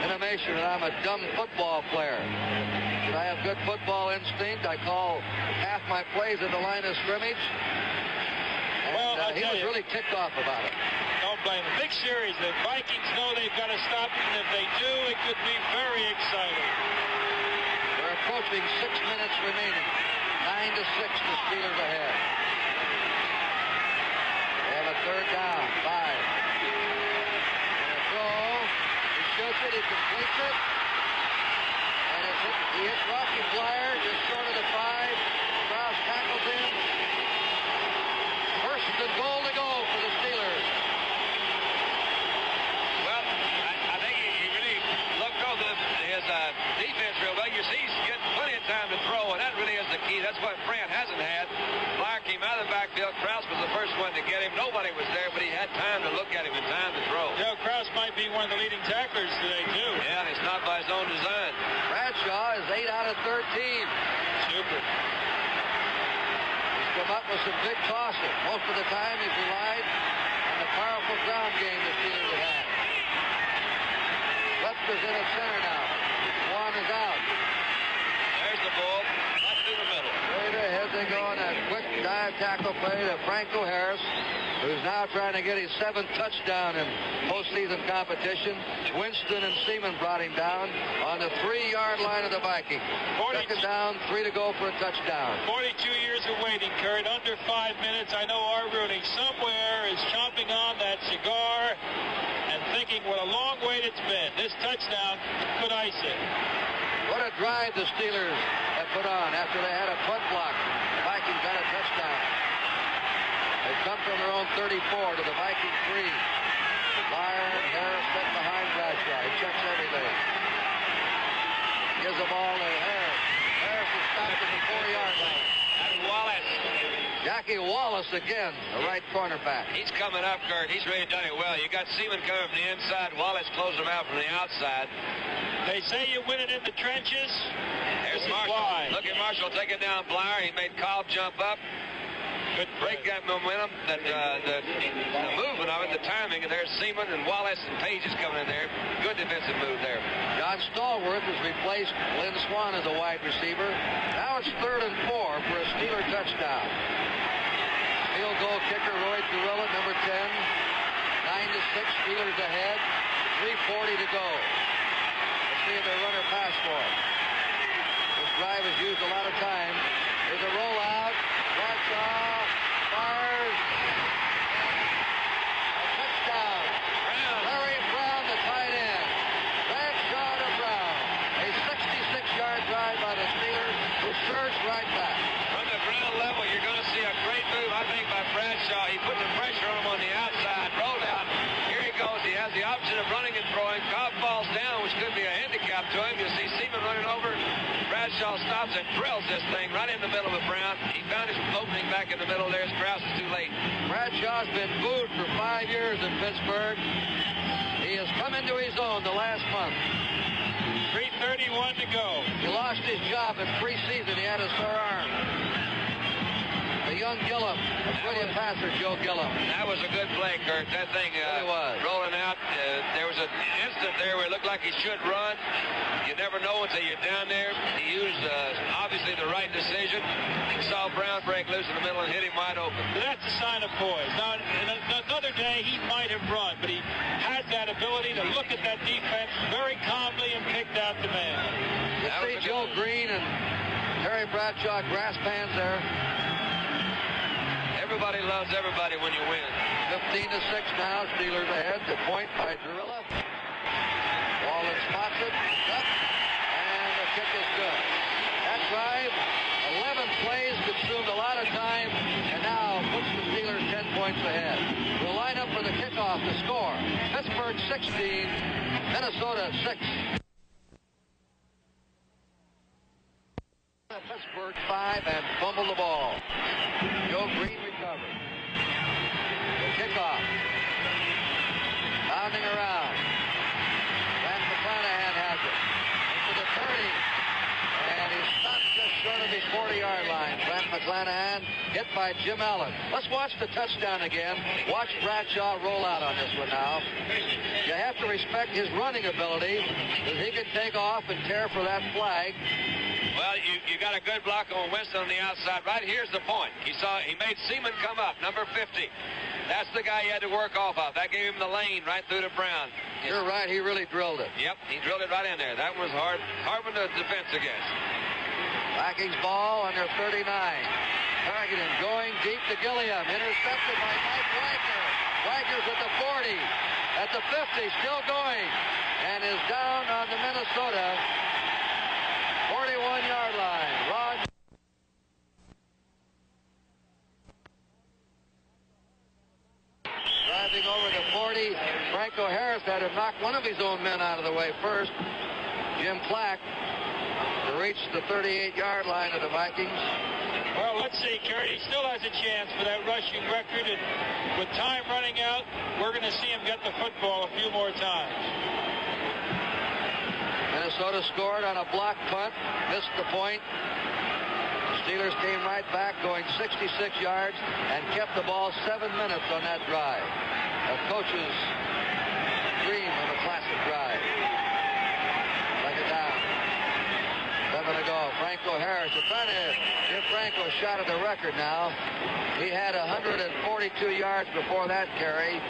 S1: intimation that I'm a dumb football player. That I have good football instinct. I call half my plays at the line of scrimmage. And he was really ticked off about it.
S2: Don't blame him. Big series. The Vikings know they've got to stop it, and if they do, it could be very exciting.
S1: We're approaching 6 minutes remaining. 9-6, the Steelers ahead. They have a third down. 5. And a throw. He shoots it. He completes it. And he hits Rocky Bleier just short of the 5. Krause tackles him. First and goal to go for the Steelers.
S3: Well, I think he really looked over his defense real well. You see he's getting plenty of time to throw, and that really is the key. That's what Grant hasn't had. Bleier came out of the backfield. Krause was the first one to get him. Nobody was there, but he had time to look at him and time to throw.
S2: You know, Krause might be one of the leading tacklers today, too.
S3: Yeah, and it's not by his own design.
S1: Bradshaw is 8 out of 13.
S2: Super.
S1: He's come up with some big tosses. Most of the time he's relied on the powerful ground game the Steelers have had. Webster's in at center now. Swan is out.
S3: There's the ball. Right through the middle.
S1: Straight ahead they go on that quick dive tackle play to Franco Harris, who's now trying to get his 7th touchdown in postseason competition. Winston and Seaman brought him down on the 3-yard line of the Vikings. 2nd down, 3 to go for a touchdown.
S2: 42 years of waiting, Kurt. Under 5 minutes. I know our Rooney somewhere is chomping on that cigar and thinking what a long wait it's been. This touchdown could ice it.
S1: What a drive the Steelers have put on after they had a punt block. The Vikings got a touchdown. They come from their own 34 to the Viking 3. Lyon, Harris set behind Bradshaw. He checks everything. Gives the ball to Harris. Harris is stopped at the 4-yard line.
S3: And Wallace.
S1: Jackie Wallace again, the right cornerback.
S3: He's coming up, Kurt. He's really done it well. You got Seaman coming from the inside. Wallace closed him out from the outside.
S2: They say you win it in the trenches.
S3: There's Marshall. Look at Marshall taking down Blyer. He made Cobb jump up. Could break that momentum, that the movement of it, the timing. And there's Seaman and Wallace and Page is coming in there. Good defensive move there.
S1: John Stallworth has replaced Lynn Swan as a wide receiver. Now it's 3rd and 4 for a Steeler touchdown. Field goal kicker Roy Durilla, number 10. 9-6, Steelers ahead. 3:40 to go. Let's see if they run or pass for it. This drive has used a lot of time. There's a rollout. Bradshaw fires. A touchdown. Larry Brown, the tight end. Bradshaw to Brown. A 66-yard drive by the Steelers, who surged right back.
S3: From the ground level, you're going to see a great move, I think, by Bradshaw. He put the pressure on him on the outside, rolled out. Here he goes. He has the option of running and throwing. Cobb falls down, which could be a handicap to him. You'll see Seaman running over. Bradshaw stops and drills this thing right in the middle of Brown. He found his opening back in the middle there. Strauss is too late.
S1: Bradshaw's been booed for 5 years in Pittsburgh. He has come into his own the last month.
S2: 3:31 to go.
S1: He lost his job in preseason. He had a sore arm. The young Gillum, a brilliant passer, Joe Gillum.
S3: That was a good play, Kurt. That thing rolling out. There was an instant there where it looked like he should run. You never know until you're down there. He used, obviously, the right decision. He saw Brown break loose in the middle and hit him wide open.
S2: That's a sign of poise. Now, another day, he might have run, but he had that ability to look at that defense very calmly and picked out the man.
S1: You see Joe Green and Terry Bradshaw grass pans there.
S3: Everybody loves everybody when you win.
S1: 15-6 now. Steelers ahead. The point by Durilla. Wallen spots it. Up. And the kick is good. That drive, 11 plays, consumed a lot of time, and now puts the Steelers 10 points ahead. We'll line up for the kickoff to score. Pittsburgh 16, Minnesota 6. Pittsburgh 5 and fumble the ball. Joe Green recovered. The kickoff. Bounding around. Grant McClanahan has it. Into the 30. And he stops just short of his 40-yard line. Grant McClanahan hit by Jim Allen. Let's watch the touchdown again. Watch Bradshaw roll out on this one now. You have to respect his running ability, because he can take off and tear for that flag.
S3: Well, you got a good block on Winston on the outside. Right here's the point. He made Seaman come up, number 50. That's the guy he had to work off of. That gave him the lane right through to Brown.
S1: You're right, he really drilled it.
S3: Yep, he drilled it right in there. That was hard one to defense against.
S1: Vikings ball on their 39. Targeting, going deep to Gilliam. Intercepted by Mike Wagner. Wagner's at the 40. At the 50, still going. And is down on the Minnesota 41-yard line. Rod. Driving over the 40. Franco Harris had to knock one of his own men out of the way first. Jim Clack to reach the 38-yard line of the Vikings.
S2: Well, let's see, Kerry. He still has a chance for that rushing record. And with time running out, we're going to see him get the football a few more times.
S1: Minnesota scored on a block punt, missed the point. Steelers came right back, going 66 yards, and kept the ball 7 minutes on that drive. A coach's dream of a classic drive. Second down. 7 to go. Franco Harris. They're trying to give Franco a shot at the record now. He had 142 yards before that carry.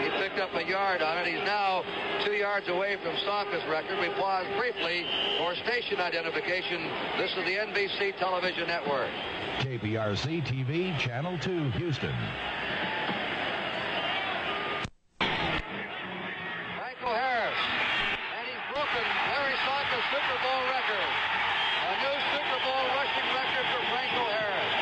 S1: He picked up a yard on it. He's now 2 yards away from Sonka's record. We pause briefly for station identification. This is the NBC Television Network.
S5: KPRC TV, Channel 2, Houston.
S1: Franco Harris. And he's broken Larry Sonka's Super Bowl record. A new Super Bowl rushing record for Franco Harris.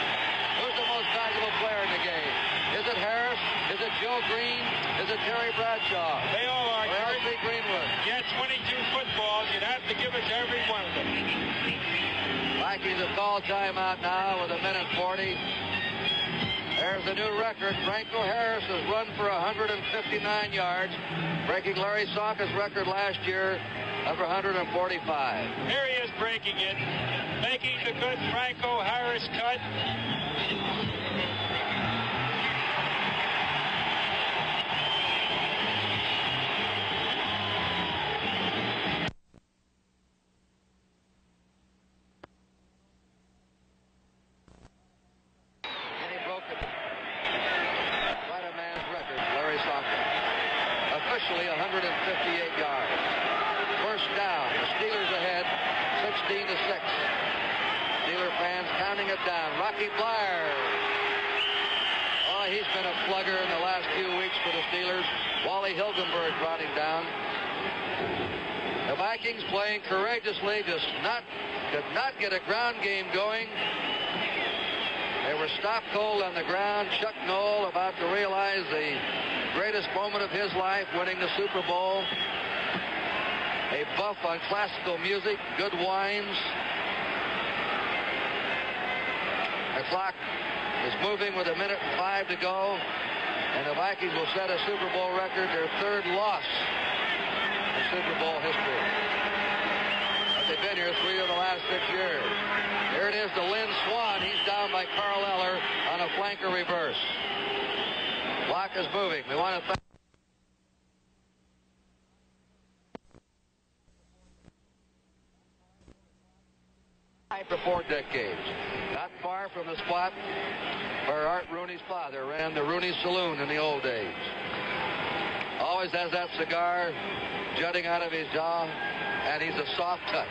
S1: Who's the most valuable player in the game? Is it Harris? Is it Joe Green? Is it Terry Bradshaw?
S2: They all are.
S1: Or L.C. Greenwood?
S2: You had 22 footballs. You'd have to give it to every one of them.
S1: Vikings have called timeout now with 1:40. There's the new record. Franco Harris has run for 159 yards, breaking Larry Sonka's record last year of 145.
S2: Here he is breaking it, making the good Franco Harris cut.
S1: Officially 158 yards. First down. The Steelers ahead, 16 to 6. Steeler fans counting it down. Rocky Bleier. Oh, he's been a slugger in the last few weeks for the Steelers. Wally Hilgenberg brought him down. The Vikings playing courageously, just could not get a ground game going. They were stopped cold on the ground. Chuck Noll about to realize the greatest moment of his life, winning the Super Bowl. A buff on classical music, good wines. The clock is moving with 1:05 to go, and the Vikings will set a Super Bowl record, their third loss in Super Bowl history. But they've been here 3 of the last 6 years. Here it is to Lynn Swan. He's down by Carl Eller on a flanker reverse. Clock is moving. We want to thank for 4 decades. Not far from the spot where Art Rooney's father ran the Rooney Saloon in the old days. Always has that cigar jutting out of his jaw, and he's a soft touch.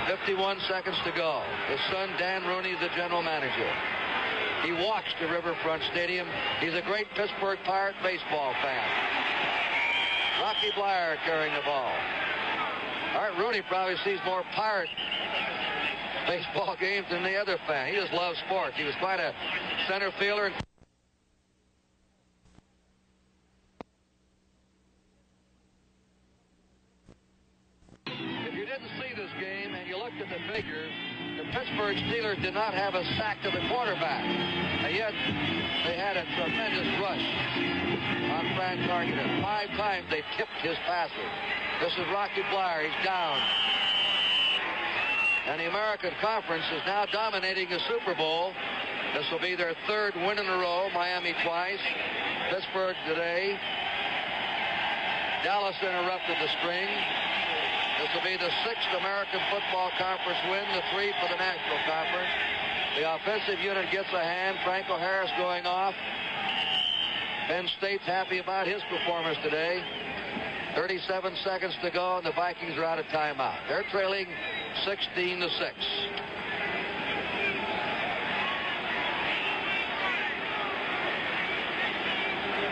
S1: 51 seconds to go. His son, Dan Rooney, is the general manager. He walks to Riverfront Stadium. He's a great Pittsburgh Pirate baseball fan. Rocky Bleier carrying the ball. Art Rooney probably sees more Pirate baseball games than the other fan. He just loves sports. He was quite a center fielder. If you didn't see this game and you looked at the figures, the Pittsburgh Steelers did not have a sack to the quarterback. And yet, they had a tremendous rush on Frank Tarkenton. 5 times they tipped his passes. This is Rocky Bleier. He's down. And the American Conference is now dominating the Super Bowl. This will be their 3rd win in a row. Miami twice. Pittsburgh today. Dallas interrupted the string. This will be the 6th American Football Conference win, the 3 for the National Conference. The offensive unit gets a hand. Franco Harris going off. Penn State's happy about his performance today. 37 seconds to go, and the Vikings are out of timeout. They're trailing 16 to 6.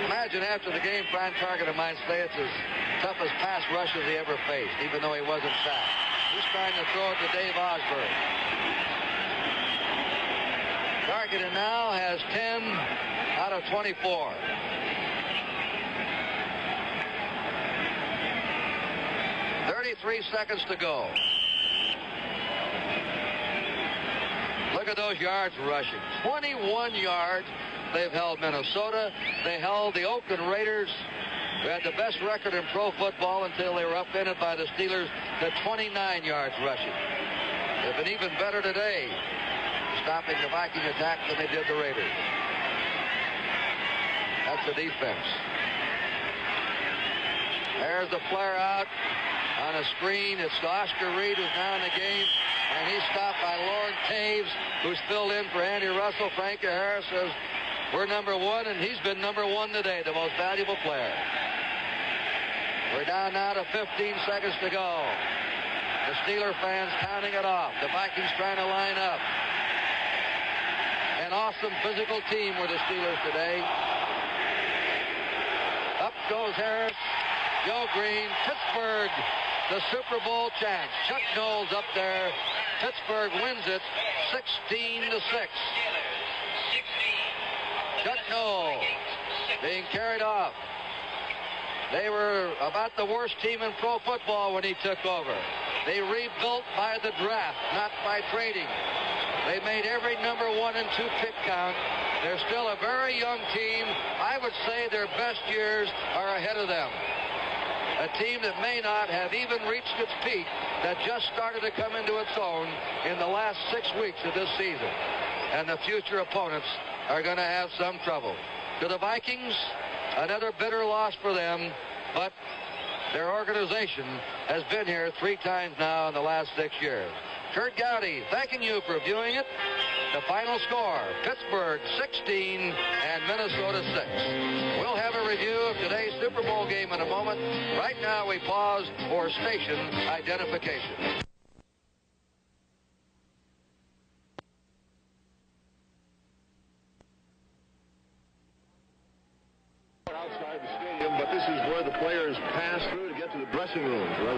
S1: Imagine after the game, Frank Tarkenton might say it's his toughest pass rushes he ever faced, even though he wasn't sacked. He's trying to throw it to Dave Osborne. Tarkenton now has 10 out of 24. Three seconds to go. Look at those yards rushing. 21 yards. They've held Minnesota. They held the Oakland Raiders, who had the best record in pro football until they were upended by the Steelers, to 29 yards rushing. have been even better today, stopping the Viking attack than they did the Raiders. That's the defense. There's the flare out on a screen. It's Oscar Reed who's now in the game, and he's stopped by Lorne Taves, who's filled in for Andy Russell. Frankie Harris says, we're number one, and he's been number one today, the most valuable player. We're down now to 15 seconds to go. The Steeler fans counting it off. The Vikings trying to line up. An awesome physical team were the Steelers today. Up goes Harris. Joe Green. Pittsburgh, the Super Bowl champs. Chuck Knowles up there. Pittsburgh wins it 16-6. Chuck Knowles being carried off. They were about the worst team in pro football when he took over. They rebuilt by the draft, not by trading. They made every number 1 and 2 pick count. They're still a very young team. I would say their best years are ahead of them. A team that may not have even reached its peak, that just started to come into its own in the last 6 weeks of this season. And the future opponents are going to have some trouble. To the Vikings, another bitter loss for them, but their organization has been here 3 times now in the last 6 years. Kurt Gowdy thanking you for viewing it. The final score, Pittsburgh 16 and Minnesota 6. We'll have a review of today's Super Bowl game in a moment. Right now we pause for station identification.
S4: Outside the stadium, but this is where the players pass through to get to the dressing rooms, right?